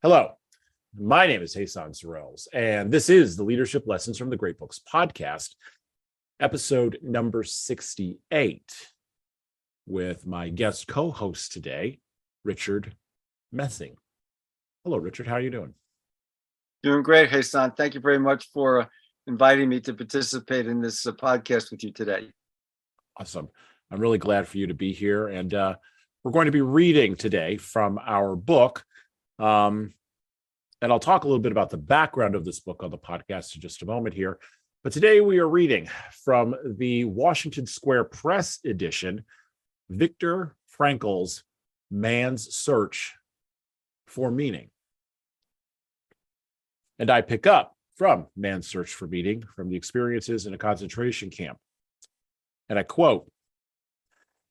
Hello, my name is Hassan Sorrells, and this is the Leadership Lessons from the Great Books podcast, episode number 68, with my guest co-host today, Richard Messing. Hello, Richard. How are you doing? Doing great, Hassan. Thank you very much for inviting me to participate in this podcast with you today. Awesome. I'm really glad for you to be here, and we're going to be reading today from our book. And I'll talk a little bit about the background of this book on the podcast in just a moment here. But today we are reading from the Washington Square Press edition, Viktor Frankl's Man's Search for Meaning. And I pick up from Man's Search for Meaning from the experiences in a concentration camp. And I quote,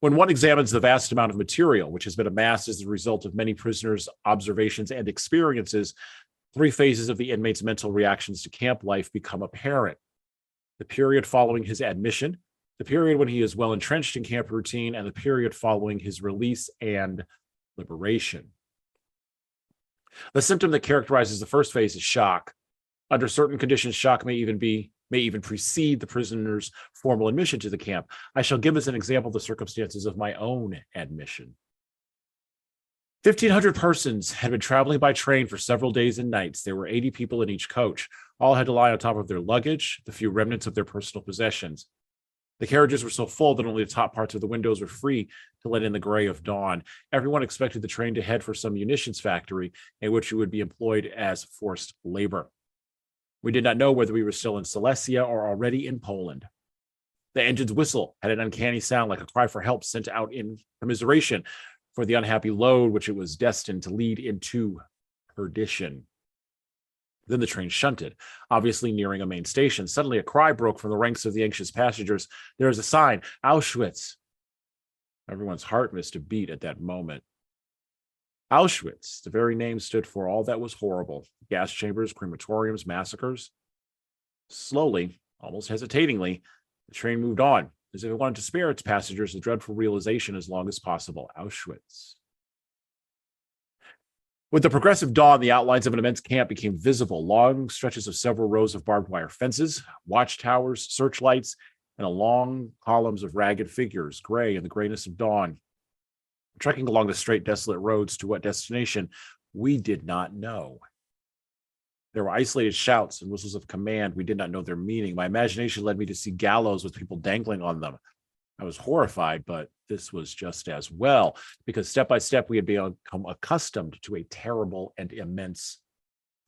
"When one examines the vast amount of material which has been amassed as the result of many prisoners' observations and experiences, three phases of the inmate's mental reactions to camp life become apparent. The period following his admission, the period when he is well entrenched in camp routine, and the period following his release and liberation. The symptom that characterizes the first phase is shock. Under certain conditions, shock may even precede the prisoner's formal admission to the camp. I shall give as an example the circumstances of my own admission. 1,500 persons had been traveling by train for several days and nights. There were 80 people in each coach. All had to lie on top of their luggage, the few remnants of their personal possessions. The carriages were so full that only the top parts of the windows were free to let in the gray of dawn. Everyone expected the train to head for some munitions factory in which it would be employed as forced labor. We did not know whether we were still in Silesia or already in Poland. The engine's whistle had an uncanny sound like a cry for help sent out in commiseration for the unhappy load which it was destined to lead into perdition. Then the train shunted, obviously nearing a main station. Suddenly a cry broke from the ranks of the anxious passengers. There is a sign, Auschwitz. Everyone's heart missed a beat at that moment. Auschwitz, the very name stood for all that was horrible. Gas chambers, crematoriums, massacres. Slowly, almost hesitatingly, the train moved on, as if it wanted to spare its passengers the dreadful realization as long as possible. Auschwitz. With the progressive dawn, the outlines of an immense camp became visible. Long stretches of several rows of barbed wire fences, watchtowers, searchlights, and long columns of ragged figures, gray in the grayness of dawn. Trekking along the straight, desolate roads to what destination, we did not know. There were isolated shouts and whistles of command. We did not know their meaning. My imagination led me to see gallows with people dangling on them. I was horrified, but this was just as well, because step by step we had become accustomed to a terrible and immense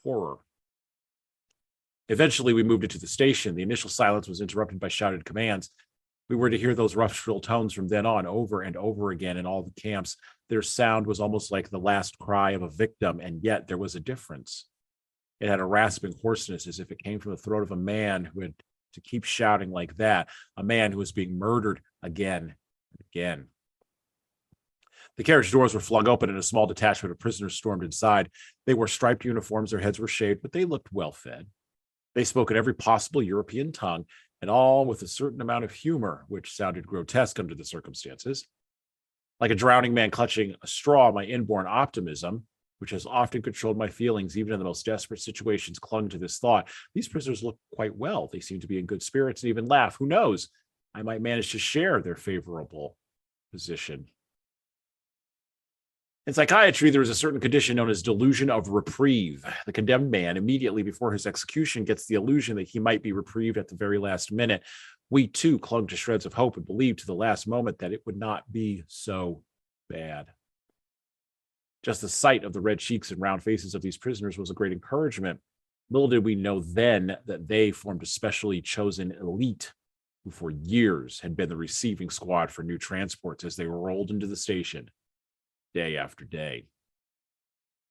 horror. Eventually, we moved into the station. The initial silence was interrupted by shouted commands. We were to hear those rough, shrill tones from then on, over and over again in all the camps. Their sound was almost like the last cry of a victim, and yet there was a difference. It had a rasping hoarseness, as if it came from the throat of a man who had to keep shouting like that, a man who was being murdered again and again. The carriage doors were flung open, and a small detachment of prisoners stormed inside. They wore striped uniforms, their heads were shaved, but they looked well-fed. They spoke in every possible European tongue, and all with a certain amount of humor, which sounded grotesque under the circumstances. Like a drowning man clutching a straw, my inborn optimism, which has often controlled my feelings, even in the most desperate situations, clung to this thought. These prisoners look quite well. They seem to be in good spirits and even laugh. Who knows? I might manage to share their favorable position. In psychiatry, there is a certain condition known as delusion of reprieve. The condemned man, immediately before his execution, gets the illusion that he might be reprieved at the very last minute. We, too, clung to shreds of hope and believed to the last moment that it would not be so bad. Just the sight of the red cheeks and round faces of these prisoners was a great encouragement. Little did we know then that they formed a specially chosen elite who for years had been the receiving squad for new transports as they were rolled into the station day after day.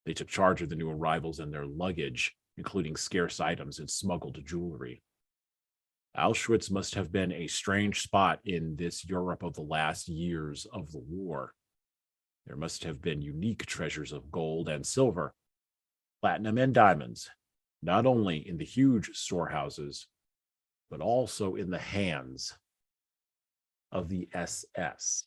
They took charge of the new arrivals and their luggage, including scarce items and smuggled jewelry. Auschwitz must have been a strange spot in this Europe of the last years of the war. There must have been unique treasures of gold and silver, platinum and diamonds, not only in the huge storehouses, but also in the hands of the SS.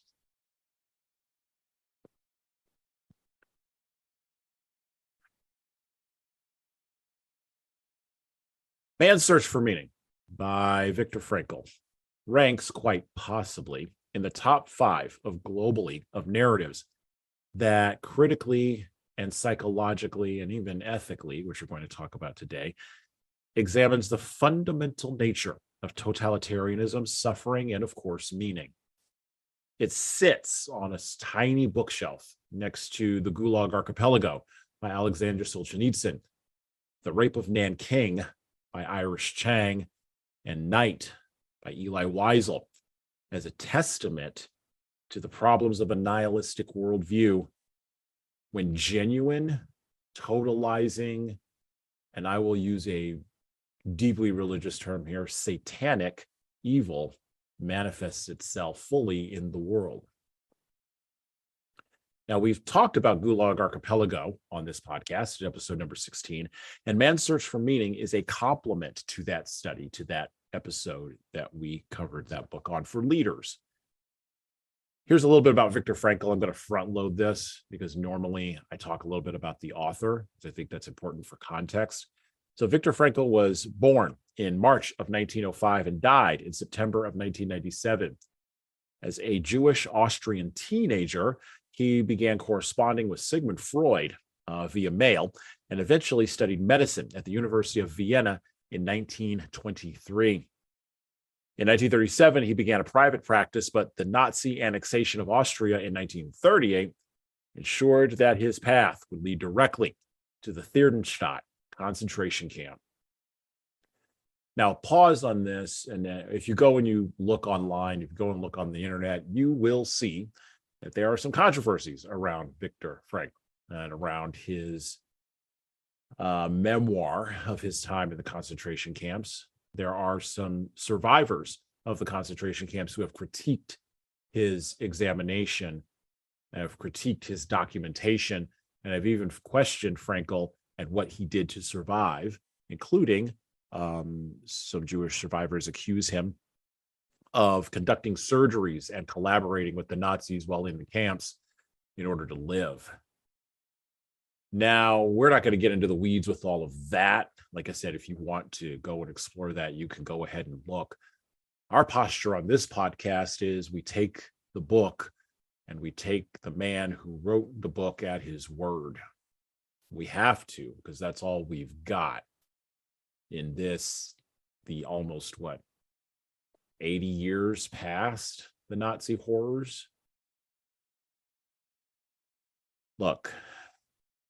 Man's Search for Meaning by Viktor Frankl ranks quite possibly in the top 5 of narratives that critically and psychologically and even ethically, which we're going to talk about today, examines the fundamental nature of totalitarianism, suffering, and of course, meaning. It sits on a tiny bookshelf next to The Gulag Archipelago by Alexander Solzhenitsyn, The Rape of Nanking by Irish Chang, and Night by Eli Wiesel, as a testament to the problems of a nihilistic worldview when genuine, totalizing, and I will use a deeply religious term here, satanic evil manifests itself fully in the world. Now, we've talked about Gulag Archipelago on this podcast, episode number 16, and Man's Search for Meaning is a complement to that study, to that episode that we covered that book on for leaders. Here's a little bit about Viktor Frankl. I'm going to front load this because normally I talk a little bit about the author, because I think that's important for context. So Viktor Frankl was born in March of 1905 and died in September of 1997. As a Jewish Austrian teenager, he began corresponding with Sigmund Freud via mail and eventually studied medicine at the University of Vienna in 1923. In 1937, he began a private practice, but the Nazi annexation of Austria in 1938 ensured that his path would lead directly to the Theresienstadt concentration camp. Now, pause on this, and if you go and you look online, if you go and look on the internet, you will see that there are some controversies around Viktor Frankl and around his memoir of his time in the concentration camps. There are some survivors of the concentration camps who have critiqued his examination, have critiqued his documentation, and have even questioned Frankl and what he did to survive, including some Jewish survivors accuse him of conducting surgeries and collaborating with the Nazis while in the camps in order to live. Now, we're not going to get into the weeds with all of that. Like I said, if you want to go and explore that, you can go ahead and look. Our posture on this podcast is we take the book and we take the man who wrote the book at his word. We have to, because that's all we've got in this, the almost 80 years past the Nazi horrors. Look,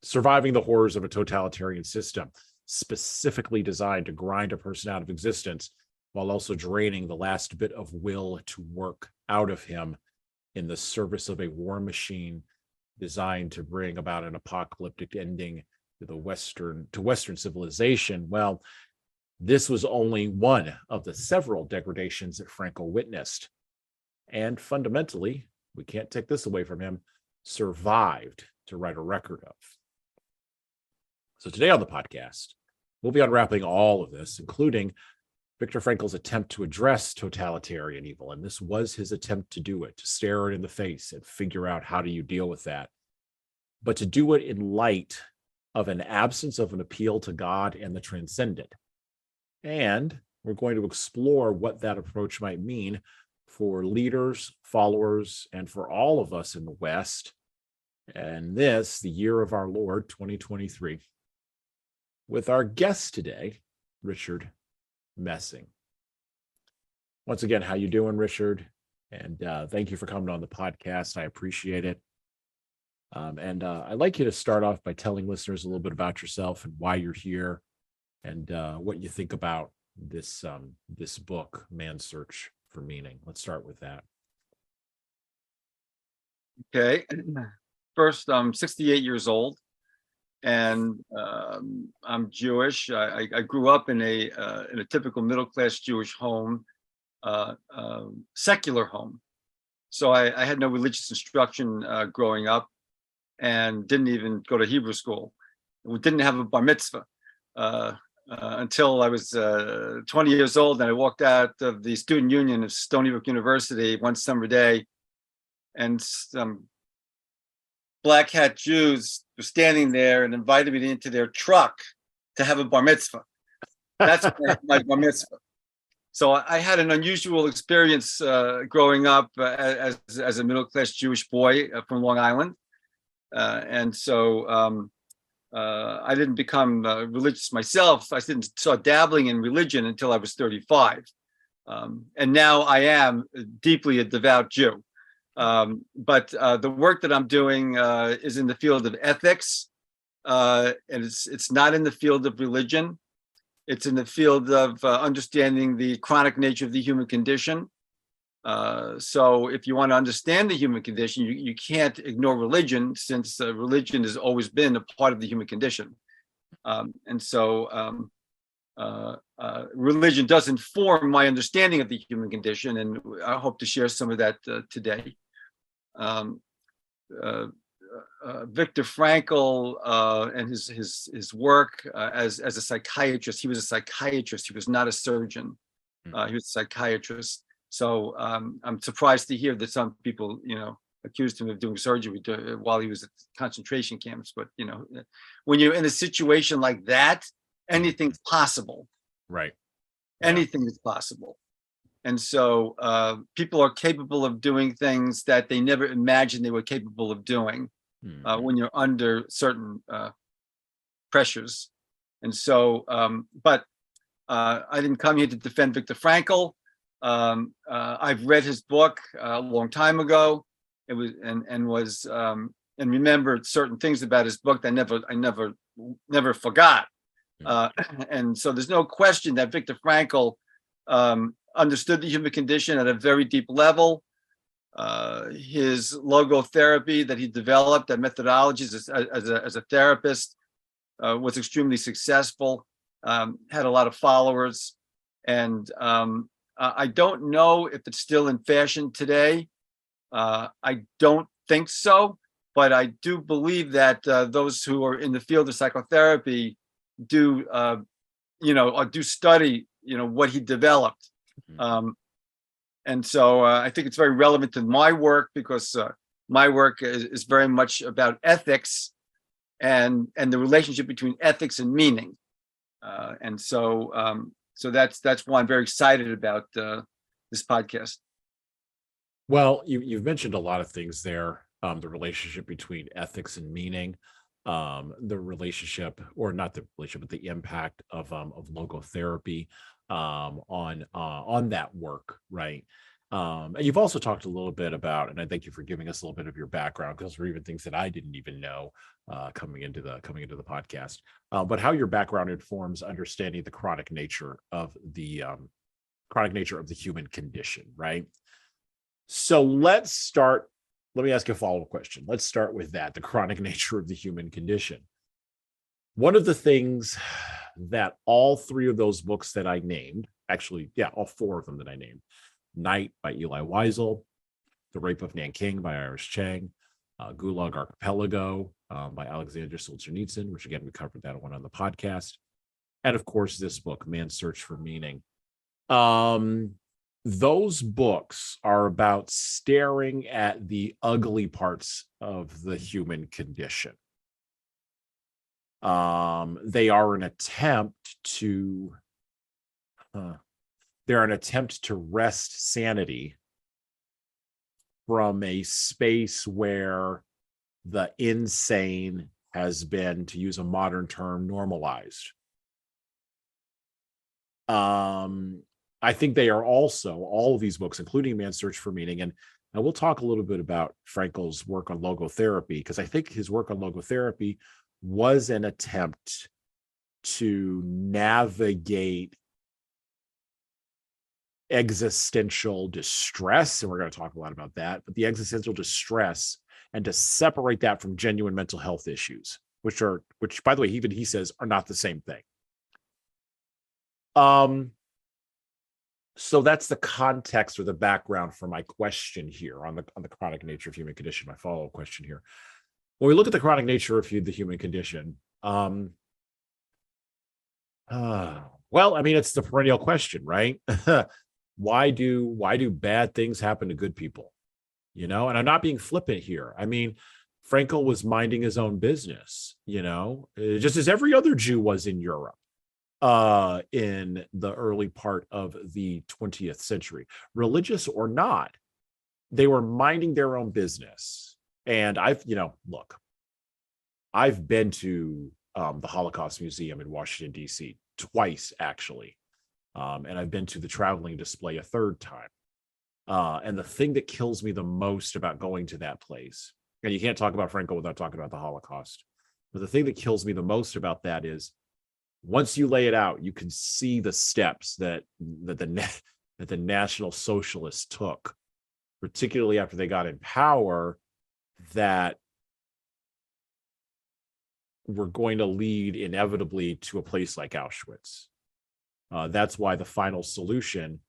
surviving the horrors of a totalitarian system specifically designed to grind a person out of existence while also draining the last bit of will to work out of him in the service of a war machine designed to bring about an apocalyptic ending to Western civilization. Well, this was only one of the several degradations that Frankl witnessed. And fundamentally, we can't take this away from him, survived to write a record of. So today on the podcast, we'll be unwrapping all of this, including Viktor Frankl's attempt to address totalitarian evil. And this was his attempt to do it, to stare it in the face and figure out how do you deal with that. But to do it in light of an absence of an appeal to God and the transcendent. And we're going to explore what that approach might mean for leaders, followers, and for all of us in the West. And this, the year of our Lord, 2023, with our guest today, Richard Messing. Once again, how you doing, Richard? And thank you for coming on the podcast. I appreciate it. I'd like you to start off by telling listeners a little bit about yourself and why you're here, and what you think about this book, Man's Search for Meaning. Let's start with that. Okay. First, I'm 68 years old, and I'm Jewish. I grew up in a typical middle-class Jewish home, secular home. So I had no religious instruction growing up, and didn't even go to Hebrew school. We didn't have a bar mitzvah until I was 20 years old, and I walked out of the student union of Stony Brook University one summer day, and some black hat Jews were standing there and invited me into their truck to have a bar mitzvah. That's when I had my bar mitzvah. So I had an unusual experience growing up as a middle-class Jewish boy from Long Island. And so I didn't become religious myself. I didn't start dabbling in religion until I was 35. And now I am deeply a devout Jew. But the work that I'm doing is in the field of ethics. And it's not in the field of religion. It's in the field of understanding the chronic nature of the human condition. So if you want to understand the human condition, you can't ignore religion, since religion has always been a part of the human condition. And so religion does inform my understanding of the human condition, and I hope to share some of that today. Viktor Frankl and his work as a psychiatrist. He was a psychiatrist. He was not a surgeon. He was a psychiatrist. So I'm surprised to hear that some people, accused him of doing surgery while he was at concentration camps. But when you're in a situation like that, anything's possible. Right. Anything is possible. And so people are capable of doing things that they never imagined they were capable of doing when you're under certain pressures. And so, but I didn't come here to defend Viktor Frankl. I've read his book a long time ago. It was and remembered certain things about his book that I never forgot. And so there's no question that Viktor Frankl understood the human condition at a very deep level. His logotherapy that he developed, that methodologies as a therapist, was extremely successful, had a lot of followers. And I don't know if it's still in fashion today. I don't think so, but I do believe that those who are in the field of psychotherapy do study, what he developed. And so I think it's very relevant to my work, because my work is very much about ethics and the relationship between ethics and meaning. And so that's why I'm very excited about this podcast. Well, you've mentioned a lot of things there. The relationship between ethics and meaning, the relationship, or not the relationship, but the impact of logotherapy on that work, right? And you've also talked a little bit about, and I thank you for giving us a little bit of your background, because those were even things that I didn't even know coming into the podcast. But how your background informs understanding the chronic nature of the human condition, right? So let's start. Let me ask you a follow-up question. Let's start with that, the chronic nature of the human condition. One of the things that all three of those books that I named, actually, all four of them that I named, Night by Eli Wiesel, The Rape of Nanking by Iris Chang, Gulag Archipelago by Alexander Solzhenitsyn, which again, we covered that one on the podcast. And of course, this book, Man's Search for Meaning. Those books are about staring at the ugly parts of the human condition. They are an attempt to wrest sanity from a space where the insane has been, to use a modern term, normalized. I think they are also, all of these books, including Man's Search for Meaning, and we'll talk a little bit about Frankl's work on logotherapy, because I think his work on logotherapy was an attempt to navigate existential distress, and we're going to talk a lot about that, but the existential distress, and to separate that from genuine mental health issues, which by the way, even he says are not the same thing. So that's the context or the background for my question here on the chronic nature of human condition. My follow-up question here. When we look at the chronic nature of the human condition, well, I mean, it's the perennial question, right? Why do bad things happen to good people? And I'm not being flippant here. I mean, Frankl was minding his own business, just as every other Jew was in Europe. in the early part of the 20th century. Religious or not, they were minding their own business. And I've been to the Holocaust Museum in Washington, D.C. twice, actually. And I've been to the traveling display a third time. And the thing that kills me the most about going to that place, and you can't talk about Frankl without talking about the Holocaust, but the thing that kills me the most about that is once you lay it out, you can see the steps that the National Socialists took, particularly after they got in power, that were going to lead inevitably to a place like Auschwitz. That's why the final solution,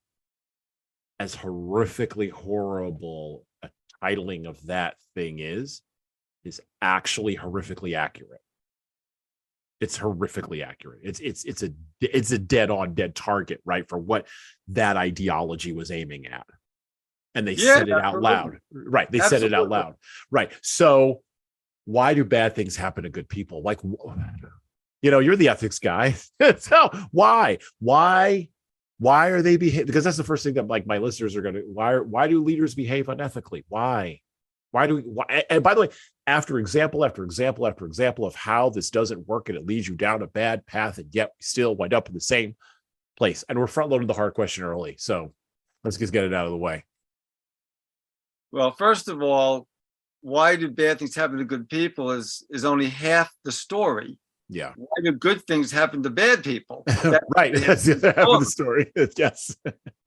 as horrifically horrible a titling of that thing is actually horrifically accurate. It's horrifically accurate. It's a dead target, right, for what that ideology was aiming at. And they said it out loud. Right. They said it out loud. Right. So why do bad things happen to good people? Like, you're the ethics guy. So why are they behaving? Because that's the first thing that like my listeners are going to, why do leaders behave unethically? Why? And by the way, after example of how this doesn't work and it leads you down a bad path, and yet we still wind up in the same place. And we're front loading the hard question early. So let's just get it out of the way. Well, first of all, why do bad things happen to good people is only half the story. Yeah. Why do good things happen to bad people? Right. That's the other half of the story. Yes.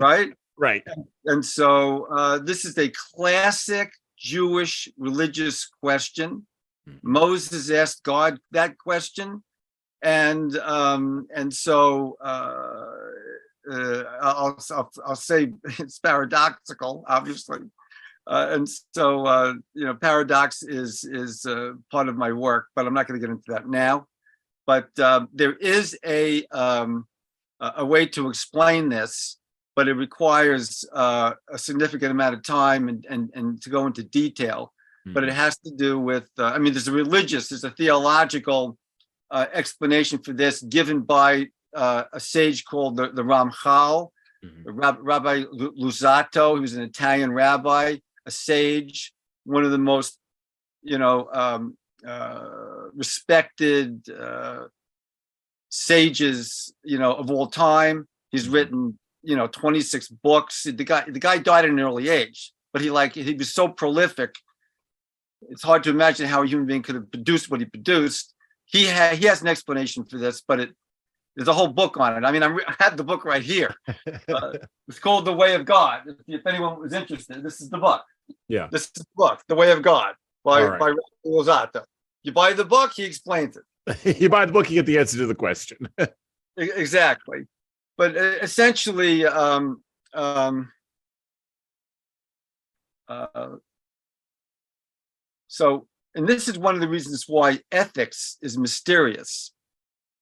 Right. Right. And so this is a classic Jewish religious question. Moses asked God that question, and so I'll say it's paradoxical, obviously. And so, paradox is part of my work, but I'm not going to get into that now. But there is a way to explain this, but it requires a significant amount of time and to go into detail. But it has to do with, there's a theological explanation for this given by a sage called the Ramchal, Rabbi Luzzatto. He was an Italian rabbi, a sage, one of the most, respected sages, of all time. He's written, 26 books. The guy died at an early age, but he was so prolific. It's hard to imagine how a human being could have produced what he produced. He has an explanation for this, but there's a whole book on it. I mean, I have the book right here. It's called The Way of God. If anyone was interested, this is the book. Yeah. This is the book, The Way of God, by Luzzatto. You buy the book, he explains it. You buy the book, you get the answer to the question. Exactly. But essentially, and this is one of the reasons why ethics is mysterious.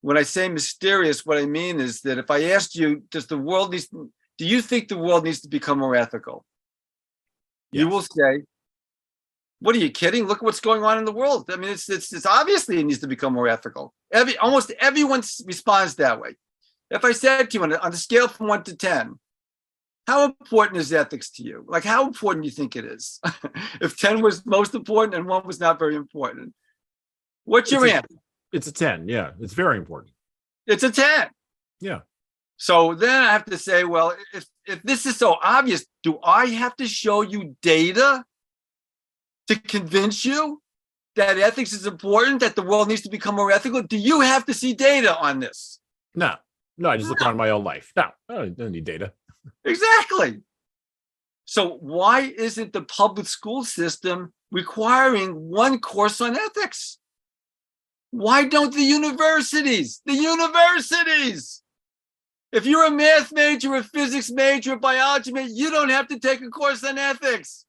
When I say mysterious, what I mean is that if I asked you, do you think the world needs to become more ethical? Yes. You will say, what are you kidding? Look at what's going on in the world. I mean, it's obviously it needs to become more ethical. Almost everyone responds that way. If I said to you on a scale from 1 to 10, how important is ethics to you? Like, how important do you think it is? If 10 was most important and 1 was not very important, what's your answer? It's a 10. Yeah, it's very important. It's a 10. Yeah. So then I have to say, well, if this is so obvious, do I have to show you data to convince you that ethics is important, that the world needs to become more ethical? Do you have to see data on this? No, I just look around my own life. No, I don't need data. Exactly. So why isn't the public school system requiring one course on ethics? Why don't the universities? If you're a math major, a physics major, a biology major, you don't have to take a course on ethics.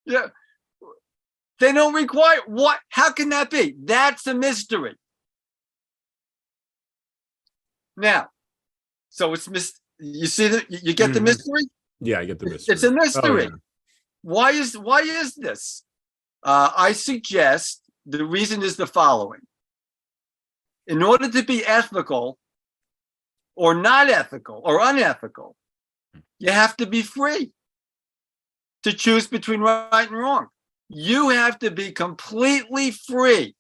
Yeah. They don't require what? How can that be? That's a mystery. Now, so you see that you get the mystery? Yeah, I get the mystery. It's a mystery. Oh, yeah. Why is this? I suggest the reason is the following. In order to be ethical, or not ethical or unethical. You have to be free to choose between right and wrong. You have to be completely free,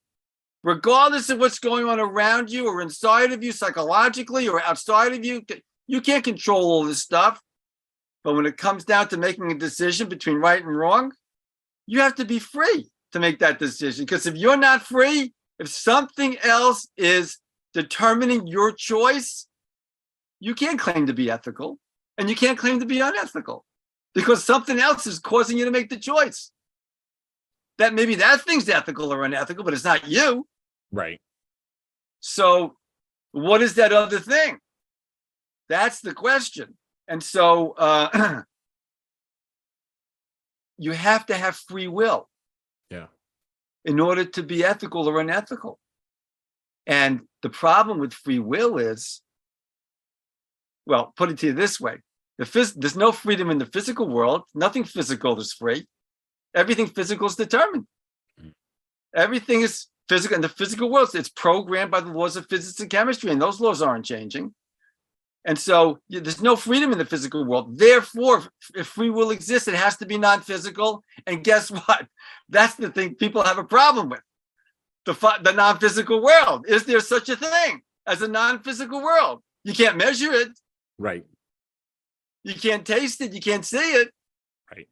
regardless of what's going on around you or inside of you psychologically or outside of you. You can't control all this stuff. But when it comes down to making a decision between right and wrong, you have to be free to make that decision. Because if you're not free, if something else is determining your choice, you can't claim to be ethical and you can't claim to be unethical because something else is causing you to make the choice. That maybe that thing's ethical or unethical, but it's not you. Right. So what is that other thing? That's the question. And so you have to have free will. Yeah. In order to be ethical or unethical. And the problem with free will is, well, put it to you this way. There's no freedom in the physical world. Nothing physical is free. Everything physical is determined. Everything is physical. In the physical world, it's programmed by the laws of physics and chemistry, and those laws aren't changing. And so there's no freedom in the physical world. Therefore, if free will exists, it has to be non-physical. And guess what? That's the thing people have a problem with. The non-physical world. Is there such a thing as a non-physical world? You can't measure it. Right. You can't taste it. You can't see it. Right.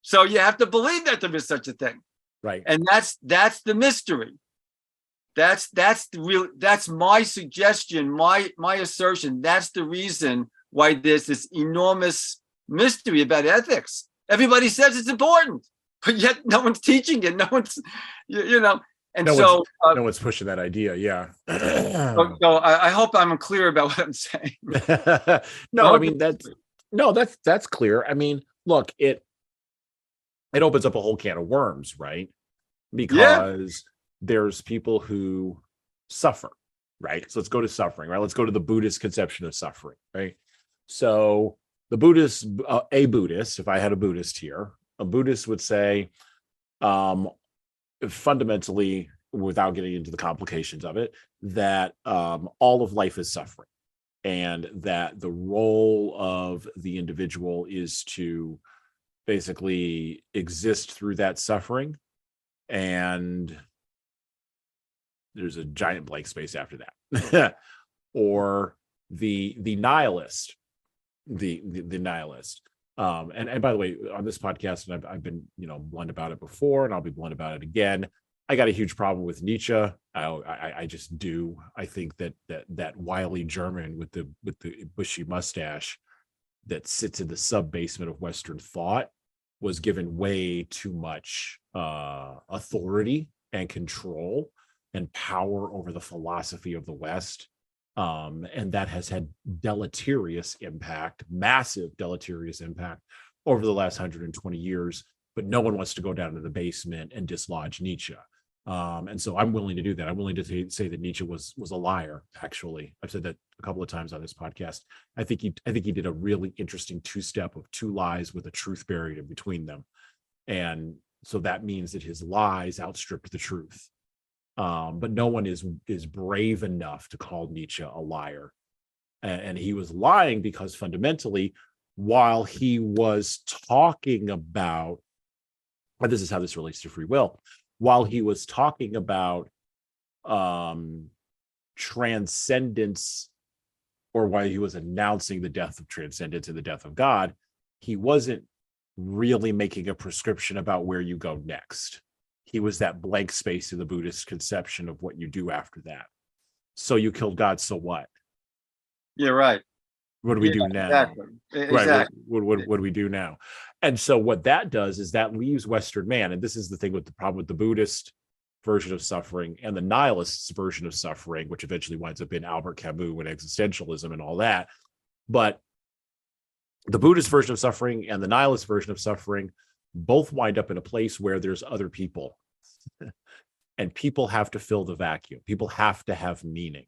So you have to believe that there is such a thing. Right. And that's the mystery. That's my suggestion, my assertion. That's the reason why there's this enormous mystery about ethics. Everybody says it's important, but yet no one's teaching it. No one's, And no one's pushing that idea. Yeah. So I hope I'm clear about what I'm saying. No, I mean, that's clear. I mean, look, it opens up a whole can of worms, right? Because there's people who suffer, right? So let's go to suffering, right? Let's go to the Buddhist conception of suffering, right? So the Buddhist, if I had a Buddhist here, a Buddhist would say, fundamentally, without getting into the complications of it, that all of life is suffering, and that the role of the individual is to basically exist through that suffering, and there's a giant blank space after that. Or the nihilist, the nihilist. And by the way, on this podcast, and I've been blunt about it before, and I'll be blunt about it again. I got a huge problem with Nietzsche. I just do. I think that wily German with the bushy mustache that sits in the sub basement of Western thought was given way too much authority and control and power over the philosophy of the West. And that has had massive deleterious impact over the last 120 years. But no one wants to go down to the basement and dislodge Nietzsche. And so I'm willing to do that. I'm willing to say that Nietzsche was a liar. Actually, I've said that a couple of times on this podcast. I think he did a really interesting two-step of two lies with a truth buried in between them. And so that means that his lies outstripped the truth. But no one is brave enough to call Nietzsche a liar. And he was lying because fundamentally, while he was talking about, and this is how this relates to free will, while he was talking about transcendence, or while he was announcing the death of transcendence and the death of God, he wasn't really making a prescription about where you go next. He was that blank space in the Buddhist conception of what you do after that. So you killed God, so what? Yeah, right. What do we do now? Exactly. Right. What do we do now? And so what that does is that leaves Western man, and this is the thing with the problem with the Buddhist version of suffering and the nihilist's version of suffering, which eventually winds up in Albert Camus and existentialism and all that. But the Buddhist version of suffering and the nihilist version of suffering both wind up in a place where there's other people. And people have to fill the vacuum. People have to have meaning.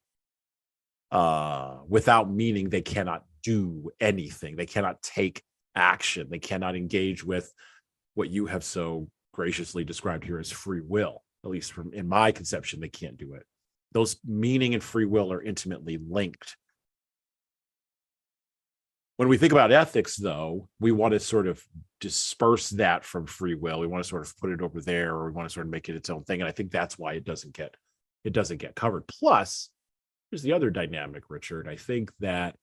Without meaning, they cannot do anything. They cannot take action. They cannot engage with what you have so graciously described here as free will. At least in my conception, they can't do it. Those meaning and free will are intimately linked. When we think about ethics, though, we want to sort of disperse that from free will. We want to sort of put it over there, or we want to sort of make it its own thing. And I think that's why it doesn't get covered. Plus, here's the other dynamic, Richard. I think that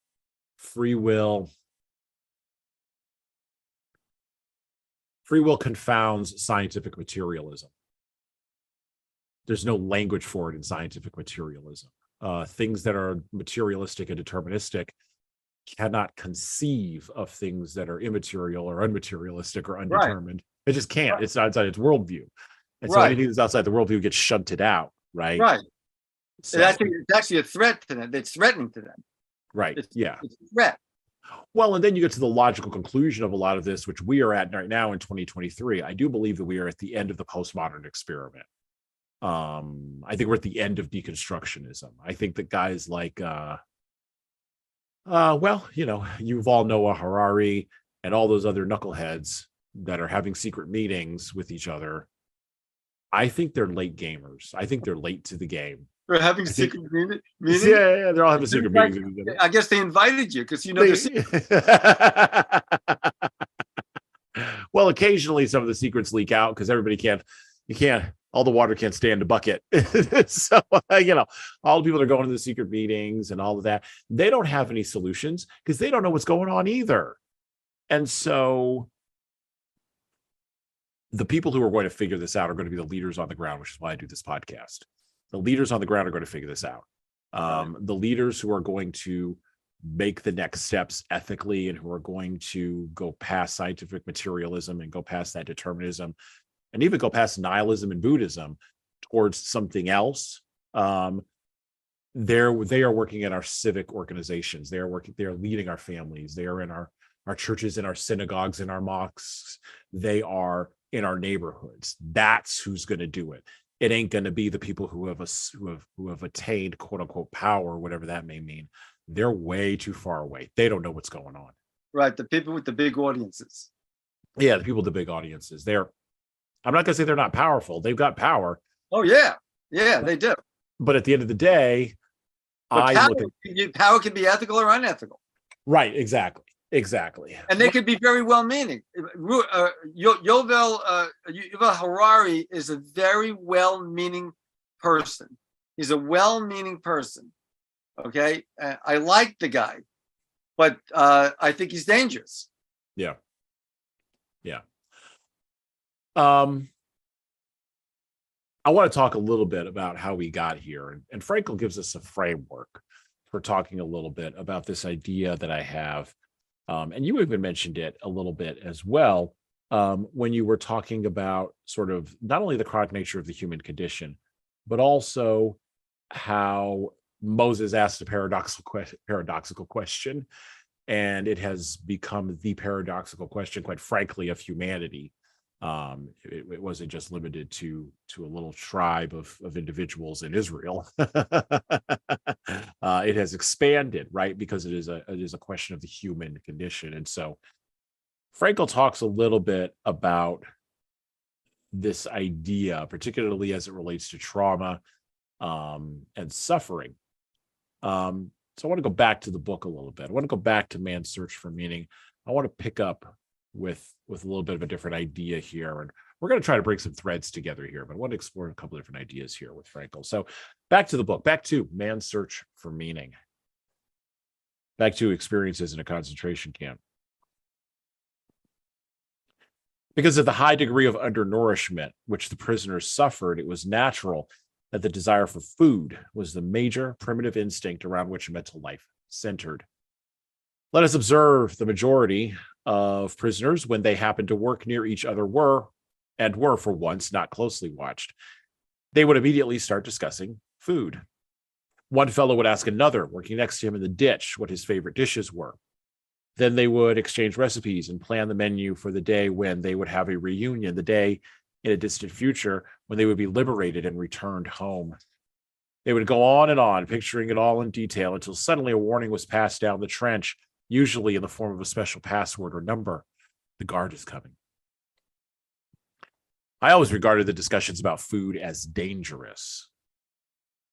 free will confounds scientific materialism. There's no language for it in scientific materialism. Things that are materialistic and deterministic cannot conceive of things that are immaterial or unmaterialistic or undetermined. Right. It just can't. Right. It's outside its worldview. And so anything that's outside the worldview gets shunted out, right? Right. So it's actually a threat to them. It's threatening to them. Right. It's a threat. Well, and then you get to the logical conclusion of a lot of this, which we are at right now in 2023. I do believe that we are at the end of the postmodern experiment. I think we're at the end of deconstructionism. I think that guys like Yuval Noah Harari and all those other knuckleheads that are having secret meetings with each other, I think they're late gamers. I think they're late to the game. They're having secret meetings? Yeah, they're all having secret meetings. I guess they invited you because Well, occasionally some of the secrets leak out because all the water can't stay in the bucket. So, all the people that are going to the secret meetings and all of that, they don't have any solutions because they don't know what's going on either. And so the people who are going to figure this out are going to be the leaders on the ground, which is why I do this podcast. The leaders on the ground are going to figure this out. The leaders who are going to make the next steps ethically and who are going to go past scientific materialism and go past that determinism and even go past nihilism and Buddhism towards something else. They are working in our civic organizations. They are leading our families. They are in our churches, in our synagogues, in our mosques. They are in our neighborhoods. That's who's going to do it. It ain't going to be the people who have attained quote unquote power, whatever that may mean. They're way too far away. They don't know what's going on. Right. The people with the big audiences. Yeah, the people with the big audiences. I'm not going to say they're not powerful. They've got power. Oh, yeah. Yeah, they do. But at the end of the day, power can be ethical or unethical. Right, exactly. And they could be very well-meaning. Yuval Harari is a very well-meaning person. He's a well-meaning person. Okay? I like the guy, but I think he's dangerous. Yeah. I want to talk a little bit about how we got here. And Frankl gives us a framework for talking a little bit about this idea that I have. And you even mentioned it a little bit as well when you were talking about sort of not only the chronic nature of the human condition, but also how Moses asked a paradoxical question, and it has become the paradoxical question, quite frankly, of humanity. It wasn't just limited to a little tribe of individuals in Israel. It has expanded, right? Because it is a question of the human condition. And so Frankl talks a little bit about this idea, particularly as it relates to trauma and suffering. So I want to go back to the book a little bit. I want to go back to Man's Search for Meaning. I want to pick up with a little bit of a different idea here. And we're going to try to bring some threads together here, but I want to explore a couple of different ideas here with Frankl. So back to the book, back to Man's Search for Meaning, back to experiences in a concentration camp. Because of the high degree of undernourishment which the prisoners suffered, it was natural that the desire for food was the major primitive instinct around which mental life centered. Let us observe the majority of prisoners, when they happened to work near each other, were for once not closely watched. They would immediately start discussing food. One fellow would ask another, working next to him in the ditch, what his favorite dishes were. Then they would exchange recipes and plan the menu for the day when they would have a reunion, the day in a distant future when they would be liberated and returned home. They would go on and on, picturing it all in detail, until suddenly a warning was passed down the trench, usually in the form of a special password or number. The guard is coming. I always regarded the discussions about food as dangerous.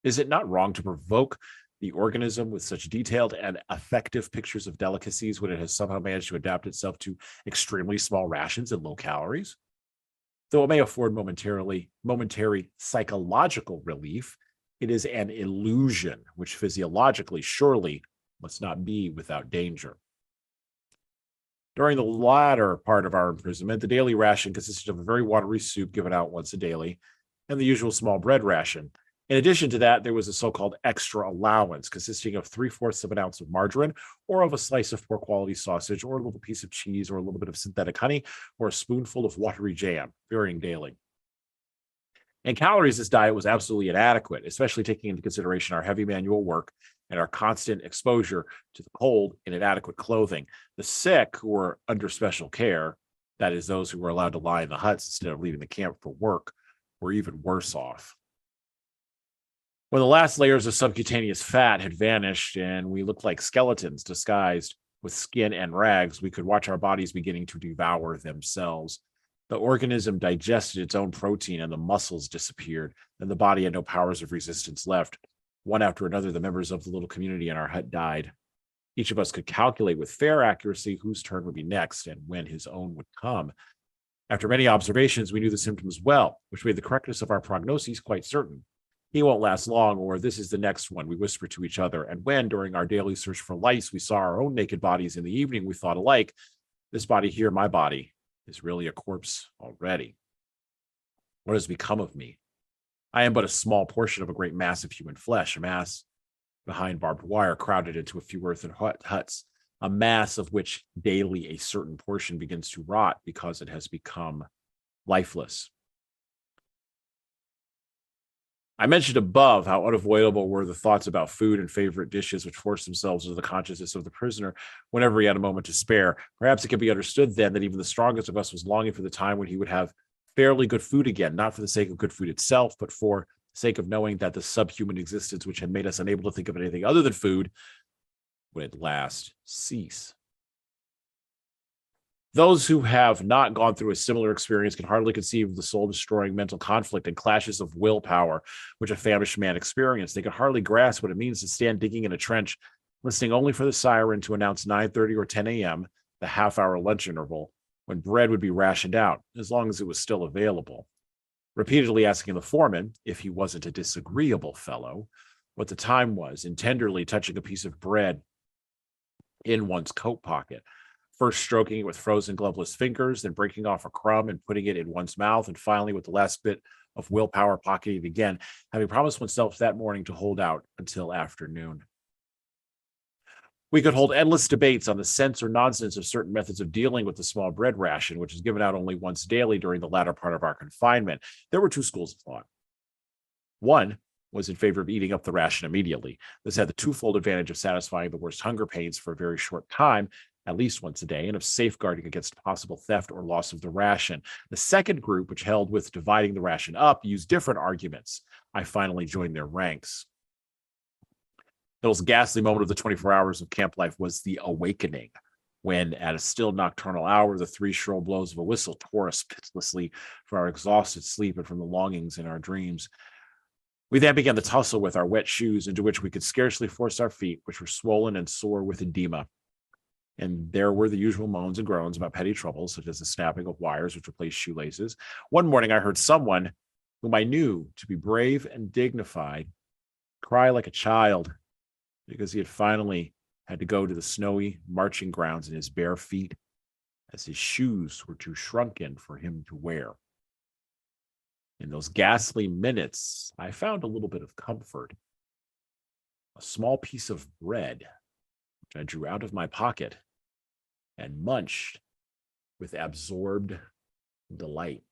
Is it not wrong to provoke The organism, with such detailed and effective pictures of delicacies when it has somehow managed to adapt itself to extremely small rations and low calories. Though it may afford momentary psychological relief, it is an illusion which physiologically surely must not be without danger. During the latter part of our imprisonment, the daily ration consisted of a very watery soup given out once a daily and the usual small bread ration. In addition to that, there was a so-called extra allowance consisting of 3/4 of an ounce of margarine or of a slice of poor quality sausage or a little piece of cheese or a little bit of synthetic honey or a spoonful of watery jam, varying daily. In calories, this diet was absolutely inadequate, especially taking into consideration our heavy manual work and our constant exposure to the cold in inadequate clothing. The sick who were under special care, that is, those who were allowed to lie in the huts instead of leaving the camp for work, were even worse off. When the last layers of subcutaneous fat had vanished and we looked like skeletons disguised with skin and rags, we could watch our bodies beginning to devour themselves. The organism digested its own protein and the muscles disappeared, and the body had no powers of resistance left. One after another, the members of the little community in our hut died. Each of us could calculate with fair accuracy whose turn would be next and when his own would come. After many observations, we knew the symptoms well, which made the correctness of our prognoses quite certain. He won't last long, or this is the next one, we whispered to each other. And when, during our daily search for lice, we saw our own naked bodies in the evening, we thought alike, this body here, my body, is really a corpse already. What has become of me? I am but a small portion of a great mass of human flesh, a mass behind barbed wire crowded into a few earthen huts, a mass of which daily a certain portion begins to rot because it has become lifeless. I mentioned above how unavoidable were the thoughts about food and favorite dishes which forced themselves into the consciousness of the prisoner whenever he had a moment to spare. Perhaps it can be understood then that even the strongest of us was longing for the time when he would have fairly good food again, not for the sake of good food itself, but for the sake of knowing that the subhuman existence which had made us unable to think of anything other than food would at last cease. Those who have not gone through a similar experience can hardly conceive of the soul-destroying mental conflict and clashes of willpower which a famished man experienced. They can hardly grasp what it means to stand digging in a trench, listening only for the siren to announce 9:30 or 10 a.m., the half-hour lunch interval, when bread would be rationed out, as long as it was still available. Repeatedly asking the foreman, if he wasn't a disagreeable fellow, what the time was, and tenderly touching a piece of bread in one's coat pocket, first stroking it with frozen gloveless fingers, then breaking off a crumb and putting it in one's mouth, and finally, with the last bit of willpower, pocketing it again, having promised oneself that morning to hold out until afternoon. We could hold endless debates on the sense or nonsense of certain methods of dealing with the small bread ration, which is given out only once daily during the latter part of our confinement. There were two schools of thought. One was in favor of eating up the ration immediately. This had the twofold advantage of satisfying the worst hunger pains for a very short time, at least once a day, and of safeguarding against possible theft or loss of the ration. The second group, which held with dividing the ration up, used different arguments. I finally joined their ranks. The most ghastly moment of the 24 hours of camp life was the awakening, when, at a still nocturnal hour, the three shrill blows of a whistle tore us pitilessly from our exhausted sleep and from the longings in our dreams. We then began to tussle with our wet shoes, into which we could scarcely force our feet, which were swollen and sore with edema. And there were the usual moans and groans about petty troubles, such as the snapping of wires which replaced shoelaces. One morning, I heard someone whom I knew to be brave and dignified cry like a child because he had finally had to go to the snowy marching grounds in his bare feet, as his shoes were too shrunken for him to wear. In those ghastly minutes, I found a little bit of comfort. A small piece of bread, which I drew out of my pocket and munched with absorbed delight.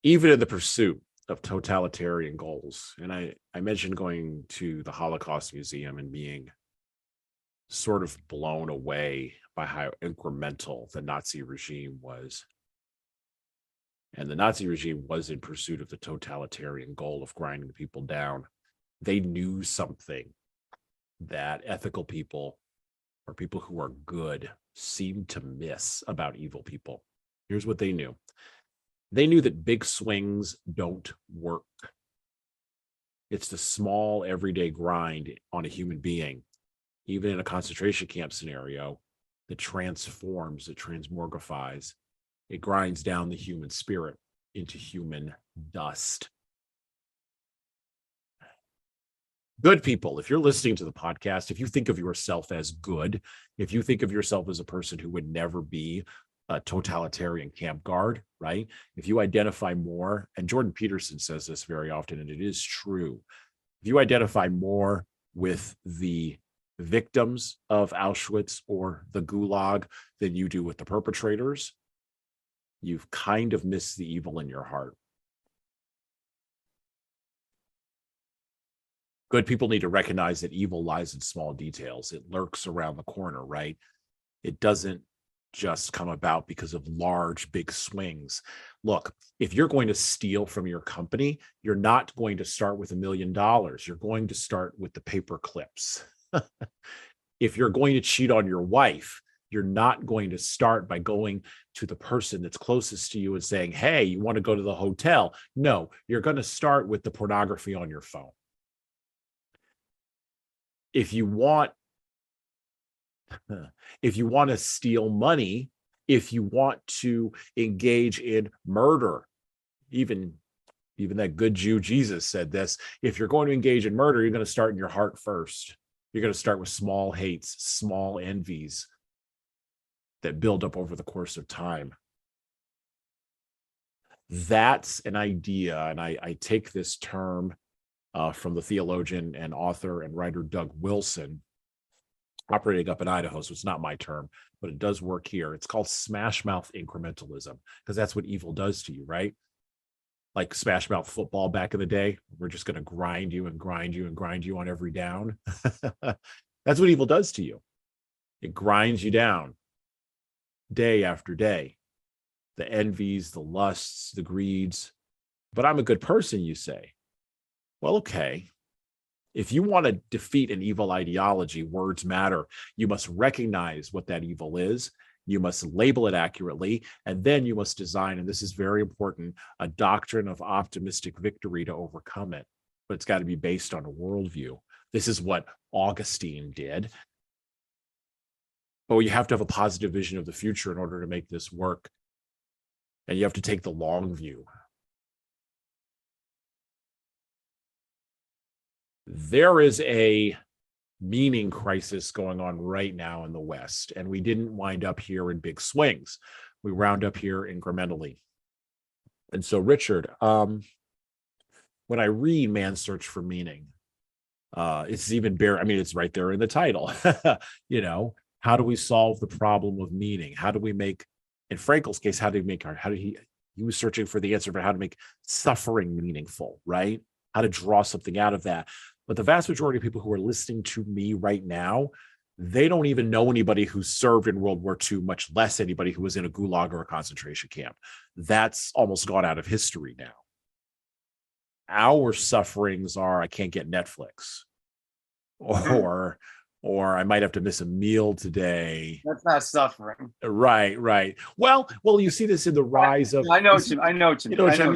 Even in the pursuit of totalitarian goals, and I mentioned going to the Holocaust Museum and being sort of blown away by how incremental the Nazi regime was. And the Nazi regime was in pursuit of the totalitarian goal of grinding people down. They knew something that ethical people, or people who are good seem to miss about evil people. Here's what they knew. They knew that big swings don't work. It's the small everyday grind on a human being, even in a concentration camp scenario, that transforms, it transmogrifies, it grinds down the human spirit into human dust. Good people, if you're listening to the podcast, if you think of yourself as good, if you think of yourself as a person who would never be a totalitarian camp guard, right? If you identify more, and Jordan Peterson says this very often, and it is true, if you identify more with the victims of Auschwitz or the Gulag than you do with the perpetrators, you've kind of missed the evil in your heart. Good people need to recognize that evil lies in small details. It lurks around the corner, right? It doesn't just come about because of large, big swings. Look, if you're going to steal from your company, you're not going to start with $1 million. You're going to start with the paper clips. If you're going to cheat on your wife, you're not going to start by going to the person that's closest to you and saying, hey, you want to go to the hotel? No, you're going to start with the pornography on your phone. If you want to steal money, if you want to engage in murder, even that good Jew Jesus said this, if you're going to engage in murder, you're going to start in your heart first. You're going to start with small hates, small envies that build up over the course of time. That's an idea, and I take this term from the theologian and author and writer Doug Wilson, operating up in Idaho, so it's not my term, but it does work here. It's called smash mouth incrementalism, because that's what evil does to you, right? Like smash mouth football back in the day. We're just going to grind you and grind you and grind you on every down. That's what evil does to you. It grinds you down day after day. The envies, the lusts, the greeds. But I'm a good person, you say. Well, okay. If you want to defeat an evil ideology, words matter. You must recognize what that evil is. You must label it accurately. And then you must design, and this is very important, a doctrine of optimistic victory to overcome it. But it's got to be based on a worldview. This is what Augustine did. But you have to have a positive vision of the future in order to make this work. And you have to take the long view. There is a meaning crisis going on right now in the West, and we didn't wind up here in big swings. We wound up here incrementally. And so, Richard, when I read Man's Search for Meaning, it's even it's right there in the title. How do we solve the problem of meaning? How do we make, in Frankl's case, he was searching for the answer for how to make suffering meaningful, right? How to draw something out of that. But the vast majority of people who are listening to me right now, they don't even know anybody who served in World War II, much less anybody who was in a gulag or a concentration camp. That's almost gone out of history now. Our sufferings are, I can't get Netflix, or I might have to miss a meal today. That's not suffering. Right. Well, you see this in the rise of. I know what you mean.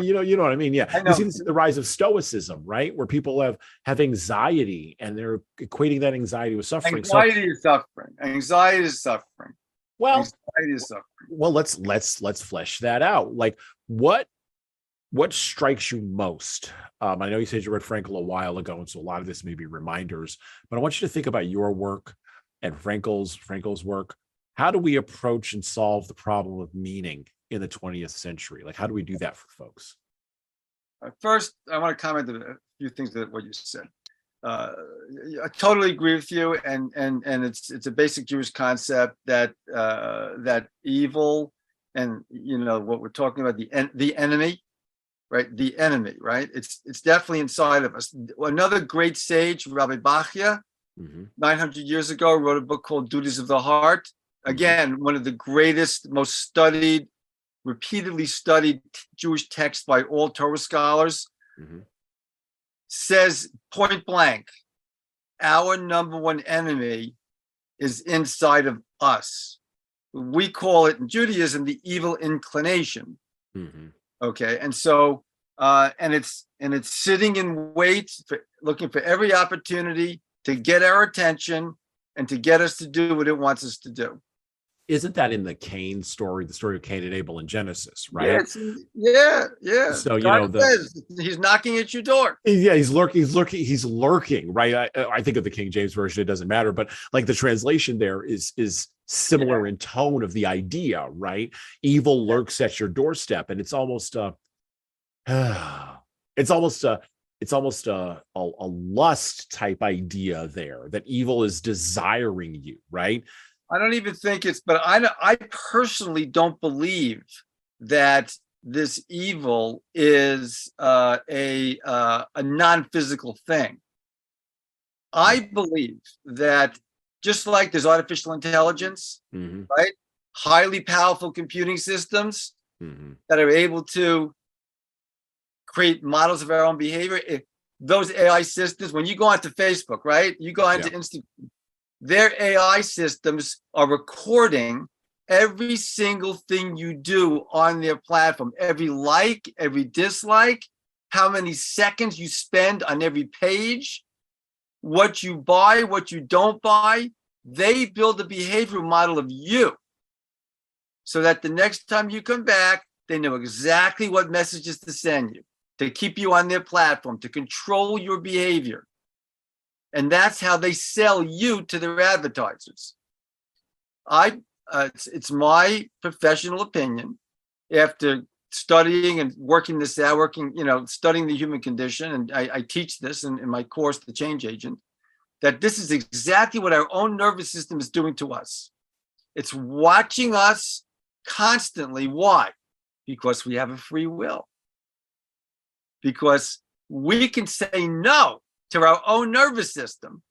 You know what I mean? Yeah. You see this in the rise of stoicism, right? Where people have anxiety and they're equating that anxiety with suffering. Anxiety is suffering. Anxiety is suffering. Well, anxiety is suffering. Well, let's flesh that out. Like what strikes you most? I know you said you read Frankl a while ago, and so a lot of this may be reminders, but I want you to think about your work and Frankl's work. How do we approach and solve the problem of meaning in the 20th century? Like, how do we do that for folks? First, I want to comment on a few things that what you said. I totally agree with you, and it's a basic Jewish concept that that evil and what we're talking about, the enemy. Right, the enemy, right? It's definitely inside of us. Another great sage, Rabbi Bachya, 900 years ago, wrote a book called Duties of the Heart. Again, one of the greatest, most studied, repeatedly studied Jewish texts by all Torah scholars. Says point blank, our number one enemy is inside of us. We call it in Judaism the evil inclination. Mm-hmm. Okay, and so and it's sitting in wait, looking for every opportunity to get our attention and to get us to do what it wants us to do. Isn't that in the Cain story, the story of Cain and Abel in Genesis, right? Yeah. So, God says he's knocking at your door. Yeah, he's lurking, right? I think of the King James version, it doesn't matter, but like the translation there is similar in tone of the idea, right? Evil lurks at your doorstep, and it's almost it's almost a lust type idea there, that evil is desiring you, right? I don't even think it's, but I personally don't believe that this evil is a non-physical thing. I believe that just like there's artificial intelligence, right? Highly powerful computing systems that are able to create models of our own behavior. Those AI systems, when you go onto Facebook, right? You go onto Instagram, their AI systems are recording every single thing you do on their platform, every like, every dislike, how many seconds you spend on every page, what you buy, what you don't buy. They build a behavioral model of you so that the next time you come back, they know exactly what messages to send you, to keep you on their platform, to control your behavior. And that's how they sell you to their advertisers. It's my professional opinion, after studying and working this out, studying the human condition, and I teach this in my course, The Change Agent, that this is exactly what our own nervous system is doing to us. It's watching us constantly. Why? Because we have a free will. Because we can say no to our own nervous system,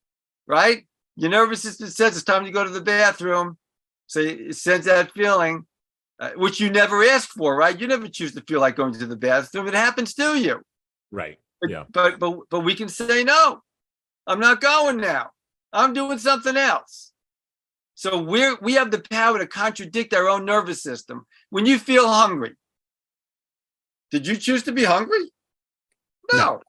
right? Your nervous system says it's time to go to the bathroom. So it sends that feeling, which you never ask for, right? You never choose to feel like going to the bathroom. It happens to you. Right. Yeah. But we can say, no, I'm not going now. I'm doing something else. So we have the power to contradict our own nervous system. When you feel hungry, did you choose to be hungry? No.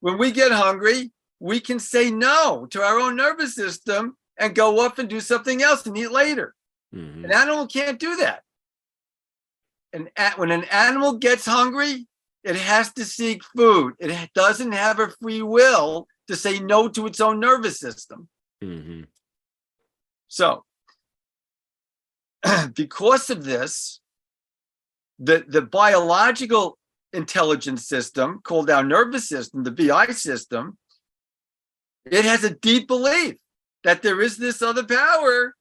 When we get hungry, we can say no to our own nervous system and go off and do something else and eat later. An animal can't do that. And when an animal gets hungry, it has to seek food. It doesn't have a free will to say no to its own nervous system. So, because of this, the biological intelligence system, called our nervous system, the BI system, it has a deep belief that there is this other power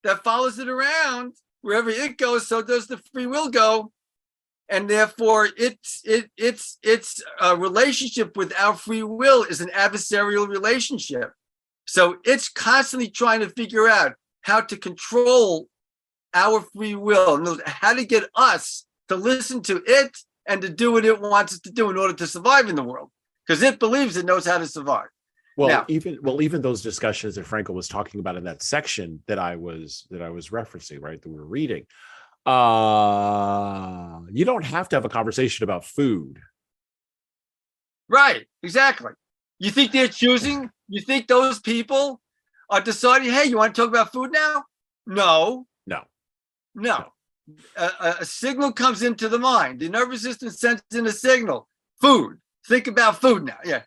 that follows it around. Wherever it goes, so does the free will go. And therefore, its relationship with our free will is an adversarial relationship. So it's constantly trying to figure out how to control our free will, and how to get us to listen to it and to do what it wants us to do in order to survive in the world, because it believes it knows how to survive. Well, even those discussions that Frankl was talking about in that section that I was referencing, right, that we were reading, you don't have to have a conversation about food. Right, exactly. You think they're choosing? You think those people are deciding, hey, you want to talk about food now? No. A signal comes into the mind. The nervous system sends in a signal. Food. Think about food now. Yeah.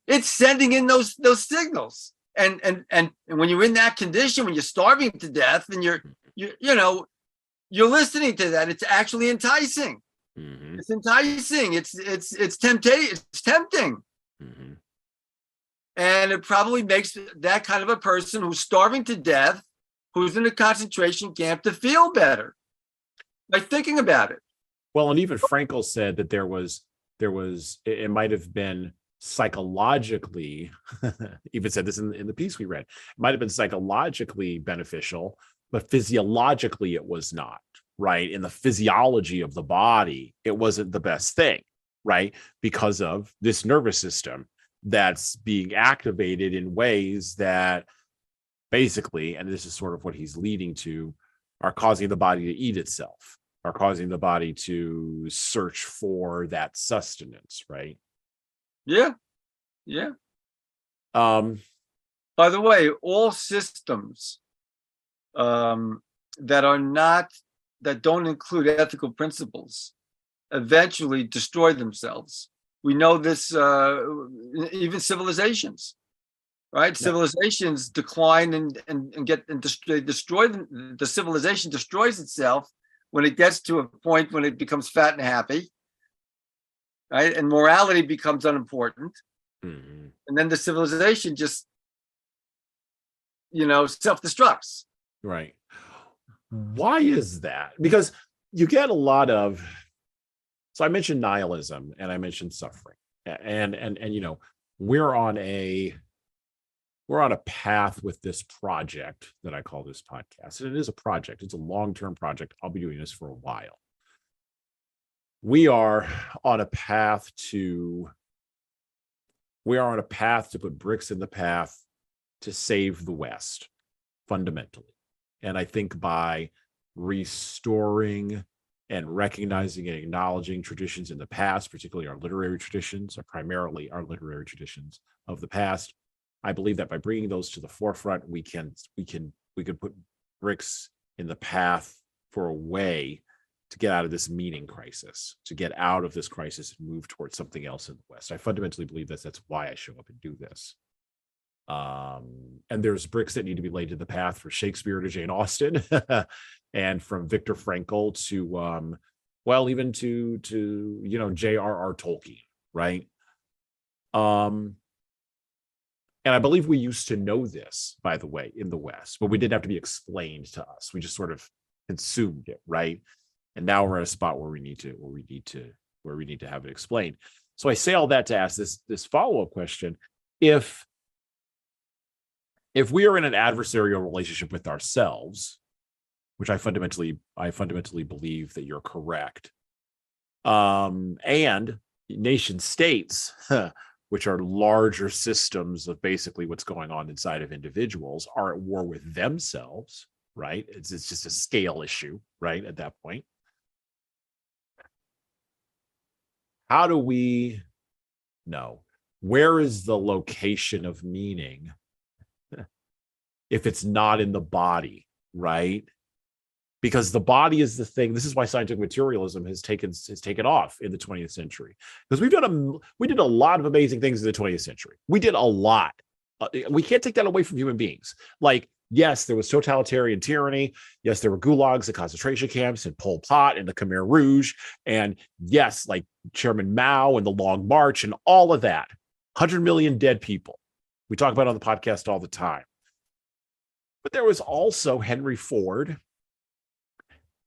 It's sending in those signals. And when you're in that condition, when you're starving to death and you're listening to that, it's actually enticing. It's enticing. It's tempting. And it probably makes that kind of a person who's starving to death, who's in a concentration camp, to feel better by thinking about it. Well, and even Frankl said that there was it might have been psychologically, even said this in the piece we read, it might have been psychologically beneficial, but physiologically it was not, right? In the physiology of the body, it wasn't the best thing, right? Because of this nervous system that's being activated in ways that basically, and this is sort of what he's leading to, are causing the body to eat itself, are causing the body to search for that sustenance, right? Yeah. Yeah. Um, By the way, all systems that are not, that don't include ethical principles eventually destroy themselves. We know this, even civilizations, right? Yeah. Civilizations decline and destroy them. The civilization destroys itself when it gets to a point when it becomes fat and happy, right? And morality becomes unimportant. mhm. And then the civilization just, self-destructs. Right. Why is that? Because you get a lot of, so I mentioned nihilism and I mentioned suffering. And we're on a path with this project that I call this podcast. And it is a project. It's a long-term project. I'll be doing this for a while. We are on a path to put bricks in the path to save the West, fundamentally. And I think by restoring and recognizing and acknowledging traditions in the past, particularly our literary traditions, or primarily our literary traditions of the past, I believe that by bringing those to the forefront, we can put bricks in the path for a way to get out of this meaning crisis, to get out of this crisis and move towards something else in the West. I fundamentally believe that's why I show up and do this. And there's bricks that need to be laid to the path for Shakespeare to Jane Austen, and from Viktor Frankl to, even to J.R.R. Tolkien, right? And I believe we used to know this, by the way, in the West, but we didn't have to be explained to us. We just sort of consumed it, right? And now we're at a spot where we need to have it explained. So I say all that to ask this follow-up question: if we are in an adversarial relationship with ourselves, which I fundamentally believe that you're correct, and nation states, which are larger systems of basically what's going on inside of individuals, are at war with themselves, right? It's just a scale issue, right? At that point, how do we know where is the location of meaning if it's not in the body, right? Because the body is the thing. This is why scientific materialism has taken off in the 20th century, because we did a lot of amazing things in the 20th century. We did a lot. We can't take that away from human beings. Like, yes, there was totalitarian tyranny. Yes, there were gulags and concentration camps and Pol Pot and the Khmer Rouge. And yes, like Chairman Mao and the Long March and all of that. 100 million dead people. We talk about it on the podcast all the time. But there was also Henry Ford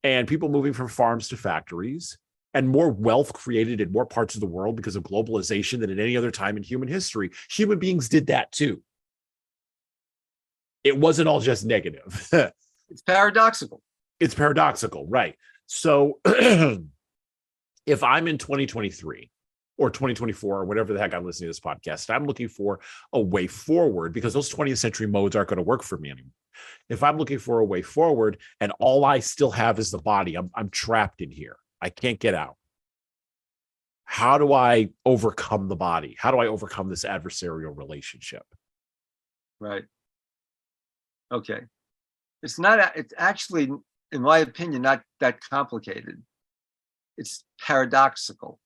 and people moving from farms to factories, and more wealth created in more parts of the world because of globalization than at any other time in human history. Human beings did that too. It wasn't all just negative. It's paradoxical. It's paradoxical, right? So if I'm in 2023 or 2024 or whatever the heck I'm listening to this podcast, I'm looking for a way forward, because those 20th century modes aren't going to work for me anymore. If I'm looking for a way forward and all I still have is the body, I'm trapped in here. I can't get out. How do I overcome the body? How do I overcome this adversarial relationship? Right. Okay. It's actually, in my opinion, not that complicated. It's paradoxical.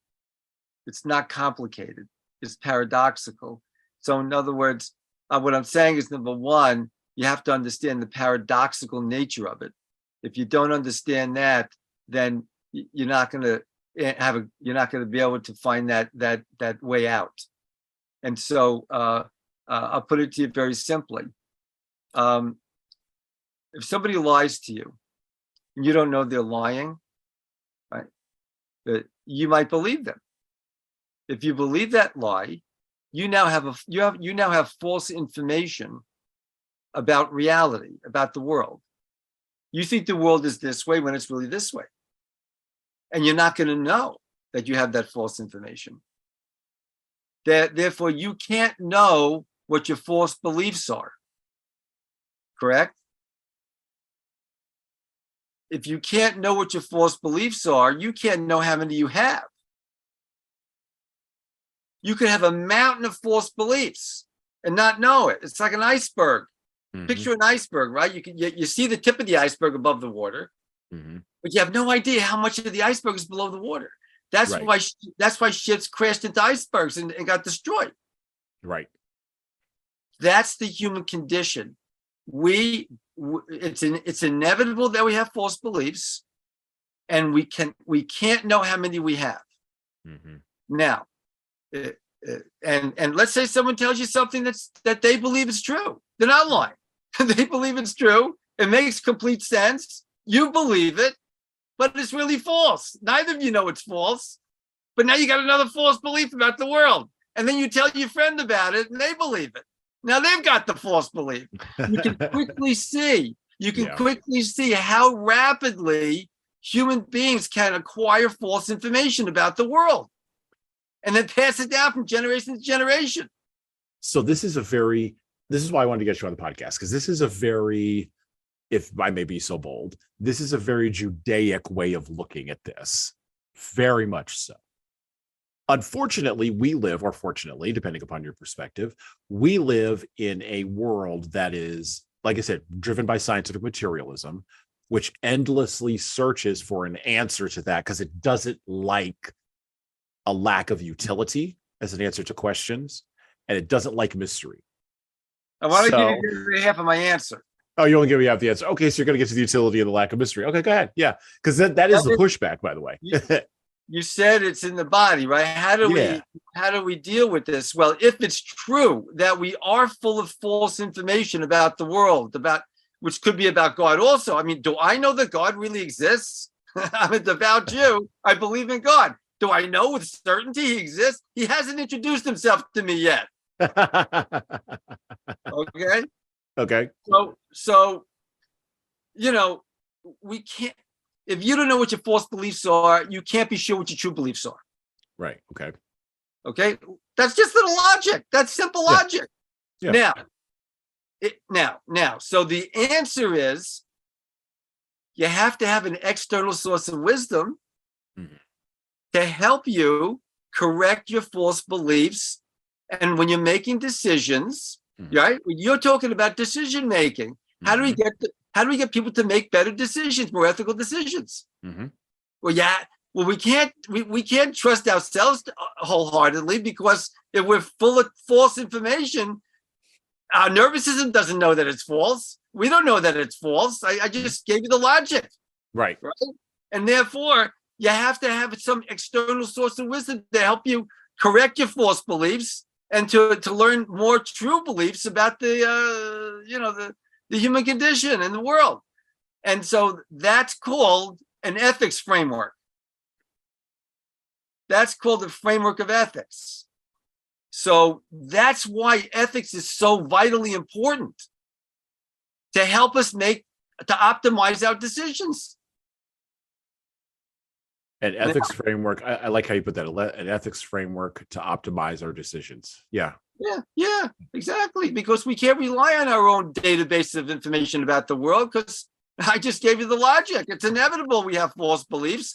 It's not complicated. It's paradoxical. So in other words, what I'm saying is, number one, you have to understand the paradoxical nature of it. If you don't understand that, then you're not going to be able to find that way out. And so I'll put it to you very simply. If somebody lies to you and you don't know they're lying, right, that you might believe them. If you believe that lie, you now have false information about reality, about the world. You think the world is this way when it's really this way. And you're not going to know that you have that false information. Therefore, you can't know what your false beliefs are. Correct? If you can't know what your false beliefs are, you can't know how many you have. You could have a mountain of false beliefs and not know it. It's like an iceberg. Mhm. Picture an iceberg, right? You see the tip of the iceberg above the water, Mhm. but you have no idea how much of the iceberg is below the water. That's Right. why ships crashed into icebergs and got destroyed. Right. That's the human condition. It's inevitable that we have false beliefs, and we can't know how many we have. Mhm. Now, and let's say someone tells you something that they believe is true. They're not lying. They believe it's true. It makes complete sense. You believe it, but it's really false. Neither of you know it's false, but now you got another false belief about the world. And then you tell your friend about it and they believe it. Now they've got the false belief. You can quickly see, how rapidly human beings can acquire false information about the world and then pass it down from generation to generation. So this is why I wanted to get you on the podcast, because this is a very, if I may be so bold, this is a very Judaic way of looking at this. Very much so. Unfortunately, or fortunately, depending upon your perspective, we live in a world that is, like I said, driven by scientific materialism, which endlessly searches for an answer to that because it doesn't like a lack of utility as an answer to questions, and it doesn't like mystery. I want to give you half of my answer. Oh, you only give me half the answer. Okay, so you're going to get to the utility and the lack of mystery. Okay, go ahead. Yeah, because that is the pushback, by the way. You said it's in the body, right? How do we deal with this? Well, if it's true that we are full of false information about the world, which could be about God also. I mean, do I know that God really exists? I'm a devout Jew. I believe in God. Do I know with certainty he exists? He hasn't introduced himself to me yet. Okay. Okay. So, we can't. If you don't know what your false beliefs are, you can't be sure what your true beliefs are. Right. Okay. Okay. That's just little logic. That's simple logic. Yeah. Now. So the answer is, you have to have an external source of wisdom to help you correct your false beliefs. And when you're making decisions, right? When you're talking about decision making, how do we get people to make better decisions, more ethical decisions? Well, we can't trust ourselves wholeheartedly, because if we're full of false information, our nervous system doesn't know that it's false. We don't know that it's false. I just gave you the logic. Right. And therefore, you have to have some external source of wisdom to help you correct your false beliefs and to learn more true beliefs about the human condition and the world. And so that's called an ethics framework. That's called the framework of ethics. So that's why ethics is so vitally important, to help us to optimize our decisions. An ethics framework. I like how you put that. An ethics framework to optimize our decisions. Yeah. Yeah, exactly. Because we can't rely on our own database of information about the world, because I just gave you the logic. It's inevitable we have false beliefs.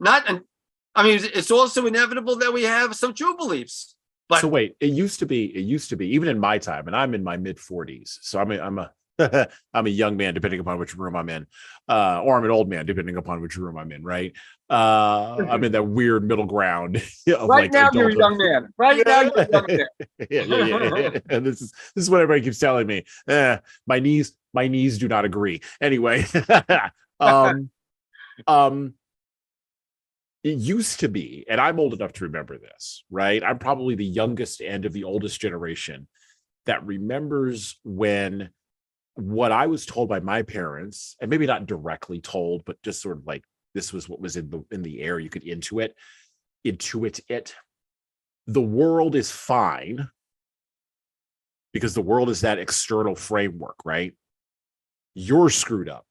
It's also inevitable that we have some true beliefs. But so wait, it used to be even in my time, and I'm in my mid 40s. So I'm a young man, depending upon which room I'm in, or I'm an old man, depending upon which room I'm in. Right. I'm in that weird middle ground. Of right now, you're a young man. Right now, you're a young man. Yeah. And this is what everybody keeps telling me. My knees do not agree. Anyway, it used to be, and I'm old enough to remember this, right? I'm probably the youngest and of the oldest generation that remembers when what I was told by my parents, and maybe not directly told, but just sort of like this was what was in the air. You could intuit it. The world is fine because the world is that external framework, right? You're screwed up.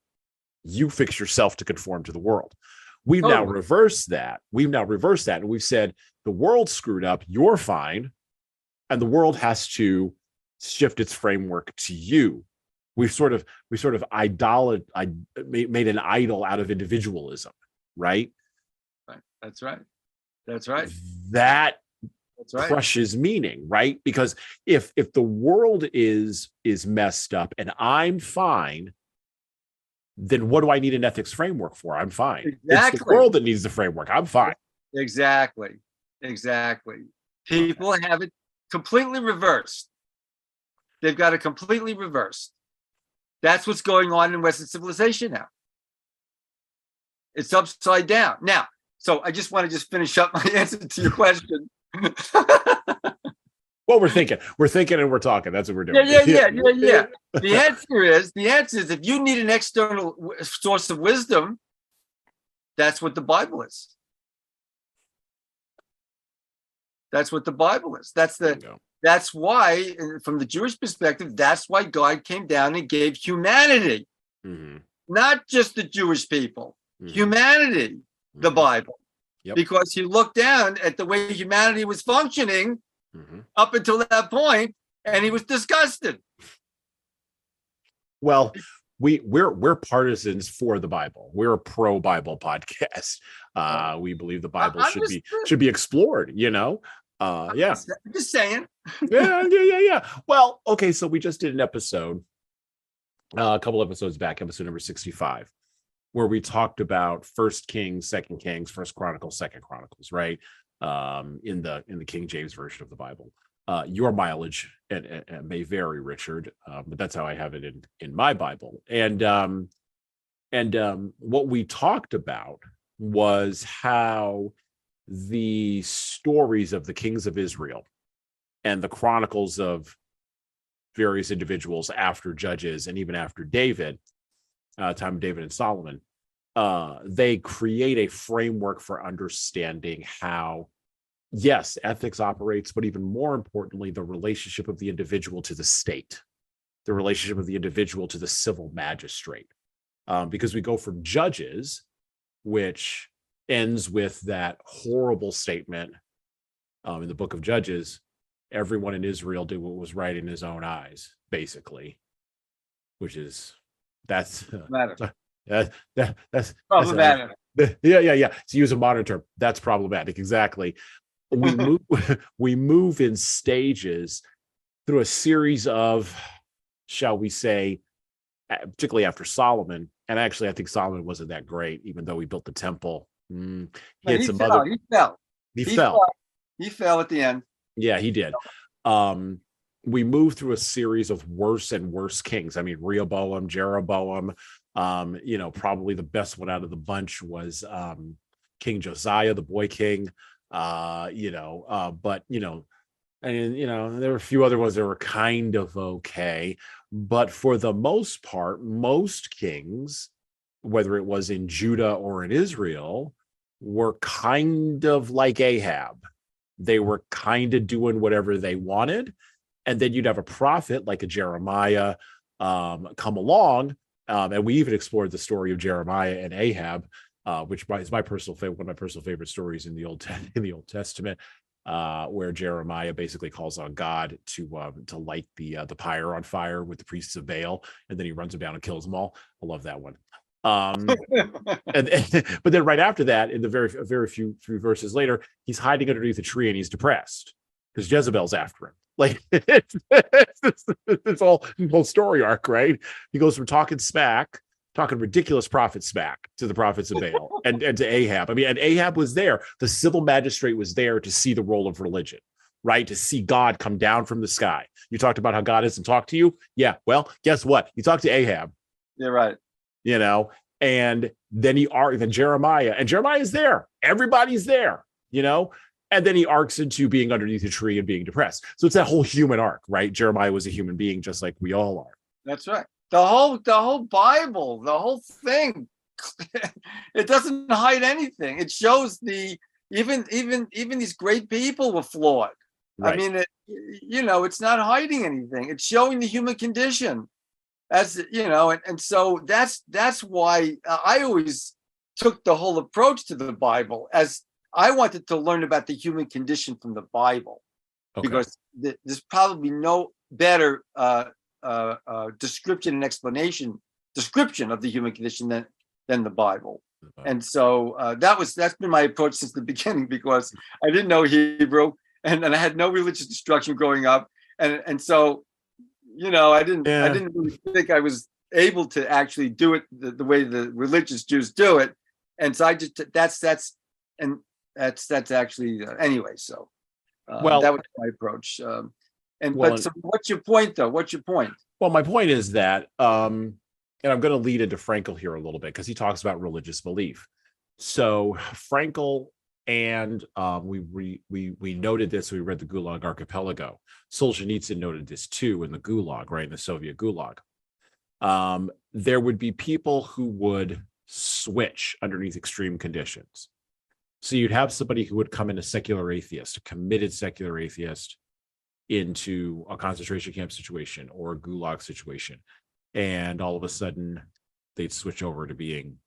You fix yourself to conform to the world. We've now reversed that. And we've said the world's screwed up. You're fine. and the world has to shift its framework to you. We sort of made an idol out of individualism, right? Right. That's right. That's right. That That's right. crushes meaning, right? Because if the world is messed up and I'm fine, then what do I need an ethics framework for? I'm fine. Exactly. It's the world that needs the framework. I'm fine. Exactly. People have it completely reversed. They've got it completely reversed. That's what's going on in Western civilization now. It's upside down. Now, so I just want to finish up my answer to your question. Well, we're thinking and we're talking. That's what we're doing. Yeah. The answer is if you need an external source of wisdom, that's what the Bible is. That's what the Bible is. That's why, from the Jewish perspective, that's why God came down and gave humanity, not just the Jewish people, humanity, the Bible. Yep. Because he looked down at the way humanity was functioning up until that point, and he was disgusted. Well, we're partisans for the Bible. We're a pro-Bible podcast. We believe the Bible should be explored, I'm just saying. Yeah. Well, okay, so we just did an episode a couple episodes back, episode number 65, where we talked about First Kings, Second Kings, First Chronicles, Second Chronicles, right? In the King James version of the Bible. Your mileage and may vary, Richard, but that's how I have it in my Bible. And what we talked about was how the stories of the kings of Israel and the chronicles of various individuals after Judges and even after David, time of David and Solomon, they create a framework for understanding how, yes, ethics operates, but even more importantly, the relationship of the individual to the state, the relationship of the individual to the civil magistrate. Because we go from Judges, which ends with that horrible statement in the book of Judges, everyone in Israel did what was right in his own eyes, basically, which is that's problematic. Yeah. To use a modern term, that's problematic. Exactly. We move in stages through a series of, shall we say, particularly after Solomon. And actually, I think Solomon wasn't that great, even though he built the temple. He fell. He fell at the end. Yeah, he did. We moved through a series of worse and worse kings. I mean, Rehoboam, Jeroboam. Probably the best one out of the bunch was King Josiah, the boy king. But there were a few other ones that were kind of okay. But for the most part, most kings, whether it was in Judah or in Israel, were kind of like Ahab. They were kind of doing whatever they wanted. And then you'd have a prophet like a Jeremiah come along. And we even explored the story of Jeremiah and Ahab, which is my personal favorite, one of my personal favorite stories in the Old Testament, where Jeremiah basically calls on God to light the pyre on fire with the priests of Baal, and then he runs them down and kills them all. I love that one. But then right after that, in the very few verses later, he's hiding underneath a tree and he's depressed because Jezebel's after him. Like it's all whole story arc, right? He goes from talking ridiculous prophet smack to the prophets of Baal and to Ahab. I mean, and Ahab was there. The civil magistrate was there to see the role of religion, right? To see God come down from the sky. You talked about how God hasn't talked to you. Yeah. Well, guess what? You talked to Ahab. You're right. And then Jeremiah, and Jeremiah's there. Everybody's there, and then he arcs into being underneath a tree and being depressed. So it's that whole human arc, right? Jeremiah was a human being just like we all are. That's right. The whole Bible, the whole thing, it doesn't hide anything. It shows even these great people were flawed. Right. I mean, it's not hiding anything. It's showing the human condition. And so that's why I always took the whole approach to the Bible as I wanted to learn about the human condition from the Bible, because there's probably no better description of the human condition than the Bible. And so that's been my approach since the beginning, because I didn't know Hebrew and I had no religious instruction growing up, and so I didn't really think I was able to actually do it the way the religious Jews do it, and so I just that's actually anyway. So that was my approach. So what's your point though? What's your point? Well, my point is that, and I'm going to lead into Frankl here a little bit because he talks about religious belief. So Frankl, and we noted this. We read the Gulag Archipelago. Solzhenitsyn noted this too in the Gulag, right, in the Soviet Gulag. There would be people who would switch underneath extreme conditions. So you'd have somebody who would come in a secular atheist, a committed secular atheist, into a concentration camp situation or a Gulag situation, and all of a sudden they'd switch over to being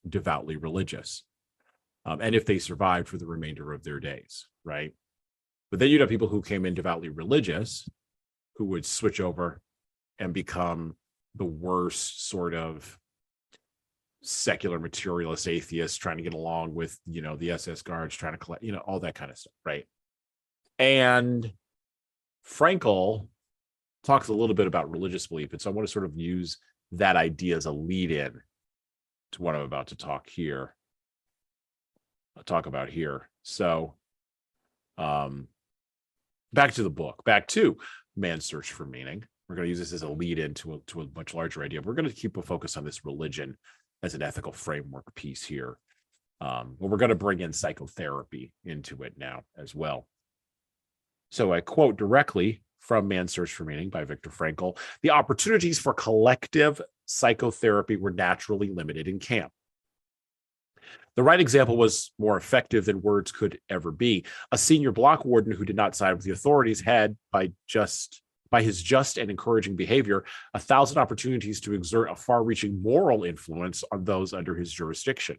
devoutly religious, and if they survived for the remainder of their days, right? But then you'd have people who came in devoutly religious who would switch over and become the worst sort of secular materialist atheists trying to get along with the SS guards, trying to collect all that kind of stuff, right? And Frankl talks a little bit about religious belief, and so I want to sort of use that idea as a lead-in to what I'm about to talk about here. So, back to the book, back to Man's Search for Meaning. We're going to use this as a lead-in to a much larger idea. We're going to keep a focus on this religion as an ethical framework piece here. But we're going to bring in psychotherapy into it now as well. So I quote directly from Man's Search for Meaning by Viktor Frankl: "The opportunities for collective psychotherapy were naturally limited in camp. The right example was more effective than words could ever be. A senior block warden who did not side with the authorities had, by his just and encouraging behavior, 1,000 opportunities to exert a far-reaching moral influence on those under his jurisdiction.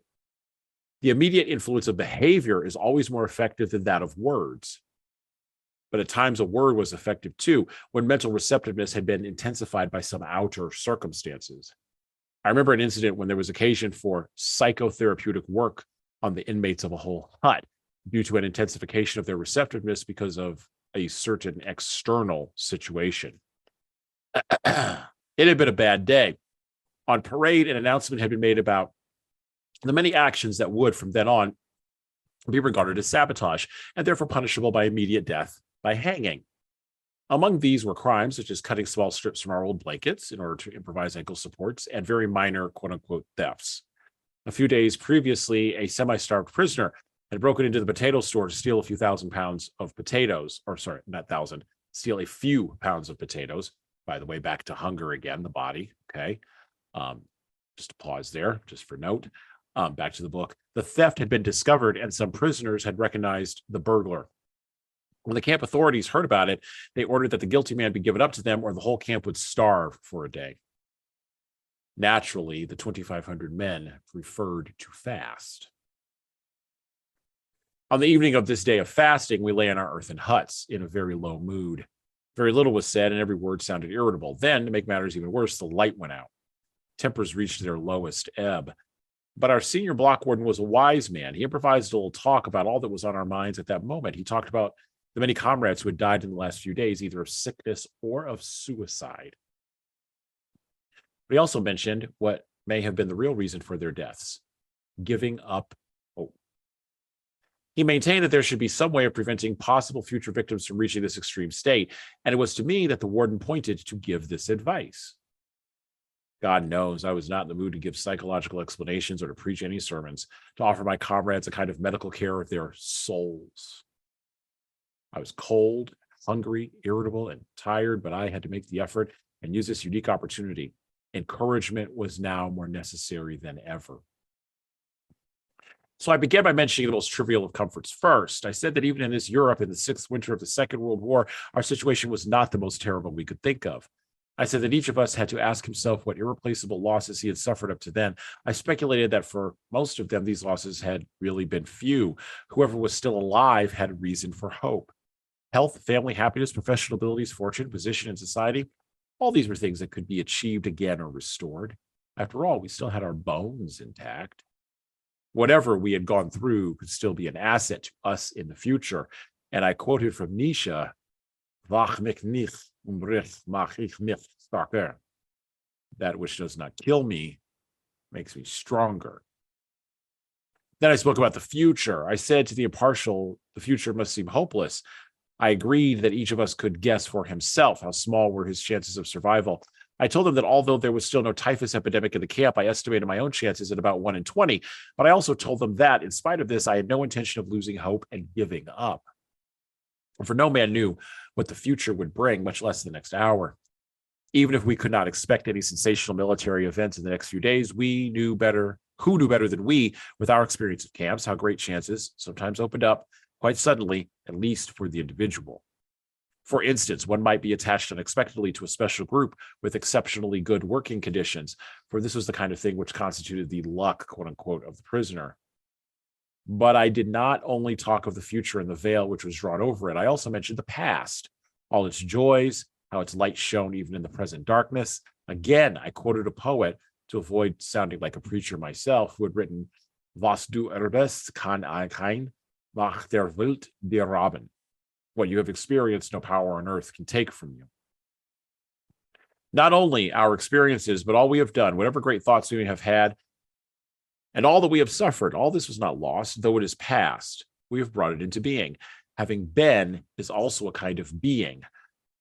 The immediate influence of behavior is always more effective than that of words. But at times a word was effective too, when mental receptiveness had been intensified by some outer circumstances. I remember an incident when there was occasion for psychotherapeutic work on the inmates of a whole hut due to an intensification of their receptiveness because of a certain external situation. It had been a bad day. On parade, an announcement had been made about the many actions that would, from then on, be regarded as sabotage and therefore punishable by immediate death by hanging. Among these were crimes such as cutting small strips from our old blankets in order to improvise ankle supports, and very minor quote-unquote thefts. A few days previously, a semi-starved prisoner had broken into the potato store to steal a few thousand pounds of potatoes, or sorry, not thousand, steal a few pounds of potatoes. By the way, back to hunger again, the body, okay? Just a pause there, just for note. Back to the book. The theft had been discovered and some prisoners had recognized the burglar. When the camp authorities heard about it, they ordered that the guilty man be given up to them or the whole camp would starve for a day. Naturally, the 2,500 men preferred to fast. On the evening of this day of fasting, we lay in our earthen huts in a very low mood. Very little was said and every word sounded irritable. Then, to make matters even worse, the light went out. Tempers reached their lowest ebb. But our senior block warden was a wise man. He improvised a little talk about all that was on our minds at that moment. He talked about the many comrades who had died in the last few days, either of sickness or of suicide. But he also mentioned what may have been the real reason for their deaths: giving up hope. He maintained that there should be some way of preventing possible future victims from reaching this extreme state, and it was to me that the warden pointed to give this advice. God knows I was not in the mood to give psychological explanations or to preach any sermons, to offer my comrades a kind of medical care of their souls. I was cold, hungry, irritable, and tired, but I had to make the effort and use this unique opportunity. Encouragement was now more necessary than ever. So I began by mentioning the most trivial of comforts first. I said that even in this Europe in the sixth winter of the Second World War, our situation was not the most terrible we could think of. I said that each of us had to ask himself what irreplaceable losses he had suffered up to then. I speculated that for most of them, these losses had really been few. Whoever was still alive had reason for hope. health, family, happiness, professional abilities, fortune, position in society. All these were things that could be achieved again or restored. After all, we still had our bones intact. Whatever we had gone through could still be an asset to us in the future. And I quoted from Nietzsche, "Wach mich nicht, mach ich mich starker." That which does not kill me makes me stronger. Then I spoke about the future. I said to the impartial, the future must seem hopeless. I agreed that each of us could guess for himself how small were his chances of survival. I told them that although there was still no typhus epidemic in the camp, I estimated my own chances at about 1 in 20. But I also told them that, in spite of this, I had no intention of losing hope and giving up. For no man knew what the future would bring, much less the next hour. Even if we could not expect any sensational military events in the next few days, we knew better. Who knew better than we, with our experience of camps, how great chances sometimes opened up quite suddenly, at least for the individual. For instance, one might be attached unexpectedly to a special group with exceptionally good working conditions, for this was the kind of thing which constituted the luck, quote unquote, of the prisoner. But I did not only talk of the future and the veil which was drawn over it, I also mentioned the past, all its joys, how its light shone even in the present darkness. Again, I quoted a poet to avoid sounding like a preacher myself, who had written, "Was du erbest kann kein nach der Welt dir rauben." What you have experienced, no power on earth can take from you. Not only our experiences, but all we have done, whatever great thoughts we may have had, and all that we have suffered, all this was not lost, though it is past. We have brought it into being. Having been is also a kind of being,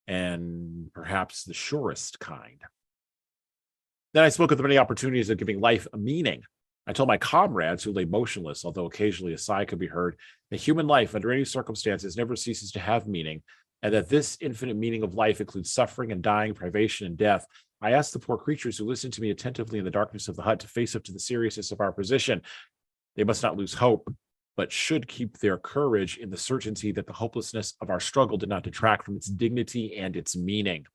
and perhaps the surest kind. Then I spoke of the many opportunities of giving life a meaning. I told my comrades, who lay motionless, although occasionally a sigh could be heard, that human life, under any circumstances, never ceases to have meaning, and that this infinite meaning of life includes suffering and dying, privation and death. I asked the poor creatures who listened to me attentively in the darkness of the hut to face up to the seriousness of our position. They must not lose hope, but should keep their courage in the certainty that the hopelessness of our struggle did not detract from its dignity and its meaning.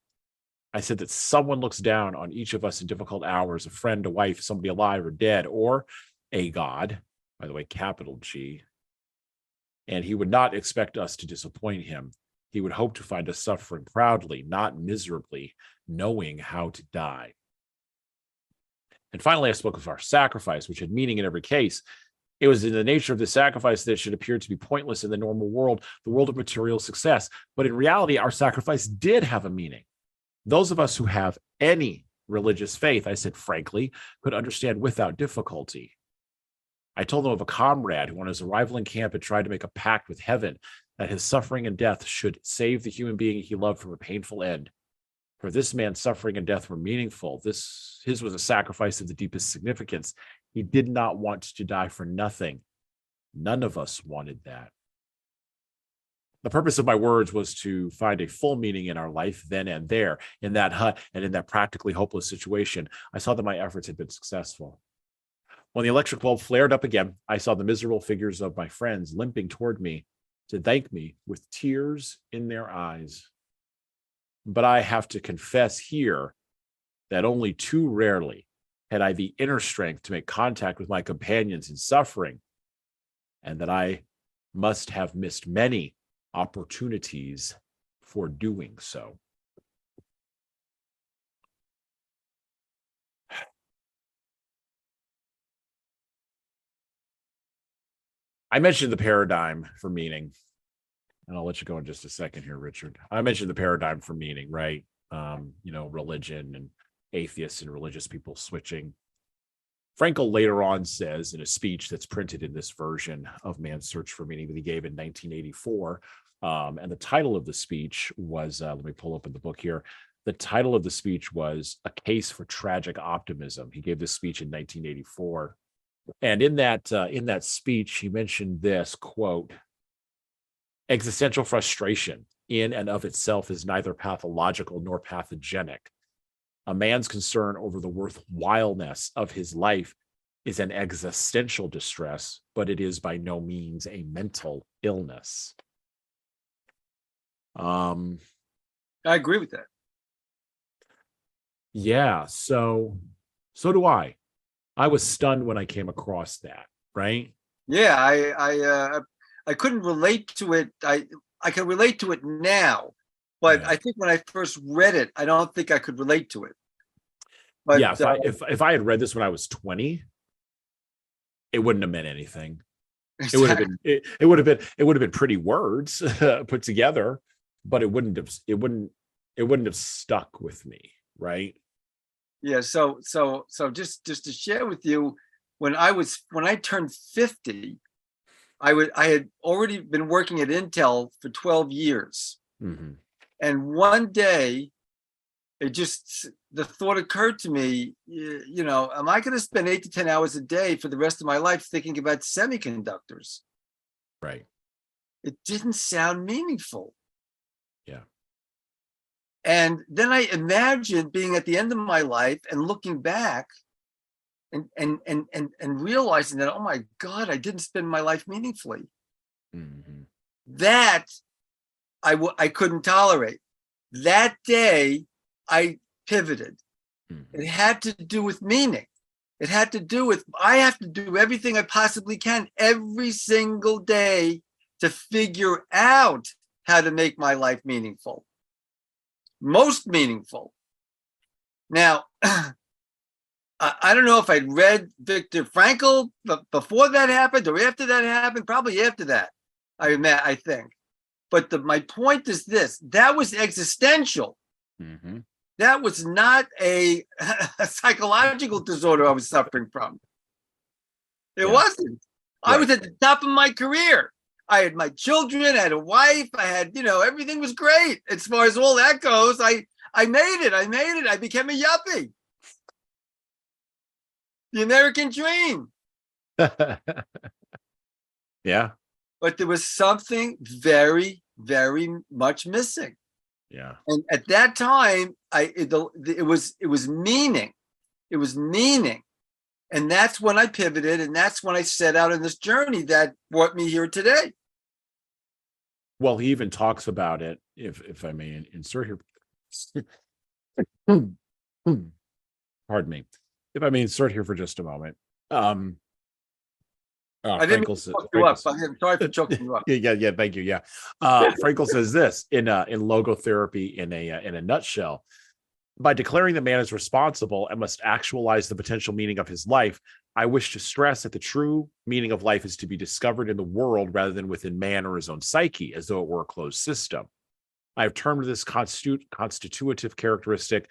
I said that someone looks down on each of us in difficult hours, a friend, a wife, somebody alive or dead, or a God, by the way, capital G, and he would not expect us to disappoint him. He would hope to find us suffering proudly, not miserably, knowing how to die. And finally, I spoke of our sacrifice, which had meaning in every case. It was in the nature of the sacrifice that should appear to be pointless in the normal world, the world of material success. But in reality, our sacrifice did have a meaning. Those of us who have any religious faith, I said frankly, could understand without difficulty. I told them of a comrade who on his arrival in camp had tried to make a pact with heaven that his suffering and death should save the human being he loved from a painful end. For this man's suffering and death were meaningful. His was a sacrifice of the deepest significance. He did not want to die for nothing. None of us wanted that. The purpose of my words was to find a full meaning in our life then and there, in that hut and in that practically hopeless situation. I saw that my efforts had been successful. When the electric bulb flared up again, I saw the miserable figures of my friends limping toward me to thank me with tears in their eyes. But I have to confess here that only too rarely had I the inner strength to make contact with my companions in suffering, and that I must have missed many opportunities for doing so. I mentioned the paradigm for meaning, and I'll let you go in just a second here, Richard. I mentioned the paradigm for meaning, right? Religion and atheists and religious people switching. Frankl later on says in a speech that's printed in this version of Man's Search for Meaning that he gave in 1984, and the title of the speech was, let me pull open the book here. The title of the speech was A Case for Tragic Optimism. He gave this speech in 1984. And in that speech, he mentioned this, quote, "Existential frustration in and of itself is neither pathological nor pathogenic. A man's concern over the worthwhileness of his life is an existential distress, but it is by no means a mental illness." I agree with that. Yeah, so do I. I was stunned when I came across that, right? Yeah, I couldn't relate to it. I can relate to it now, but Yeah. I think when I first read it, I don't think I could relate to it. But Yeah, if I had read this when I was 20, it wouldn't have meant anything. It would have been it would have been pretty words put together, but it wouldn't have stuck with me, right? yeah. So just to share with you, when I turned 50, I had already been working at Intel for 12 years. Mm-hmm. And one day the thought occurred to me, am I going to spend 8 to 10 hours a day for the rest of my life thinking about semiconductors? Right. It didn't sound meaningful. Yeah. And then I imagined being at the end of my life and looking back and realizing that, oh my God, I didn't spend my life meaningfully. Mm-hmm. That I couldn't tolerate. That day I pivoted. Mm-hmm. It had to do with meaning. It had to do with, I have to do everything I possibly can every single day to figure out how to make my life meaningful, most meaningful. Now, I don't know if I'd read Viktor Frankl before that happened or after that happened, probably after that, I think. But my point is this, that was existential. Mm-hmm. That was not a psychological disorder I was suffering from. It wasn't. I was at the top of my career. I had my children, I had a wife, I had, everything was great. As far as all that goes, I made it. I became a yuppie. The American dream. Yeah. But there was something very, very much missing. Yeah. And at that time, it was meaning. It was meaning. And that's when I pivoted, and that's when I set out on this journey that brought me here today. Well, he even talks about it, if I may insert here. Pardon me. If I may insert here for just a moment. I didn't Frankl says, choke you up. I'm sorry for choking you up. yeah, thank you. Yeah. Frankl says this in logotherapy in a nutshell. By declaring that man is responsible and must actualize the potential meaning of his life, I wish to stress that the true meaning of life is to be discovered in the world rather than within man or his own psyche, as though it were a closed system. I have termed this constitutive characteristic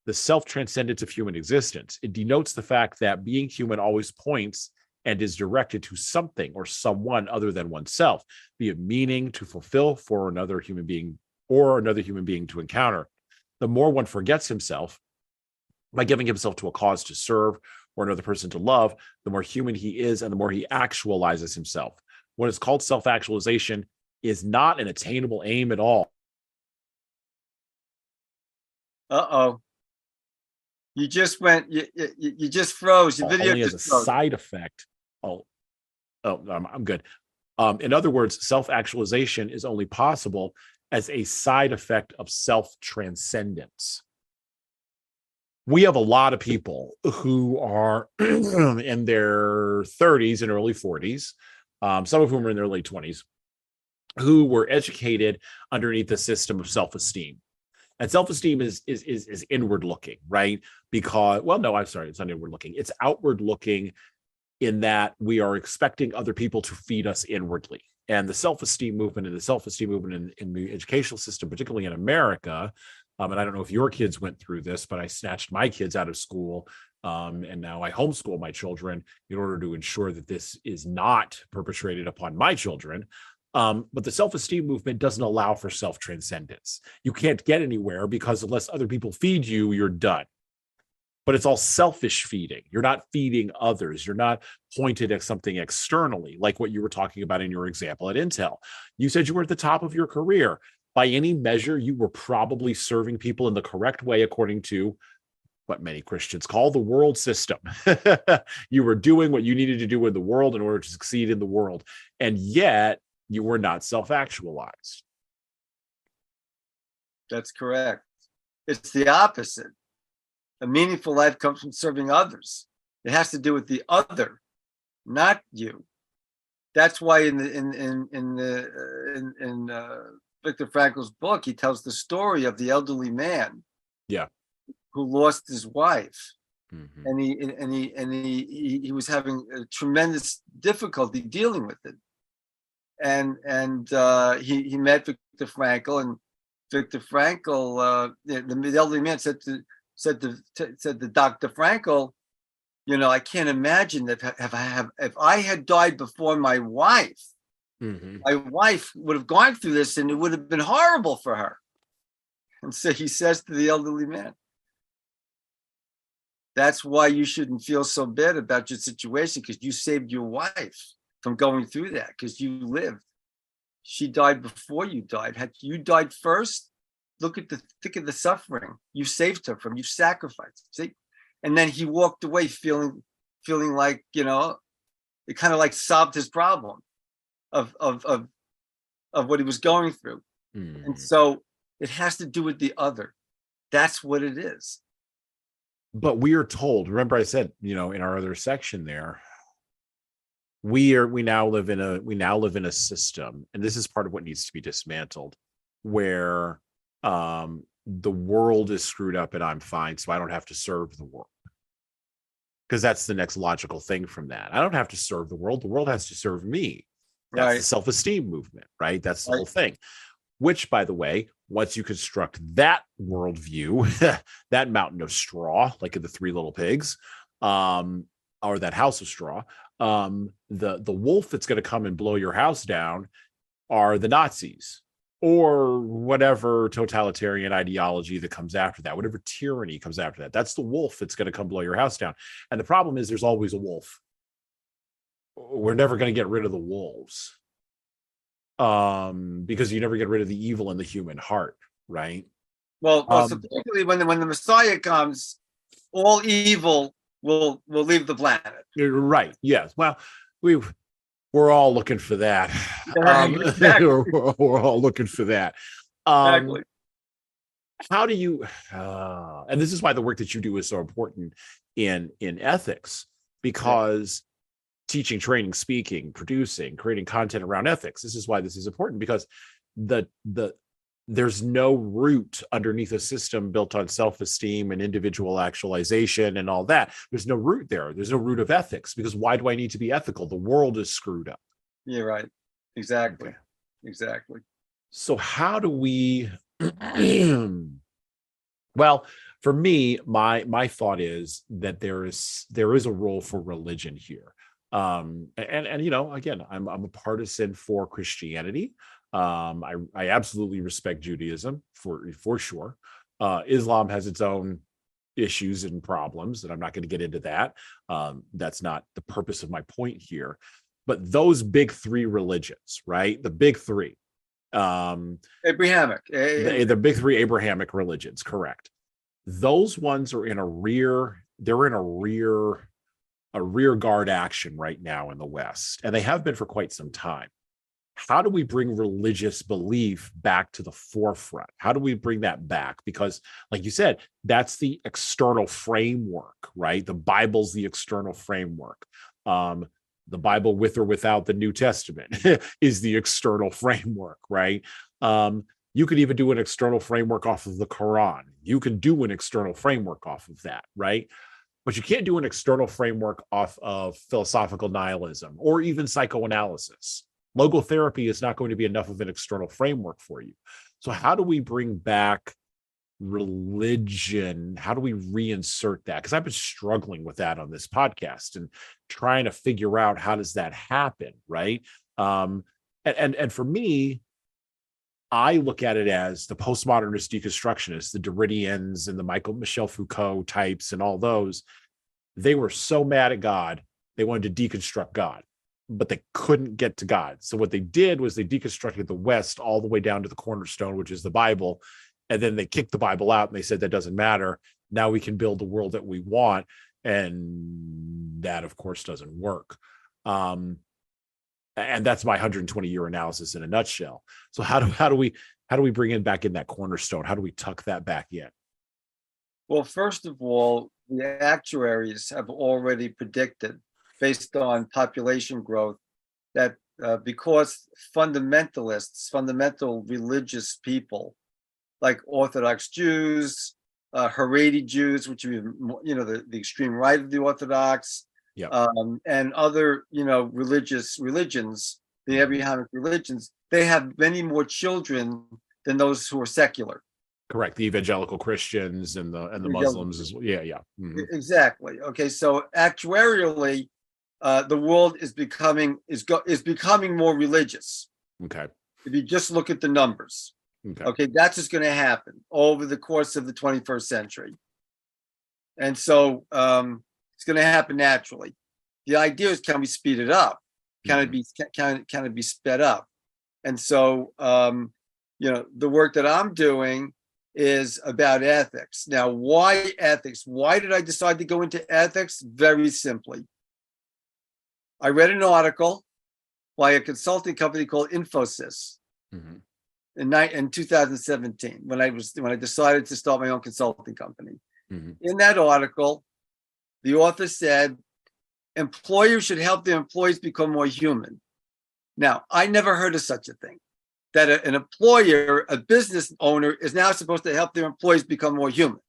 the self-transcendence of human existence. It denotes the fact that being human always points and is directed to something or someone other than oneself, be it meaning to fulfill for another human being or another human being to encounter. The more one forgets himself by giving himself to a cause to serve or another person to love, the more human he is and the more he actualizes himself. What is called self-actualization is not an attainable aim at all. Uh-oh. You just went, you just froze. Your video only as a side effect. I'm good. In other words, self-actualization is only possible as a side effect of self-transcendence. We have a lot of people who are in their 30s and early 40s, some of whom are in their late 20s, who were educated underneath the system of self-esteem. And self-esteem is inward looking, right? Because, well, no, I'm sorry, it's not inward looking. It's outward looking in that we are expecting other people to feed us inwardly. And the self-esteem movement in the educational system, particularly in America, and I don't know if your kids went through this, but I snatched my kids out of school, and now I homeschool my children in order to ensure that this is not perpetrated upon my children. But the self-esteem movement doesn't allow for self-transcendence. You can't get anywhere because unless other people feed you, you're done. But it's all selfish feeding. You're not feeding others. You're not pointed at something externally, like what you were talking about in your example at Intel. You said you were at the top of your career. By any measure, you were probably serving people in the correct way according to what many Christians call the world system. You were doing what you needed to do in the world in order to succeed in the world. And yet, you were not self-actualized. That's correct. It's the opposite. A meaningful life comes from serving others. It has to do with the other, not you. That's why in Viktor Frankl's book, he tells the story of the elderly man Yeah. who lost his wife, Mhm. and he was having a tremendous difficulty dealing with it. And he met Viktor Frankl, and Viktor Frankl, the elderly man said to Dr. Frankl, I can't imagine that if I had died before my wife would have gone through this, and it would have been horrible for her. And so he says to the elderly man, that's why you shouldn't feel so bad about your situation, because you saved your wife from going through that, because you lived. She died before you died. Had you died first, think of the suffering you saved her from. You sacrificed. See? And then he walked away feeling like, it kind of like solved his problem of what he was going through. And so it has to do with the other. That's what it is. But we are told, remember I said, in our other section there, we now live in a system, and this is part of what needs to be dismantled, where the world is screwed up and I'm fine, so I don't have to serve the world. Because that's the next logical thing from that. I don't have to serve the world has to serve me. That's Right. The self-esteem movement, right? That's the Right. whole thing. Which, by the way, once you construct that worldview, that mountain of straw, like in the Three Little Pigs, or that house of straw, the wolf that's going to come and blow your house down are the Nazis, or whatever totalitarian ideology that comes after that, whatever tyranny comes after that. That's the wolf that's going to come blow your house down. And the problem is there's always a wolf. We're never going to get rid of the wolves, because you never get rid of the evil in the human heart, right? Well, so particularly when the Messiah comes, all evil will leave the planet. Right. Yes. Well, we're all looking for that. Exactly. We're all looking for that. Exactly. How do you and this is why the work that you do is so important in ethics, because teaching, training, speaking, producing, creating content around ethics, this is why this is important, because there's no root underneath a system built on self-esteem and individual actualization and all that. There's no root there. There's no root of ethics, because why do I need to be ethical? The world is screwed up. Yeah, right. Exactly. Okay. Exactly. So how do we well, for me, my thought is that there is a role for religion here. And again, I'm a partisan for Christianity. I absolutely respect Judaism for sure. Islam has its own issues and problems, and I'm not going to get into that. That's not the purpose of my point here. But those big three religions, right? The big three, Abrahamic. the big three Abrahamic religions, correct? Those ones are in a rear guard action right now in the West, and they have been for quite some time. How do we bring religious belief back to the forefront? How do we bring that back? Because, like you said, that's the external framework, right? The Bible's the external framework. The Bible, with or without the New Testament, is the external framework, right? You could even do an external framework off of the Quran. You can do an external framework off of that, right? But you can't do an external framework off of philosophical nihilism or even psychoanalysis. Logotherapy is not going to be enough of an external framework for you. So how do we bring back religion? How do we reinsert that? Because I've been struggling with that on this podcast and trying to figure out how does that happen, right? And for me, I look at it as the postmodernist deconstructionists, the Derridians and the Michel Foucault types and all those. They were so mad at God, they wanted to deconstruct God, but they couldn't get to God. So what they did was they deconstructed the West all the way down to the cornerstone, which is the Bible. And then they kicked the Bible out and they said, that doesn't matter. Now we can build the world that we want. And that, of course, doesn't work. And that's my 120-year analysis in a nutshell. So how do we bring in back in that cornerstone? How do we tuck that back in? Well, first of all, the actuaries have already predicted, based on population growth, that because fundamental religious people, like Orthodox Jews, Haredi Jews, which are, the extreme right of the Orthodox, Yeah. and other, religions, the Abrahamic religions, they have many more children than those who are secular. Correct. The evangelical Christians and the Muslims as well. Yeah. Mhm. Exactly. Okay. So actuarially, the world is becoming more religious. Okay. If you just look at the numbers. Okay, that's what's going to happen over the course of the 21st century. And so it's going to happen naturally. The idea is, can we speed it up? Can it be sped up? And so, the work that I'm doing is about ethics. Now, why ethics? Why did I decide to go into ethics? Very simply. I read an article by a consulting company called Infosys. In 2017, when I decided to start my own consulting company. In that article, the author said employers should help their employees become more human. Now, I never heard of such a thing, that an employer, a business owner, is now supposed to help their employees become more human.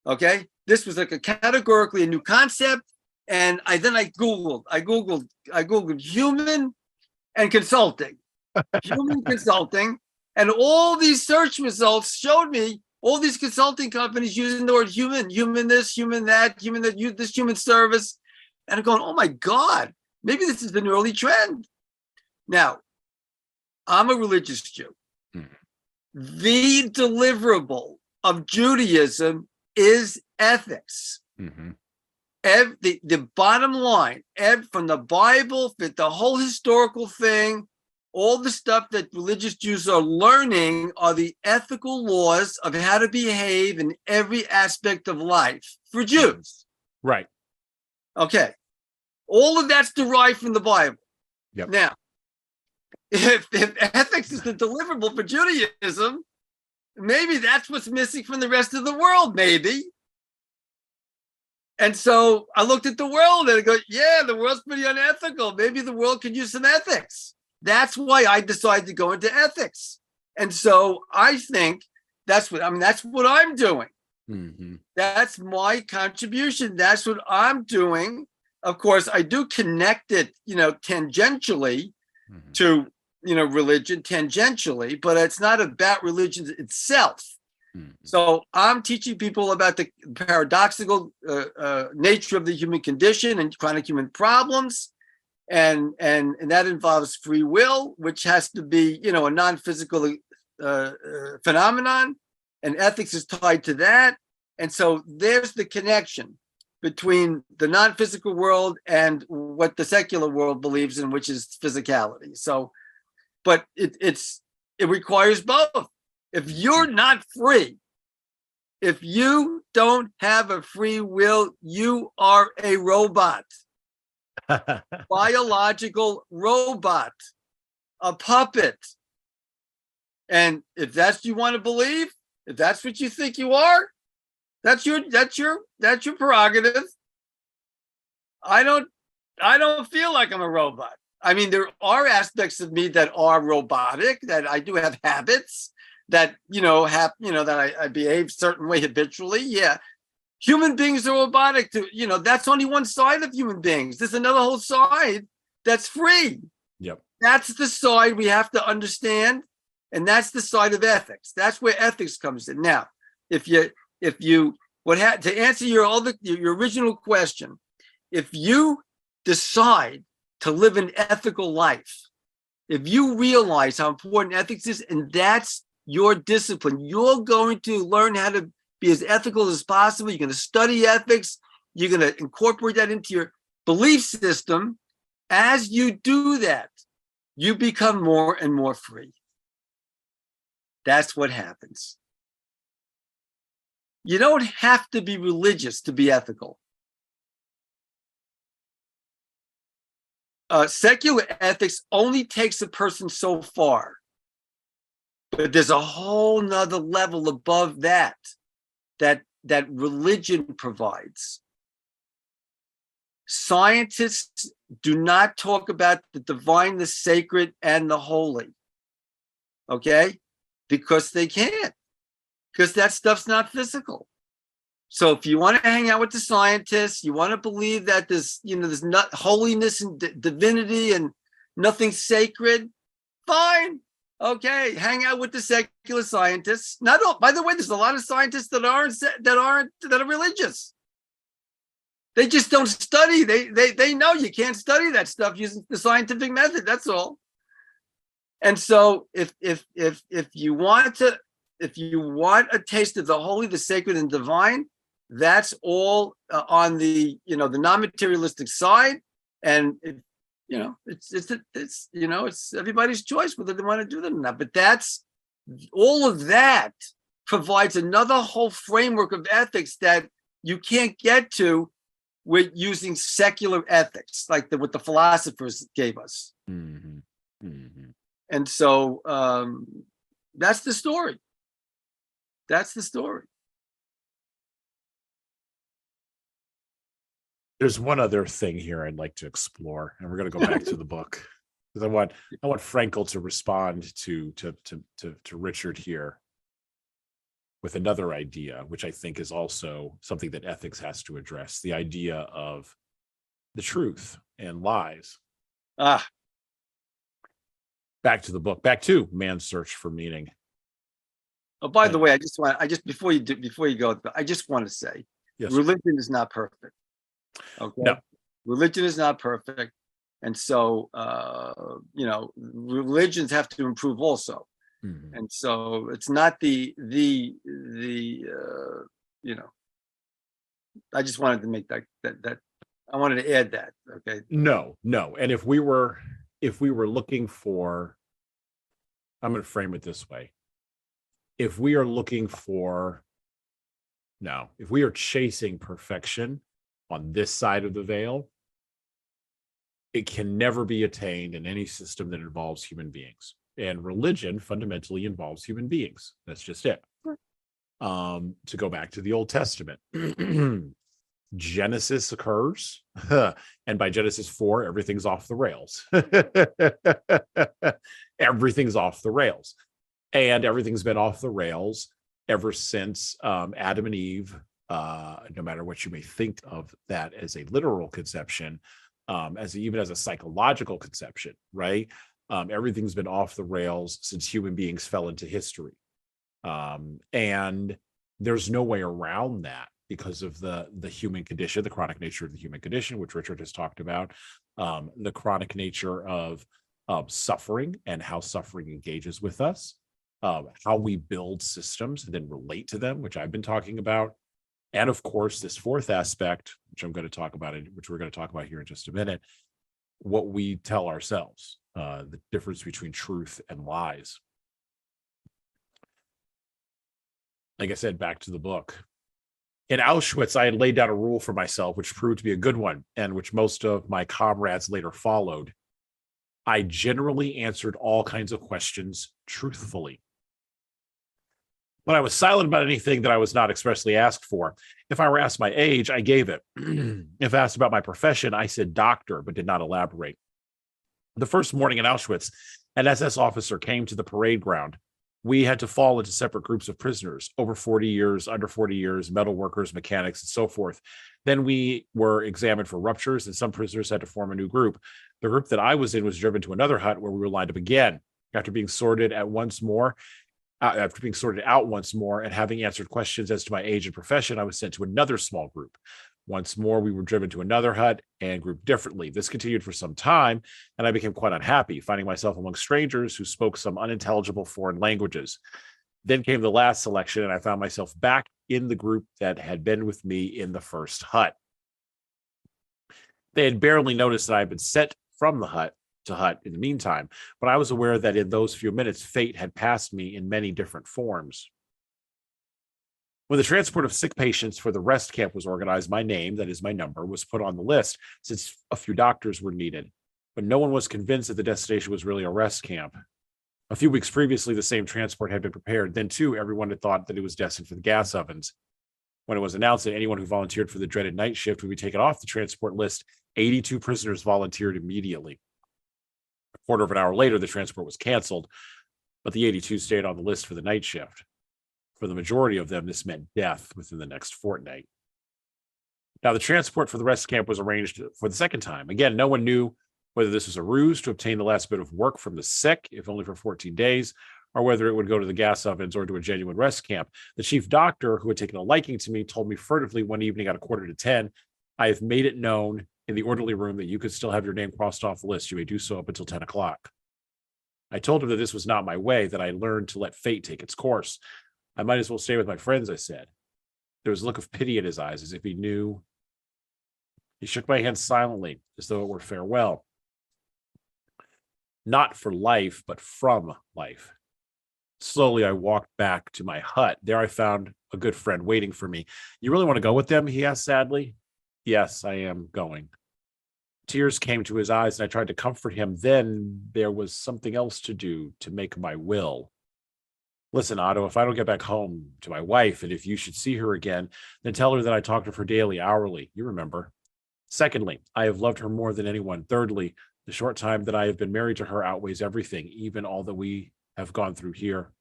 Okay, this was like categorically a new concept, and I googled human and consulting, human consulting. And all these search results showed me all these consulting companies using the word human, human this, human that, this human service. And I'm going, oh my God, maybe this is an early trend. Now, I'm a religious Jew. The deliverable of Judaism is ethics. The bottom line, from the Bible, the whole historical thing, all the stuff that religious Jews are learning are the ethical laws of how to behave in every aspect of life for Jews. Right. Okay. All of that's derived from the Bible. Yep. Now, if ethics is the deliverable for Judaism, maybe that's what's missing from the rest of the world, maybe. And so I looked at the world and I go, yeah, the world's pretty unethical. Maybe the world could use some ethics. That's why I decided to go into ethics. And so I think that's what I'm doing. That's my contribution. That's what I'm doing. Of course, I do connect it, tangentially to, religion, tangentially, but it's not about religion itself. So I'm teaching people about the paradoxical nature of the human condition and chronic human problems. And that involves free will, which has to be, a non-physical phenomenon, and ethics is tied to that. And so there's the connection between the non-physical world and what the secular world believes in, which is physicality. So, but it requires both. If you're not free, if you don't have a free will, you are a robot. Biological robot, a puppet. And if that's what you want to believe, if that's what you think you are, that's your prerogative. I don't feel like I'm a robot. I mean, there are aspects of me that are robotic, that I do have habits, that that I behave certain way habitually. Yeah. Human beings are robotic too. That's only one side of human beings. There's another whole side that's free. Yep. That's the side we have to understand. And that's the side of ethics. That's where ethics comes in. Now, to answer your original question, if you decide to live an ethical life, if you realize how important ethics is, and that's your discipline, you're going to learn how to be as ethical as possible. You're going to study ethics. You're going to incorporate that into your belief system. As you do that, you become more and more free. That's what happens. You don't have to be religious to be ethical. Secular ethics only takes a person so far. But there's a whole nother level above that religion provides. Scientists do not talk about the divine, the sacred, and the holy. Okay? Because they can't. Because that stuff's not physical. So if you want to hang out with the scientists, you want to believe that there's not holiness and divinity and nothing sacred, fine. Okay, hang out with the secular scientists. Not all, by the way, there's a lot of scientists that are religious. They just don't study. They know you can't study that stuff using the scientific method. That's all. And so if you want a taste of the holy, the sacred, and divine, that's all on the non-materialistic side, and it's everybody's choice whether they want to do that or not. But that's all of that provides another whole framework of ethics that you can't get to with using secular ethics, like what the philosophers gave us. Mm-hmm. Mm-hmm. And so that's the story. That's the story. There's one other thing here I'd like to explore, and we're going to go back to the book, because I want Frankl to respond to Richard here with another idea, which I think is also something that ethics has to address: the idea of the truth and lies. Back to the book, back to Man's Search for Meaning. Oh, by the way, before you go, I just want to say, yes, religion is not perfect. Okay. No. Religion is not perfect. And so, religions have to improve also. Mm-hmm. And so it's not I just wanted to make that I wanted to add that. Okay. No. And if we were looking for, I'm going to frame it this way. If we are chasing perfection on this side of the veil, it can never be attained in any system that involves human beings. And religion fundamentally involves human beings. That's just it. To go back to the Old Testament, Genesis occurs, and by Genesis 4, everything's off the rails. Everything's off the rails. And everything's been off the rails ever since Adam and Eve, no matter what you may think of that as a literal conception, even as a psychological conception, right? Everything's been off the rails since human beings fell into history. And there's no way around that because of the human condition, the chronic nature of the human condition, which Richard has talked about, the chronic nature of suffering and how suffering engages with us, how we build systems and then relate to them, which I've been talking about. And of course, this fourth aspect, which we're going to talk about here in just a minute, what we tell ourselves, the difference between truth and lies. Like I said, back to the book. In Auschwitz, I had laid down a rule for myself, which proved to be a good one, and which most of my comrades later followed. I generally answered all kinds of questions truthfully. When I was silent about anything that I was not expressly asked for, if I were asked my age, I gave it. If asked about my profession, I said doctor, but did not elaborate. The first morning in Auschwitz, an SS officer came to the parade ground. We had to fall into separate groups of prisoners, over 40 years, under 40 years, metal workers, mechanics, and so forth. Then we were examined for ruptures, and some prisoners had to form a new group. The group that I was in was driven to another hut where we were lined up again. After being sorted out once more and having answered questions as to my age and profession, I was sent to another small group. Once more, we were driven to another hut and grouped differently. This continued for some time, and I became quite unhappy, finding myself among strangers who spoke some unintelligible foreign languages. Then came the last selection, and I found myself back in the group that had been with me in the first hut. They had barely noticed that I had been sent from the hut to hut in the meantime, but I was aware that in those few minutes, fate had passed me in many different forms. When the transport of sick patients for the rest camp was organized, my name, that is my number, was put on the list since a few doctors were needed, but no one was convinced that the destination was really a rest camp. A few weeks previously, the same transport had been prepared. Then, too, everyone had thought that it was destined for the gas ovens. When it was announced that anyone who volunteered for the dreaded night shift would be taken off the transport list, 82 prisoners volunteered immediately. A quarter of an hour later, the transport was canceled, but the 82 stayed on the list for the night shift. For the majority of them, this meant death within the next fortnight. Now, the transport for the rest camp was arranged for the second time. Again, no one knew whether this was a ruse to obtain the last bit of work from the sick, if only for 14 days, or whether it would go to the gas ovens or to a genuine rest camp. The chief doctor, who had taken a liking to me, told me furtively one evening at 9:45, "I have made it known in the orderly room that you could still have your name crossed off the list. You may do so up until 10 o'clock. I told him that this was not my way, that I learned to let fate take its course. I might as well stay with my friends, I said. There was a look of pity in his eyes, as if he knew. He shook my hand silently, as though it were farewell. Not for life, but from life. Slowly, I walked back to my hut. There I found a good friend waiting for me. You really want to go with them? He asked sadly. Yes, I am going. Tears came to his eyes, and I tried to comfort him. Then there was something else to do, to make my will. Listen, Otto, if I don't get back home to my wife, and if you should see her again, then tell her that I talk to her daily, hourly. You remember. Secondly, I have loved her more than anyone. Thirdly, the short time that I have been married to her outweighs everything, even all that we have gone through here.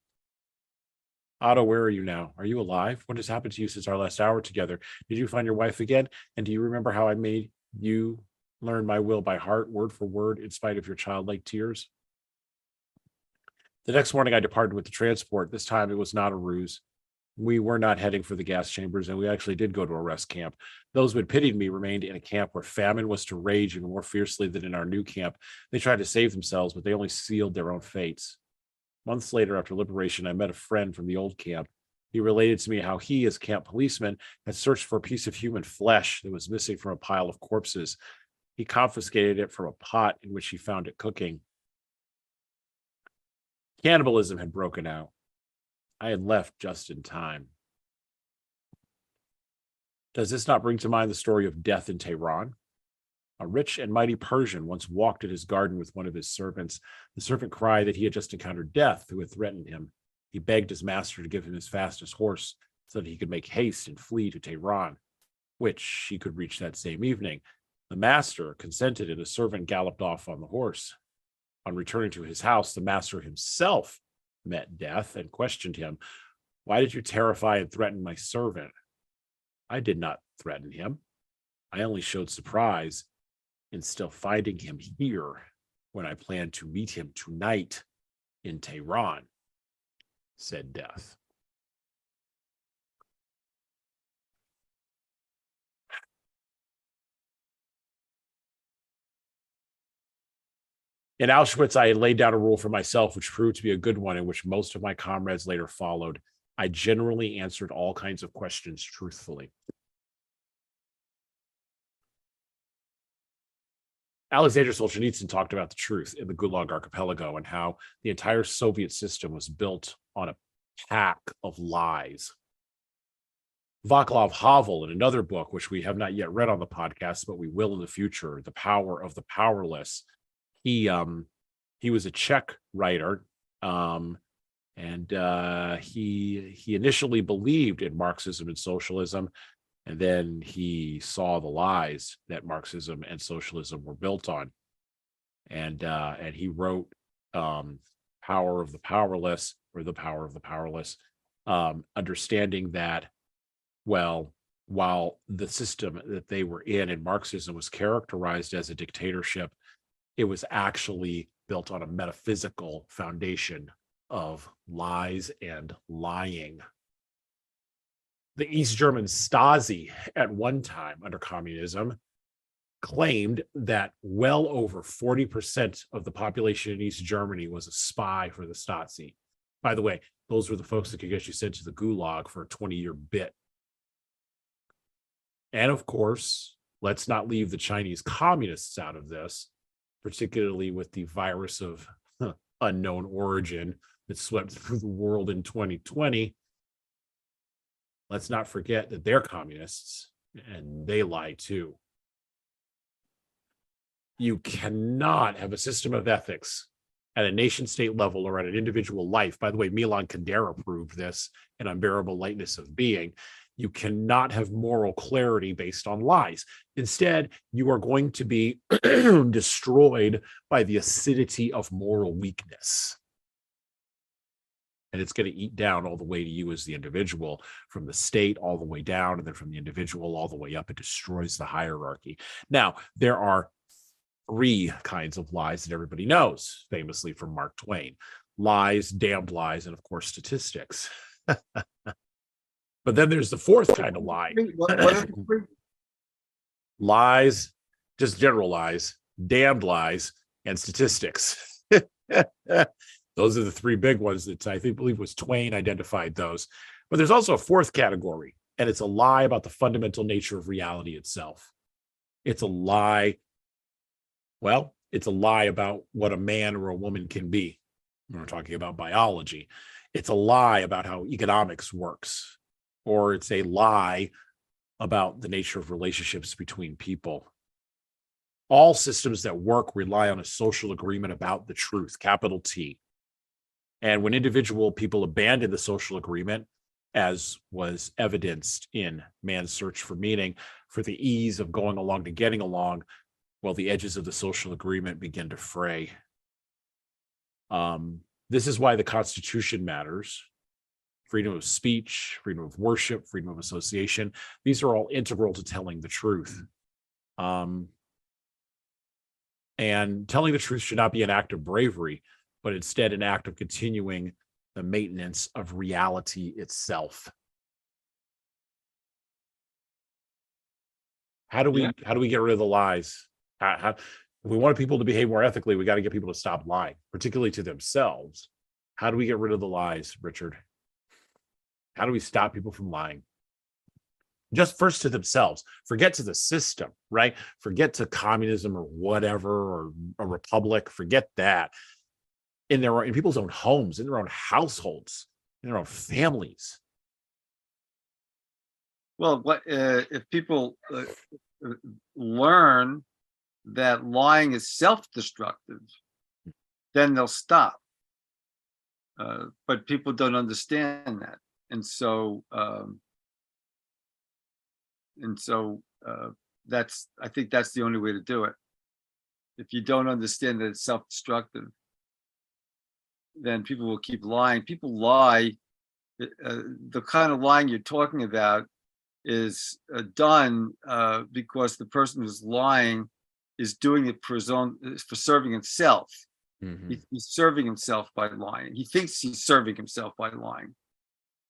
Otto, where are you now? Are you alive? What has happened to you since our last hour together? Did you find your wife again? And do you remember how I made you learn my will by heart, word for word, in spite of your childlike tears? The next morning, I departed with the transport. This time, it was not a ruse. We were not heading for the gas chambers, and we actually did go to a rest camp. Those who had pitied me remained in a camp where famine was to rage even more fiercely than in our new camp. They tried to save themselves, but they only sealed their own fates. Months later, after liberation, I met a friend from the old camp. He related to me how he, as camp policeman, had searched for a piece of human flesh that was missing from a pile of corpses. He confiscated it from a pot in which he found it cooking. Cannibalism had broken out. I had left just in time. Does this not bring to mind the story of death in Tehran? A rich and mighty Persian once walked in his garden with one of his servants. The servant cried that he had just encountered death, who had threatened him. He begged his master to give him his fastest horse so that he could make haste and flee to Tehran, which he could reach that same evening. The master consented, and the servant galloped off on the horse. On returning to his house, the master himself met death and questioned him. Why did you terrify and threaten my servant? I did not threaten him. I only showed surprise in still finding him here when I planned to meet him tonight in Tehran, said Death. In Auschwitz, I had laid down a rule for myself, which proved to be a good one, and which most of my comrades later followed. I generally answered all kinds of questions truthfully. Alexander Solzhenitsyn talked about the truth in the Gulag Archipelago and how the entire Soviet system was built on a pack of lies. Václav Havel, in another book, which we have not yet read on the podcast, but we will in the future, The Power of the Powerless, he was a Czech writer, and he initially believed in Marxism and socialism, and then he saw the lies that Marxism and socialism were built on, and he wrote Power of the Powerless, or The Power of the Powerless, understanding that, well, while the system that they were in Marxism was characterized as a dictatorship, it was actually built on a metaphysical foundation of lies and lying. The East German Stasi, at one time under communism, claimed that well over 40% of the population in East Germany was a spy for the Stasi. By the way, those were the folks that could get you sent to the Gulag for a 20-year bit. And of course, let's not leave the Chinese communists out of this, particularly with the virus of unknown origin that swept through the world in 2020. Let's not forget that they're communists and they lie too. You cannot have a system of ethics at a nation state level or at an individual life. By the way, Milan Kundera proved this in Unbearable Lightness of Being. You cannot have moral clarity based on lies. Instead, you are going to be destroyed by the acidity of moral weakness. And it's going to eat down all the way to you as the individual, from the state all the way down, and then from the individual all the way up. It destroys the hierarchy. Now, there are 3 kinds of lies that everybody knows, famously from Mark Twain: lies, damned lies, and of course, statistics. But then there's the 4th kind of lie. What are the 3? Lies, just general lies, damned lies, and statistics. Those are the 3 big ones that I believe was Twain identified those. But there's also a 4th category, and it's a lie about the fundamental nature of reality itself. It's a lie. Well, it's a lie about what a man or a woman can be. We're talking about biology. It's a lie about how economics works, or it's a lie about the nature of relationships between people. All systems that work rely on a social agreement about the truth, capital T. And when individual people abandon the social agreement, as was evidenced in man's search for meaning, for the ease of going along to getting along, well, the edges of the social agreement begin to fray. This is why the Constitution matters. Freedom of speech, freedom of worship, freedom of association. These are all integral to telling the truth. And telling the truth should not be an act of bravery, but instead an act of continuing the maintenance of reality itself. How do we get rid of the lies? If we want people to behave more ethically, we got to get people to stop lying, particularly to themselves. How do we get rid of the lies, Richard? How do we stop people from lying? Just first to themselves. Forget to the system, right? Forget to communism or whatever, or a republic. Forget that. In people's own homes, in their own households, in their own families. Well, if people learn that lying is self-destructive, then they'll stop. But people don't understand that, and so that's, I think that's the only way to do it. If you don't understand that it's self-destructive, then people will keep lying. People lie. The kind of lying you're talking about is done because the person who's lying is doing it for serving himself. Mm-hmm. He's serving himself by lying. He thinks he's serving himself by lying.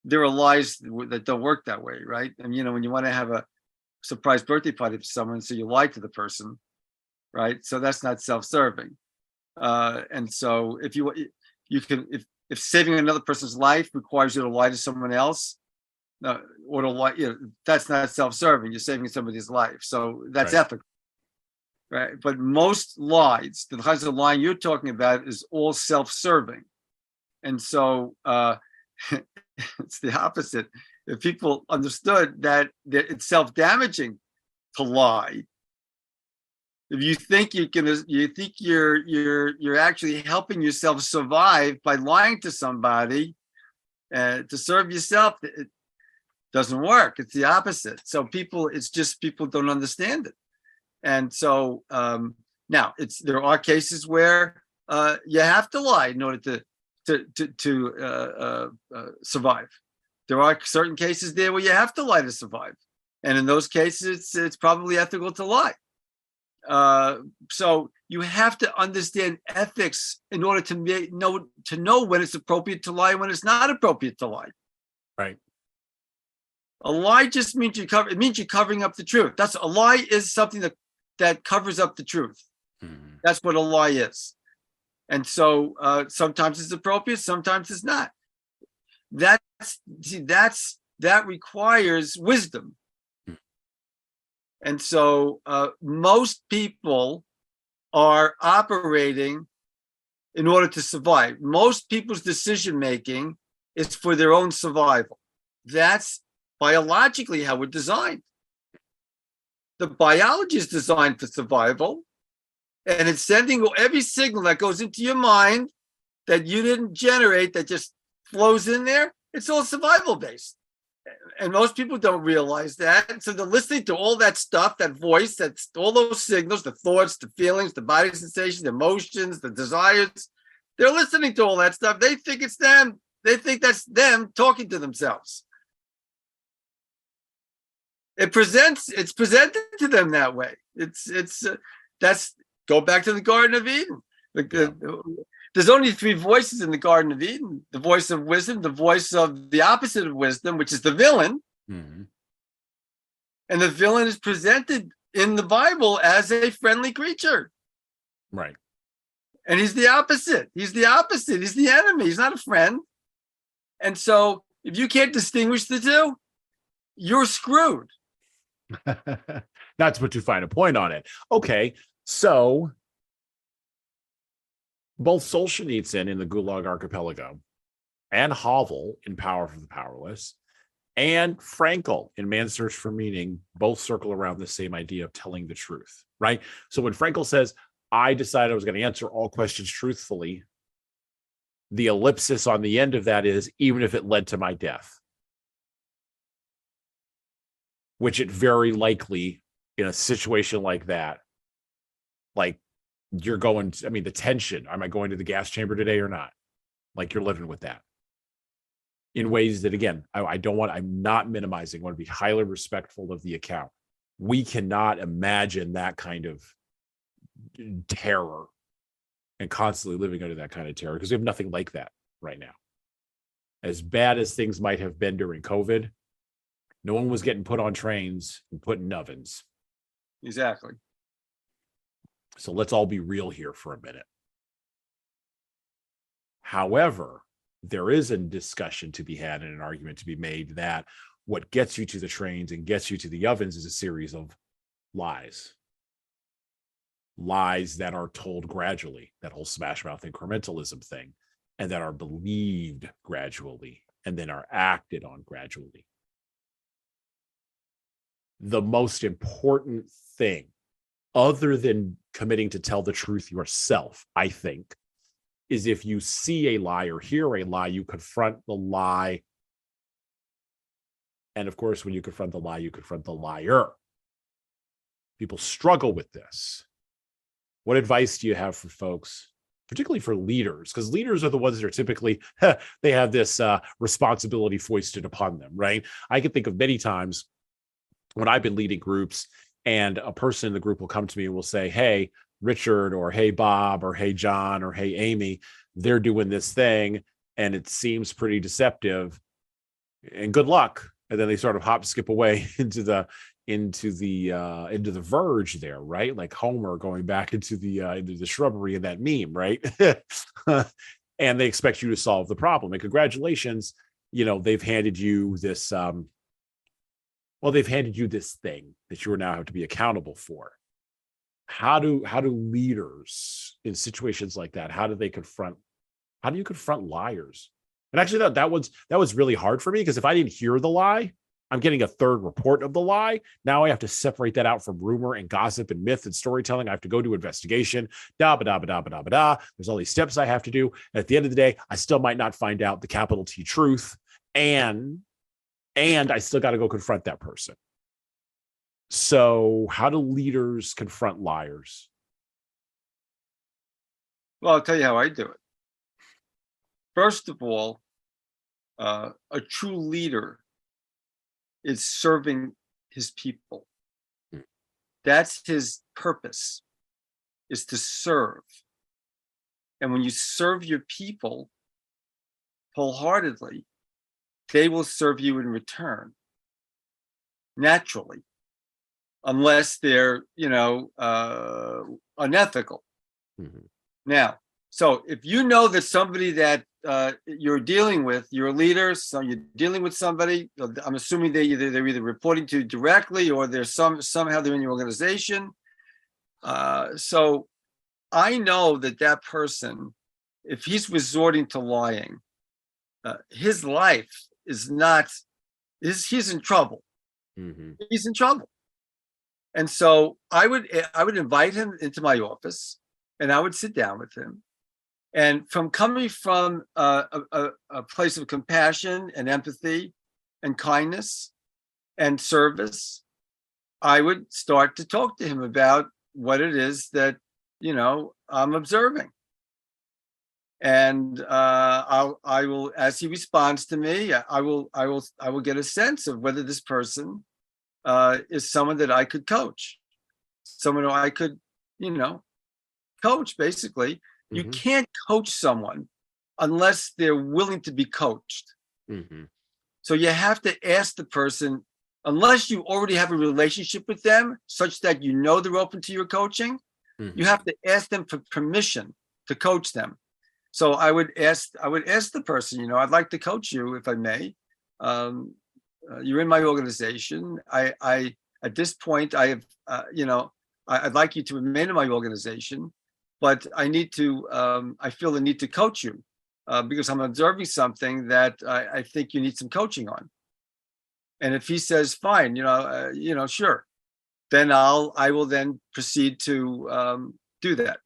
There are lies that don't work that way, right? And when you want to have a surprise birthday party for someone, so you lie to the person, right? So that's not self-serving. And so if if saving another person's life requires you to lie to someone else, or to lie, that's not self-serving. You're saving somebody's life, so that's right. ethical, right? But most lies, the kinds of lying you're talking about, is all self-serving, and so it's the opposite. If people understood that it's self-damaging to lie, if you think you're actually helping yourself survive by lying to somebody to serve yourself, it doesn't work. It's the opposite. So people don't understand it. And so now there are cases where you have to lie in order to survive. There are certain cases there where you have to lie to survive, and in those cases, it's probably ethical to lie. So you have to understand ethics in order to know when it's appropriate to lie and when it's not appropriate to lie. Right. A lie just means you're covering up the truth. A lie is something that covers up the truth. Mm-hmm. That's what a lie is. And so sometimes it's appropriate, sometimes it's not. That requires wisdom. And so most people are operating in order to survive. Most people's decision making is for their own survival. That's biologically how we're designed. The biology is designed for survival, and it's sending every signal that goes into your mind that you didn't generate, that just flows in there. It's all survival based. And most people don't realize that. So they're listening to all that stuff, that voice, that's all those signals, the thoughts, the feelings, the body sensations, the emotions, the desires. They're listening to all that stuff. They think it's them. They think that's them talking to themselves. It's presented to them that way. That's go back to the Garden of Eden. There's only three voices in the Garden of Eden: the voice of wisdom, the voice of the opposite of wisdom, which is the villain. Mm-hmm. And the villain is presented in the Bible as a friendly creature. Right. And he's the opposite. He's the opposite. He's the enemy. He's not a friend. And so if you can't distinguish the two, you're screwed. Not to put too fine a point on it. Okay, so both Solzhenitsyn in the Gulag Archipelago and Havel in Power for the Powerless and Frankl in Man's Search for Meaning both circle around the same idea of telling the truth, right? So when Frankl says, I decided I was going to answer all questions truthfully, the ellipsis on the end of that is, even if it led to my death, which it very likely in a situation like that, like you're going, I mean, the tension, am I going to the gas chamber today or not? Like you're living with that in ways that, again, I'm not minimizing, I want to be highly respectful of the account. We cannot imagine that kind of terror and constantly living under that kind of terror because we have nothing like that right now. As bad as things might have been during COVID, no one was getting put on trains and put in ovens. Exactly. So let's all be real here for a minute. However, there is a discussion to be had and an argument to be made that what gets you to the trains and gets you to the ovens is a series of lies. Lies that are told gradually, that whole smash mouth incrementalism thing, and that are believed gradually and then are acted on gradually. The most important thing, other than committing to tell the truth yourself, I think, is if you see a lie or hear a lie, you confront the lie. And of course, when you confront the lie, you confront the liar. People struggle with this. What advice do you have for folks, particularly for leaders? Because leaders are the ones that are typically, they have this responsibility foisted upon them, right? I can think of many times when I've been leading groups and a person in the group will come to me and will say, hey, Richard, or hey, Bob, or hey, John, or hey, Amy, they're doing this thing and it seems pretty deceptive and good luck. And then they sort of hop, skip away into the verge there, right? Like Homer going back into the shrubbery in that meme, right? And they expect you to solve the problem. And congratulations, they've handed you this, they've handed you this thing that you now have to be accountable for. How do leaders in situations like that, how do you confront liars? And actually that was really hard for me, because if I didn't hear the lie, I'm getting a third report of the lie. Now I have to separate that out from rumor and gossip and myth and storytelling. I have to go do investigation. There's all these steps I have to do. And at the end of the day, I still might not find out the capital T truth. And I still got to go confront that person. So how do leaders confront liars? Well, I'll tell you how I do it. First of all, a true leader is serving his people. That's his purpose, is to serve. And when you serve your people wholeheartedly, they will serve you in return, naturally, unless they're, unethical. Mm-hmm. Now, so if you know that somebody that you're dealing with, you're a leader, so you're dealing with somebody, I'm assuming they're either reporting to you directly or they're somehow they're in your organization. So I know that person, if he's resorting to lying, his life is not, he's in trouble. Mm-hmm. He's in trouble. And so I would invite him into my office and I would sit down with him. And coming from a place of compassion and empathy, and kindness and service, I would start to talk to him about what it is that, I'm observing. And I will, as he responds to me, I will get a sense of whether this person is someone that I could coach, someone who I could, coach. Basically, you can't coach someone unless they're willing to be coached. So you have to ask the person, unless you already have a relationship with them such that they're open to your coaching, you have to ask them for permission to coach them. So I would ask the person, I'd like to coach you if I may. You're in my organization. I at this point I have, I'd like you to remain in my organization, but I feel the need to coach you because I'm observing something that I think you need some coaching on. And if he says, fine, sure, then I will then proceed to do that.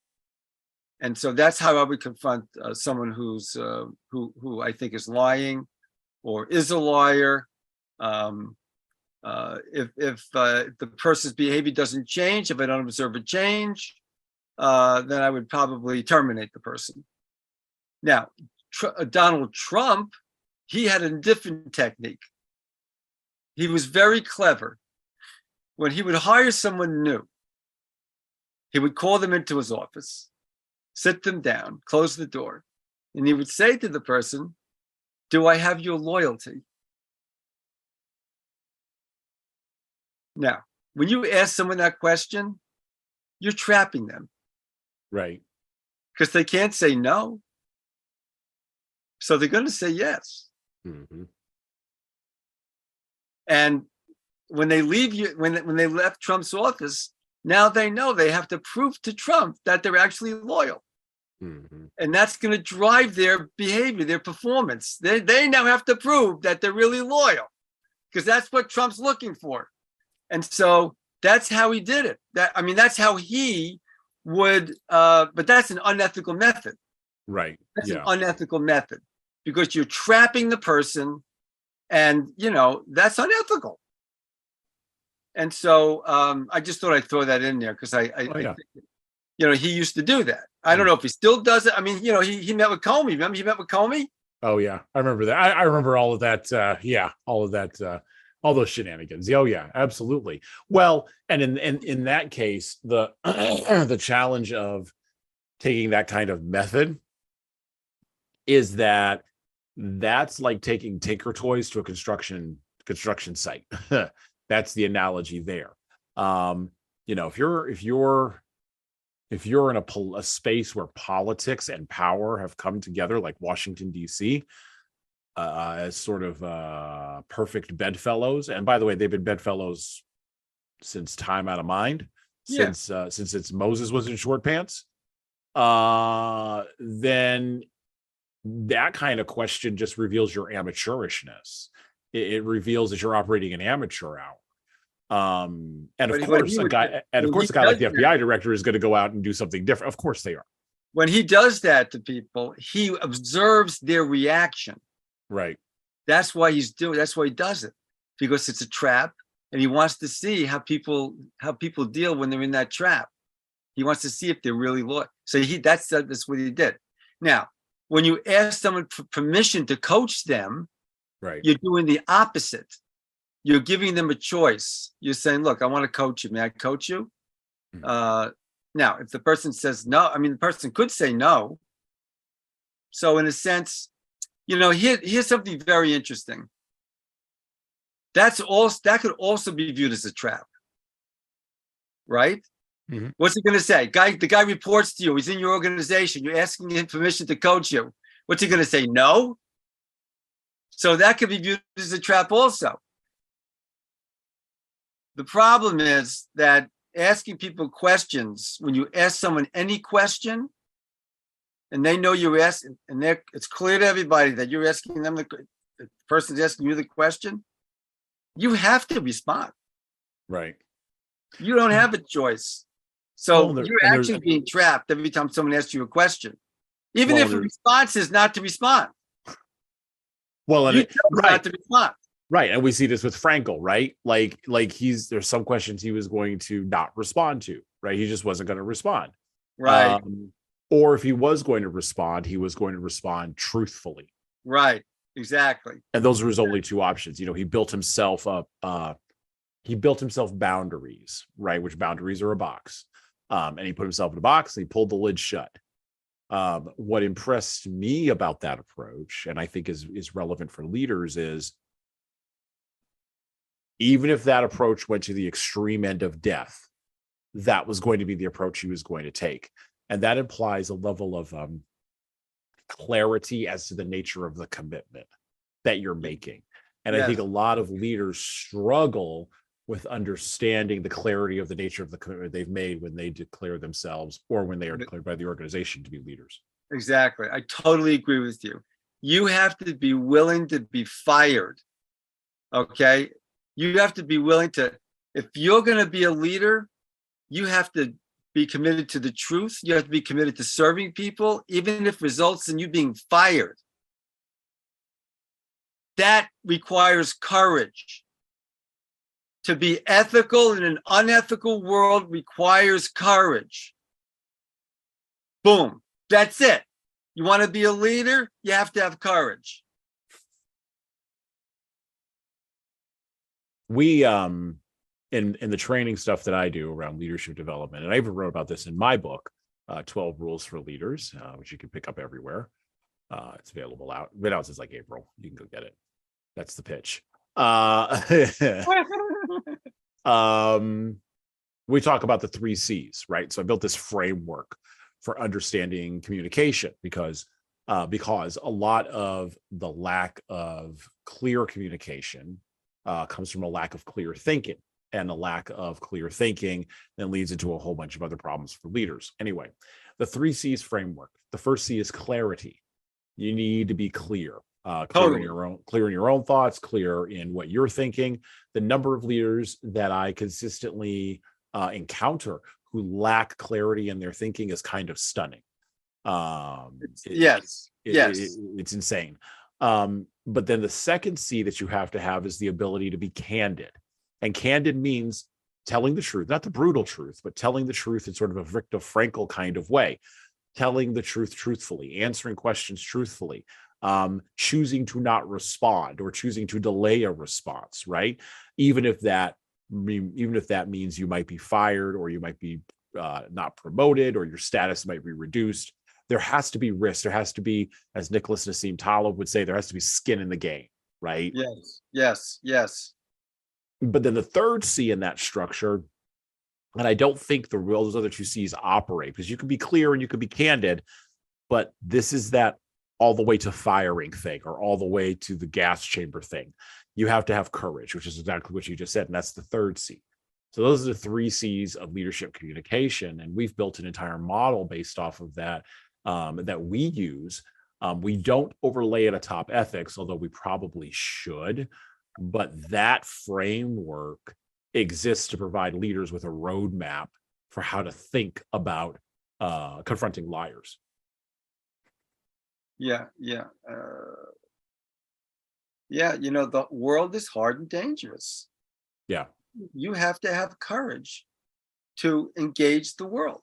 And so that's how I would confront someone who I think is lying or is a liar. If the person's behavior doesn't change, if I don't observe a change, then I would probably terminate the person. Now, Donald Trump, he had a different technique. He was very clever. When he would hire someone new, he would call them into his office, sit them down, close the door, and he would say to the person, "Do I have your loyalty?" Now, when you ask someone that question, you're trapping them. Right. Because they can't say no. So they're going to say yes. And when they leave you, when they left Trump's office, now they know they have to prove to Trump that they're actually loyal. And that's going to drive their behavior, their performance. They now have to prove that they're really loyal because that's what Trump's looking for. And so that's how he did it. That's how he would, but that's an unethical method. Right. That's an unethical method because you're trapping the person and, that's unethical. And so I just thought I'd throw that in there because I think, he used to do that. I don't know if he still does it. I mean, he met with Comey. Remember he met with Comey? Oh, yeah. I remember that. I remember all of that. All of that. All those shenanigans. Oh, yeah, absolutely. Well, and in that case, the the challenge of taking that kind of method is that's like taking Tinker Toys to a construction site. That's the analogy there. If you're in a space where politics and power have come together, like Washington, D.C., as sort of perfect bedfellows. And by the way, they've been bedfellows since time out of mind, since it's Moses was in short pants. Then that kind of question just reveals your amateurishness. It reveals that you're operating an amateur hour. And of course, a guy like the FBI director is going to go out and do something different. Of course they are. When he does that to people, he observes their reaction. Right. That's why he does it, because it's a trap, and he wants to see how people deal when they're in that trap. He wants to see if they're really loyal. So that's what he did. Now, when you ask someone for permission to coach them, right, you're doing the opposite. You're giving them a choice. You're saying, "Look, I want to coach you. May I coach you?" Now, if the person says no, the person could say no. So in a sense, here's something very interesting. That could also be viewed as a trap, right? What's he going to say? The guy reports to you. He's in your organization. You're asking him permission to coach you. What's he going to say? No. So that could be viewed as a trap also. The problem is that asking people questions, when you ask someone any question, and they know you're asking, and it's clear to everybody that you're asking them, the person's asking you the question, you have to respond. Right. You don't have a choice. So you're actually being trapped every time someone asks you a question, even if the response is not to respond. Well, not to respond. Right. And we see this with Frankl, right? Like there's some questions he was going to not respond to, right? He just wasn't going to respond. Right. Or if he was going to respond, he was going to respond truthfully. Right. Exactly. And those were his only two options. You know, he built himself up, he built himself boundaries, right? Which boundaries are a box. And he put himself in a box and he pulled the lid shut. What impressed me about that approach, and I think is relevant for leaders, is even if that approach went to the extreme end of death, that was going to be the approach he was going to take. And that implies a level of clarity as to the nature of the commitment that you're making. And I think a lot of leaders struggle with understanding the clarity of the nature of the commitment they've made when they declare themselves or when they are declared by the organization to be leaders. Exactly. I totally agree with you. You have to be willing to be fired. Okay. You have to be willing to, if you're going to be a leader, you have to be committed to the truth. You have to be committed to serving people, even if it results in you being fired. That requires courage. To be ethical in an unethical world requires courage. Boom. That's it. You want to be a leader? You have to have courage. We in the training stuff that I do around leadership development, and I even wrote about this in my book, 12 Rules for Leaders, which you can pick up everywhere. It's available out. Been out since like April. You can go get it. That's the pitch. We talk about the 3 C's, right? So I built this framework for understanding communication because a lot of the lack of clear communication comes from a lack of clear thinking, and a lack of clear thinking then leads into a whole bunch of other problems for leaders. Anyway, the 3 C's framework. The first C is clarity. You need to be clear. Clear in your own thoughts, clear in what you're thinking. The number of leaders that I consistently encounter who lack clarity in their thinking is kind of stunning. Yes. It's insane. But then the second C that you have to have is the ability to be candid. And candid means telling the truth, not the brutal truth, but telling the truth in sort of a Viktor Frankl kind of way. Telling the truth truthfully, answering questions truthfully, choosing to not respond or choosing to delay a response, right? Even if that means you might be fired or you might be not promoted or your status might be reduced, there has to be risk. There has to be, as Nicholas Nassim Taleb would say, there has to be skin in the game, right? Yes. But then the third C in that structure, and I don't think those other 2 C's operate, because you can be clear and you can be candid, but this is that all the way to firing thing or all the way to the gas chamber thing. You have to have courage, which is exactly what you just said. And that's the third C. So those are the 3 C's of leadership communication. And we've built an entire model based off of that, that we use. We don't overlay it atop ethics, although we probably should. But that framework exists to provide leaders with a roadmap for how to think about confronting liars. Yeah. The world is hard and dangerous. Yeah. You have to have courage to engage the world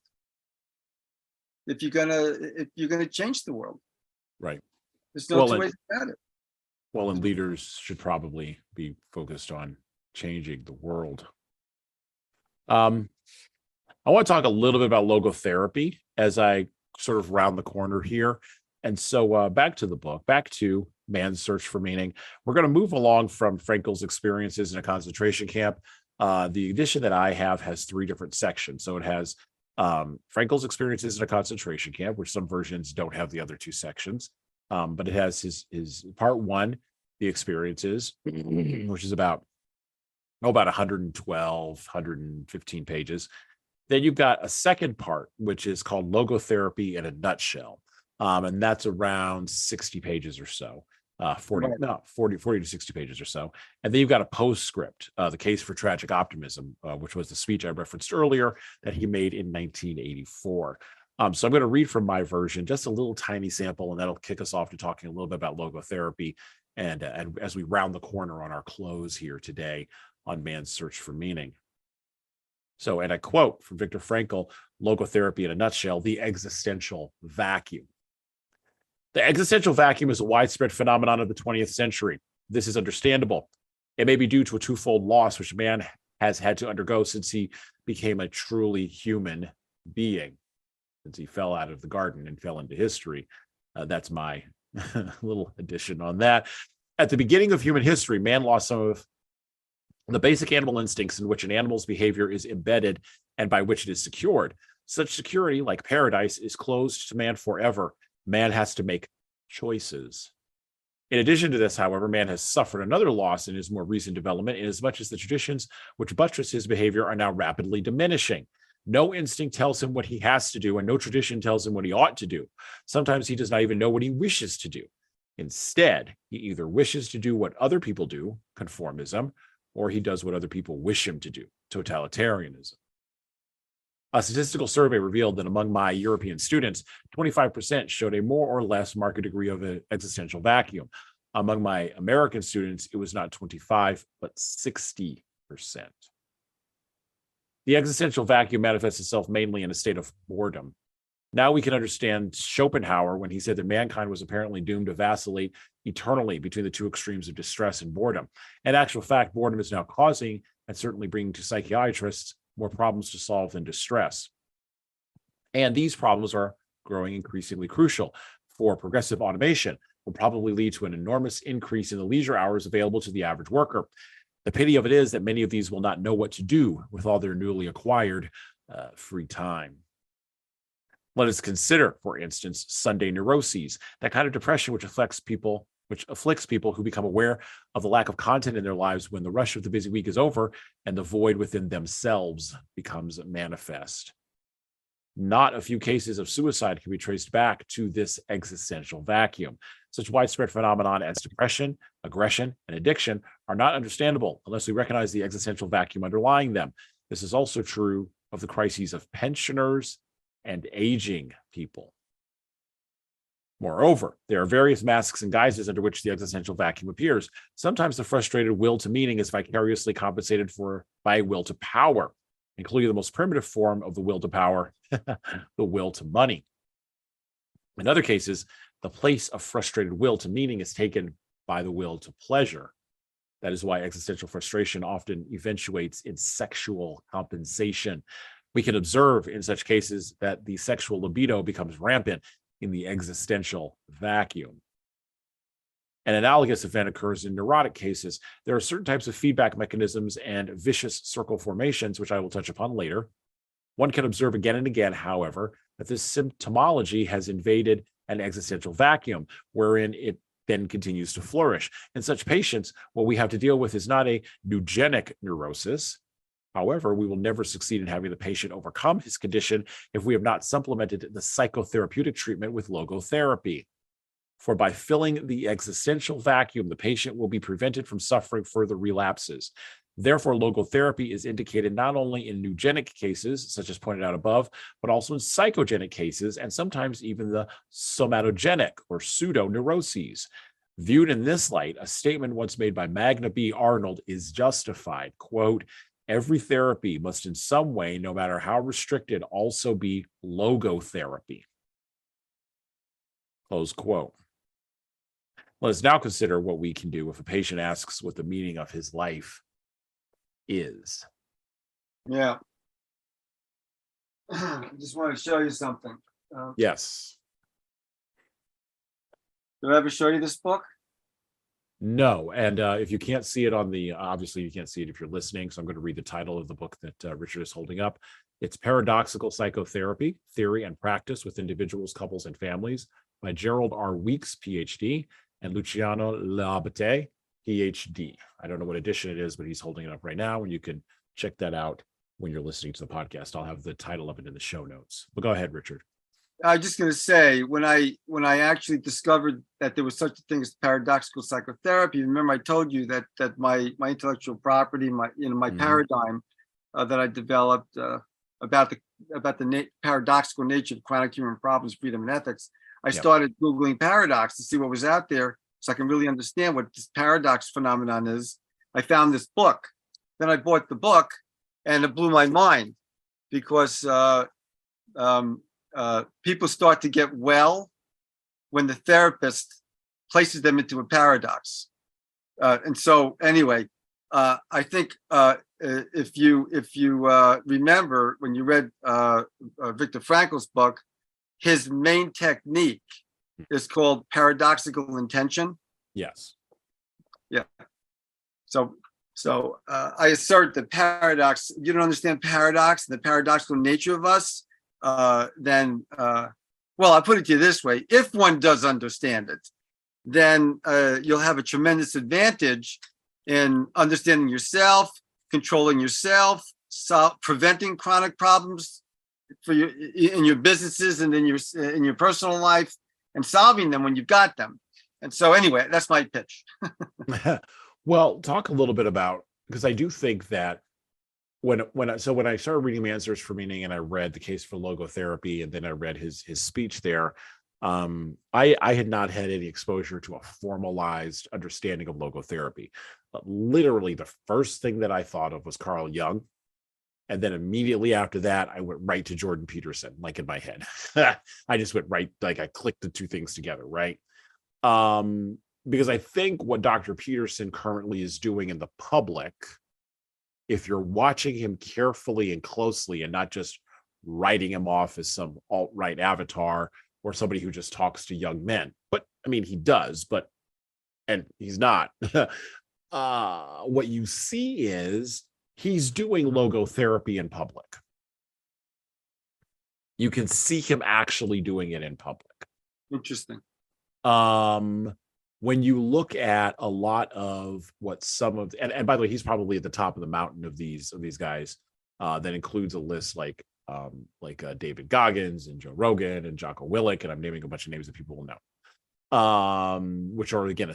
if you're gonna change the world. Right. There's no 2 ways about it. Well, and leaders should probably be focused on changing the world. I want to talk a little bit about logotherapy as I sort of round the corner here. And so back to the book, back to Man's Search for Meaning. We're going to move along from Frankl's experiences in a concentration camp. The edition that I have has 3 different sections. So it has Frankl's experiences in a concentration camp, which some versions don't have the other 2 sections. But it has his part 1, the experiences, which is about 115 pages. Then you've got a second part, which is called Logotherapy in a Nutshell. And that's around 60 pages or so, 40 to 60 pages or so. And then you've got a postscript, The Case for Tragic Optimism, which was the speech I referenced earlier that he made in 1984. So I'm going to read from my version, just a little tiny sample, and that'll kick us off to talking a little bit about logotherapy and as we round the corner on our close here today on man's search for meaning. So, and I quote from Viktor Frankl, logotherapy in a nutshell, the existential vacuum. The existential vacuum is a widespread phenomenon of the 20th century. This is understandable. It may be due to a twofold loss which man has had to undergo since he became a truly human being, since he fell out of the garden and fell into history. That's my little addition on that. At the beginning of human history, man lost some of the basic animal instincts in which an animal's behavior is embedded and by which it is secured. Such security, like paradise, is closed to man forever. Man has to make choices. In addition to this, however, man has suffered another loss in his more recent development, inasmuch as the traditions which buttress his behavior are now rapidly diminishing. No instinct tells him what he has to do, and no tradition tells him what he ought to do. Sometimes he does not even know what he wishes to do. Instead, he either wishes to do what other people do, conformism, or he does what other people wish him to do, totalitarianism. A statistical survey revealed that among my European students, 25% showed a more or less marked degree of an existential vacuum. Among my American students, it was not 25, but 60%. The existential vacuum manifests itself mainly in a state of boredom. Now we can understand Schopenhauer when he said that mankind was apparently doomed to vacillate eternally between the two extremes of distress and boredom. In actual fact, boredom is now causing, and certainly bringing to psychiatrists, more problems to solve than distress. And these problems are growing increasingly crucial. For progressive automation will probably lead to an enormous increase in the leisure hours available to the average worker. The pity of it is that many of these will not know what to do with all their newly acquired free time. Let us consider, for instance, Sunday neuroses, that kind of depression which afflicts people who become aware of the lack of content in their lives when the rush of the busy week is over and the void within themselves becomes manifest. Not a few cases of suicide can be traced back to this existential vacuum. Such widespread phenomena as depression, aggression, and addiction are not understandable unless we recognize the existential vacuum underlying them. This is also true of the crises of pensioners and aging people. Moreover, there are various masks and guises under which the existential vacuum appears. Sometimes the frustrated will to meaning is vicariously compensated for by a will to power, including the most primitive form of the will to power, the will to money. In other cases, the place of frustrated will to meaning is taken by the will to pleasure. That is why existential frustration often eventuates in sexual compensation. We can observe in such cases that the sexual libido becomes rampant in the existential vacuum. An analogous event occurs in neurotic cases. There are certain types of feedback mechanisms and vicious circle formations, which I will touch upon later. One can observe again and again, however, that this symptomology has invaded an existential vacuum, wherein it then continues to flourish. In such patients, what we have to deal with is not a neugenic neurosis. However, we will never succeed in having the patient overcome his condition if we have not supplemented the psychotherapeutic treatment with logotherapy. For by filling the existential vacuum, the patient will be prevented from suffering further relapses. Therefore, logotherapy is indicated not only in neugenic cases, such as pointed out above, but also in psychogenic cases, and sometimes even the somatogenic or pseudo-neuroses. Viewed in this light, a statement once made by Magna B. Arnold is justified. Quote, "Every therapy must in some way, no matter how restricted, also be logotherapy." Close quote. Let us now consider what we can do if a patient asks what the meaning of his life is. Yeah. I just want to show you something. Yes. Did I ever show you this book? No. And if you can't see it on the, obviously you can't see it if you're listening. So I'm going to read the title of the book that Richard is holding up. It's Paradoxical Psychotherapy, Theory and Practice with Individuals, Couples, and Families by Gerald R. Weeks, PhD, and Luciano Labate, PhD. I don't know what edition it is, but he's holding it up right now, and you can check that out when you're listening to the podcast. I'll have the title of it in the show notes. But go ahead, Richard. I was just going to say, when I actually discovered that there was such a thing as paradoxical psychotherapy, remember I told you that my intellectual property, my paradigm that I developed about the paradoxical nature of chronic human problems, freedom, and ethics. I started Googling paradox to see what was out there, so I can really understand what this paradox phenomenon is, I found this book. Then I bought the book, and it blew my mind because people start to get well when the therapist places them into a paradox. And so, anyway, I think if you remember when you read Viktor Frankl's book, his main technique is called paradoxical intention. Yes. Yeah. So I assert that paradox, if you don't understand paradox and the paradoxical nature of us, then, well, I'll put it to you this way. If one does understand it, then you'll have a tremendous advantage in understanding yourself, controlling yourself, preventing chronic problems for your in your businesses and in your personal life, and solving them when you've got them. And so, anyway, that's my pitch. Well, talk a little bit about, because I do think that when I started reading Answers for Meaning, and I read The Case for Logotherapy, and then I read his speech there, I had not had any exposure to a formalized understanding of logotherapy. But literally, the first thing that I thought of was Carl Jung. And then immediately after that, I went right to Jordan Peterson, like in my head. I just went right, like I clicked the two things together, right? Because I think what Dr. Peterson currently is doing in the public, if you're watching him carefully and closely and not just writing him off as some alt-right avatar or somebody who just talks to young men, but I mean, he does, and he's not. What you see is he's doing logotherapy in public. You can see him actually doing it in public. Interesting. When you look at a lot of what some of, and by the way, he's probably at the top of the mountain of these guys, that includes a list like David Goggins and Joe Rogan and Jocko Willink, and I'm naming a bunch of names that people will know, which are again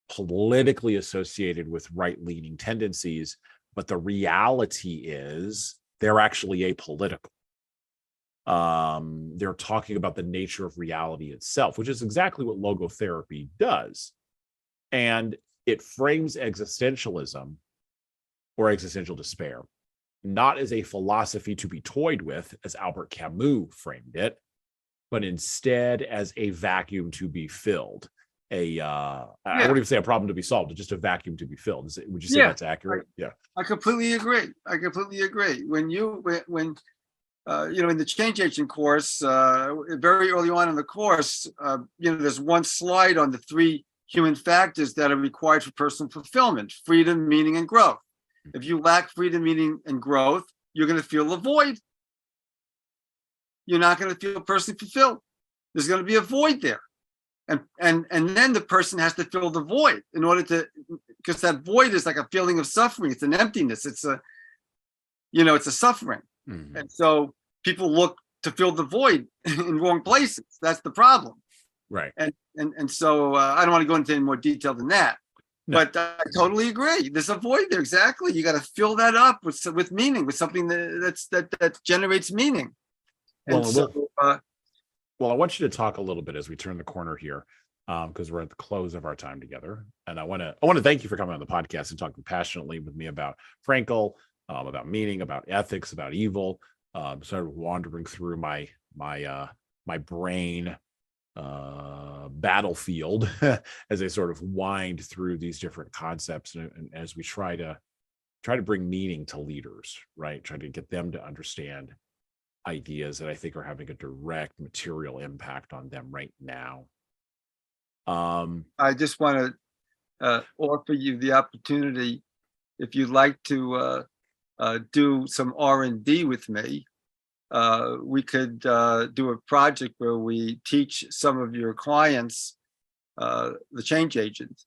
politically associated with right-leaning tendencies, but the reality is they're actually apolitical. They're talking about the nature of reality itself, which is exactly what logotherapy does. And it frames existentialism or existential despair not as a philosophy to be toyed with, as Albert Camus framed it, but instead as a vacuum to be filled. I wouldn't even say a problem to be solved, it's just a vacuum to be filled. Would you say that's accurate? I completely agree. When in the change agent course, very early on in the course, there's one slide on the 3 human factors that are required for personal fulfillment: freedom, meaning, and growth. If you lack freedom, meaning, and growth, you're going to feel a void. You're not going to feel personally fulfilled. There's going to be a void there. And then the person has to fill the void in order to, because that void is like a feeling of suffering. It's an emptiness. It's a suffering. Mm-hmm. And so people look to fill the void in wrong places. That's the problem. Right. And so I don't want to go into any more detail than that. No. But I totally agree. There's a void there. Exactly. You got to fill that up with meaning, with something that generates mening. And well, I want you to talk a little bit as we turn the corner here, because we're at the close of our time together. And I want to thank you for coming on the podcast and talking passionately with me about Frankl, about meaning, about ethics, about evil. Sort of wandering through my brain battlefield as I sort of wind through these different concepts, and as we try to bring meaning to leaders, right? Try to get them to understand ideas that I think are having a direct material impact on them right now. I just want to offer you the opportunity, if you'd like to do some R&D with me. We could do a project where we teach some of your clients the change agent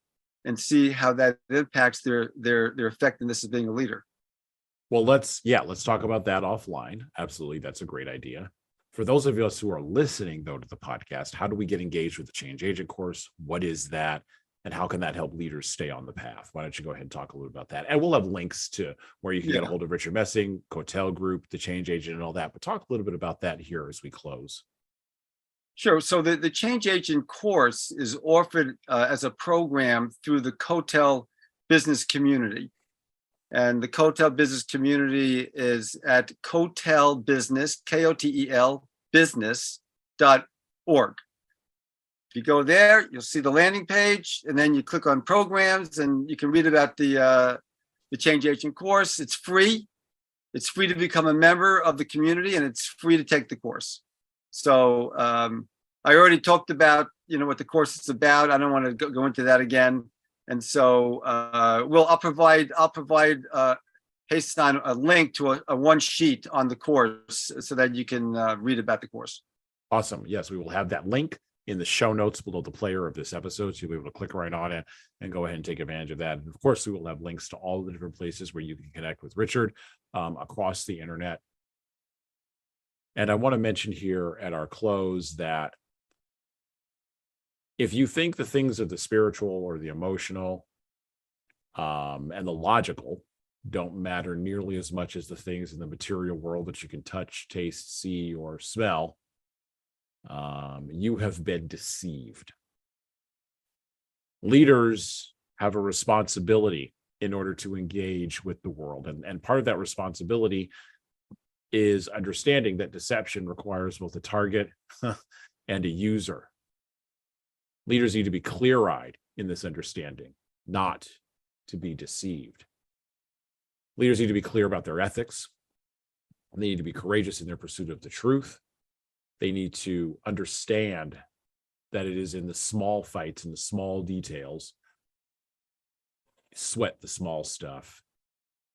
and see how that impacts their effectiveness as being a leader. Well, let's talk about that offline. Absolutely. That's a great idea. For those of us who are listening, though, to the podcast, how do we get engaged with the Change Agent course? What is that? And how can that help leaders stay on the path? Why don't you go ahead and talk a little about that? And we'll have links to where you can get a hold of Richard Messing, Cotel Group, the Change Agent, and all that. But talk a little bit about that here as we close. Sure. So the Change Agent course is offered as a program through the Cotel business community. And the Cotel business community is at Cotel Business, Kotel business.org. If you go there, you'll see the landing page, and then you click on programs, and you can read about the Change Agent course. It's free. It's free to become a member of the community, and it's free to take the course. So I already talked about, what the course is about. I don't want to go into that again. And so I'll provide Hassan a link to a one sheet on the course so that you can read about the course. Awesome. Yes, we will have that link in the show notes below the player of this episode. So you'll be able to click right on it and go ahead and take advantage of that. And of course, we will have links to all the different places where you can connect with Richard across the internet. And I want to mention here at our close that if you think the things of the spiritual or the emotional and the logical don't matter nearly as much as the things in the material world that you can touch, taste, see, or smell, you have been deceived. Leaders have a responsibility in order to engage with the world. And part of that responsibility is understanding that deception requires both a target and a user. Leaders need to be clear-eyed in this understanding, not to be deceived. Leaders need to be clear about their ethics. They need to be courageous in their pursuit of the truth. They need to understand that it is in the small fights and the small details, sweat the small stuff,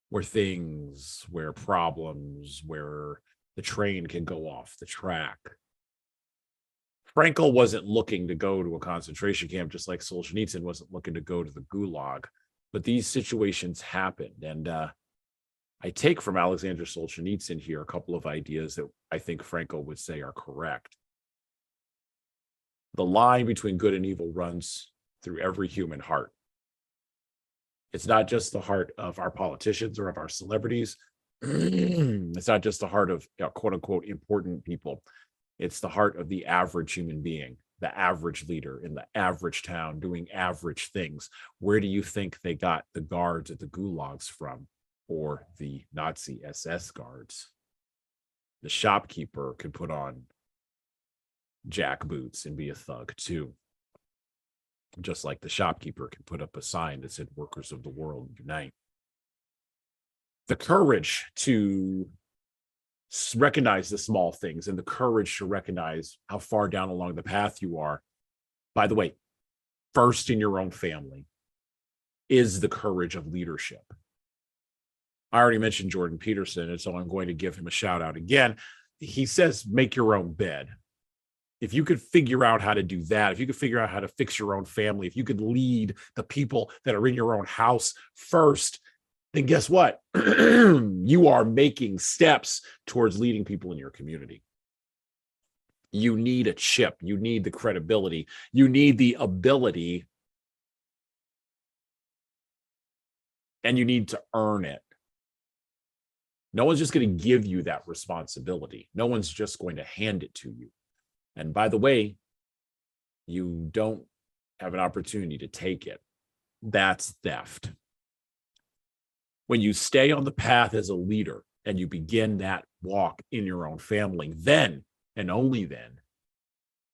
where problems, where the train can go off the track. Frankl wasn't looking to go to a concentration camp, just like Solzhenitsyn wasn't looking to go to the Gulag. But these situations happened. And I take from Alexander Solzhenitsyn here a couple of ideas that I think Frankl would say are correct. The line between good and evil runs through every human heart. It's not just the heart of our politicians or of our celebrities. It's not just the heart of quote unquote important people. It's the heart of the average human being, the average leader in the average town doing average things. Where do you think they got the guards at the gulags from, or the Nazi SS guards? The shopkeeper could put on jack boots and be a thug too. Just like the shopkeeper can put up a sign that said "Workers of the World Unite." The courage to recognize the small things and the courage to recognize how far down along the path you are, by the way, first in your own family, is the courage of leadership. I already mentioned Jordan Peterson, and so I'm going to give him a shout out again. He says, make your own bed. If you could figure out how to do that, if you could figure out how to fix your own family, if you could lead the people that are in your own house first, then guess what? You are making steps towards leading people in your community. You need a chip. You need the credibility. You need the ability. And you need to earn it. No one's just going to give you that responsibility. No one's just going to hand it to you. And by the way, you don't have an opportunity to take it. That's theft. When you stay on the path as a leader and you begin that walk in your own family, then and only then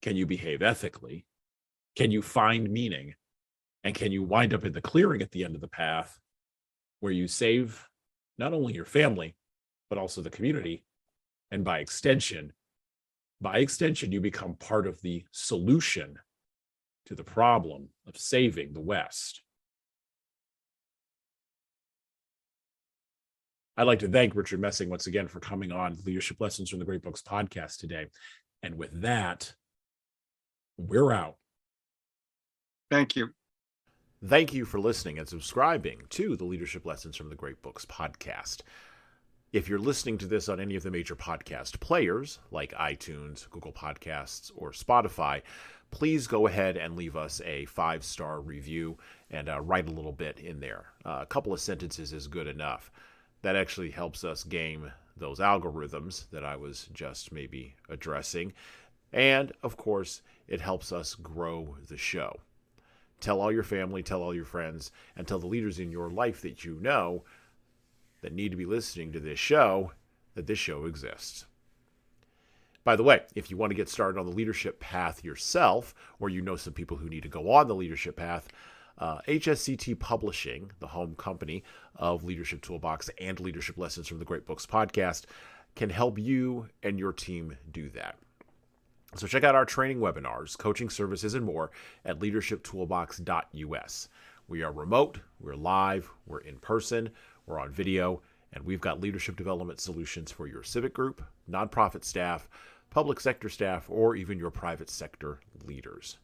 can you behave ethically, can you find meaning, and can you wind up in the clearing at the end of the path where you save not only your family, but also the community. And by extension, you become part of the solution to the problem of saving the West. I'd like to thank Richard Messing once again for coming on Leadership Lessons from the Great Books podcast today. And with that, we're out. Thank you. Thank you for listening and subscribing to the Leadership Lessons from the Great Books podcast. If you're listening to this on any of the major podcast players like iTunes, Google Podcasts, or Spotify, please go ahead and leave us a 5-star review and write a little bit in there. A couple of sentences is good enough. That actually helps us game those algorithms that I was just maybe addressing. And, of course, it helps us grow the show. Tell all your family, tell all your friends, and tell the leaders in your life that you know that need to be listening to this show that this show exists. By the way, if you want to get started on the leadership path yourself, or you know some people who need to go on the leadership path, HSCT Publishing, the home company of Leadership Toolbox and Leadership Lessons from the Great Books podcast, can help you and your team do that. So check out our training webinars, coaching services, and more at leadershiptoolbox.us. We are remote, we're live, we're in person, we're on video, and we've got leadership development solutions for your civic group, nonprofit staff, public sector staff, or even your private sector leaders.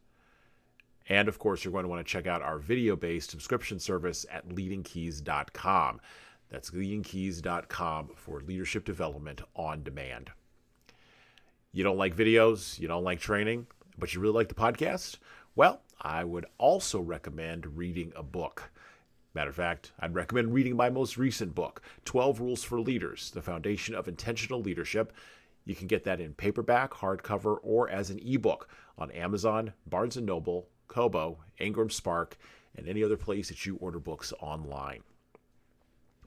And of course, you're going to want to check out our video-based subscription service at leadingkeys.com. That's leadingkeys.com for leadership development on demand. You don't like videos, you don't like training, but you really like the podcast? Well, I would also recommend reading a book. Matter of fact, I'd recommend reading my most recent book, 12 Rules for Leaders, The Foundation of Intentional Leadership. You can get that in paperback, hardcover, or as an ebook on Amazon, Barnes & Noble, Kobo, Ingram Spark, and any other place that you order books online.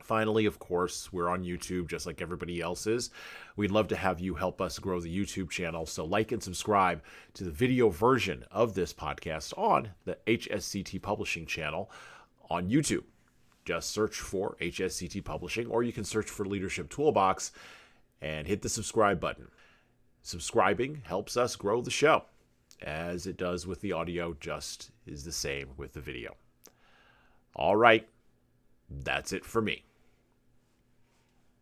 Finally, of course, we're on YouTube just like everybody else is. We'd love to have you help us grow the YouTube channel, so like and subscribe to the video version of this podcast on the HSCT Publishing channel on YouTube. Just search for HSCT Publishing, or you can search for Leadership Toolbox and hit the subscribe button. Subscribing helps us grow the show, as it does with the audio, just is the same with the video. All right, that's it for me.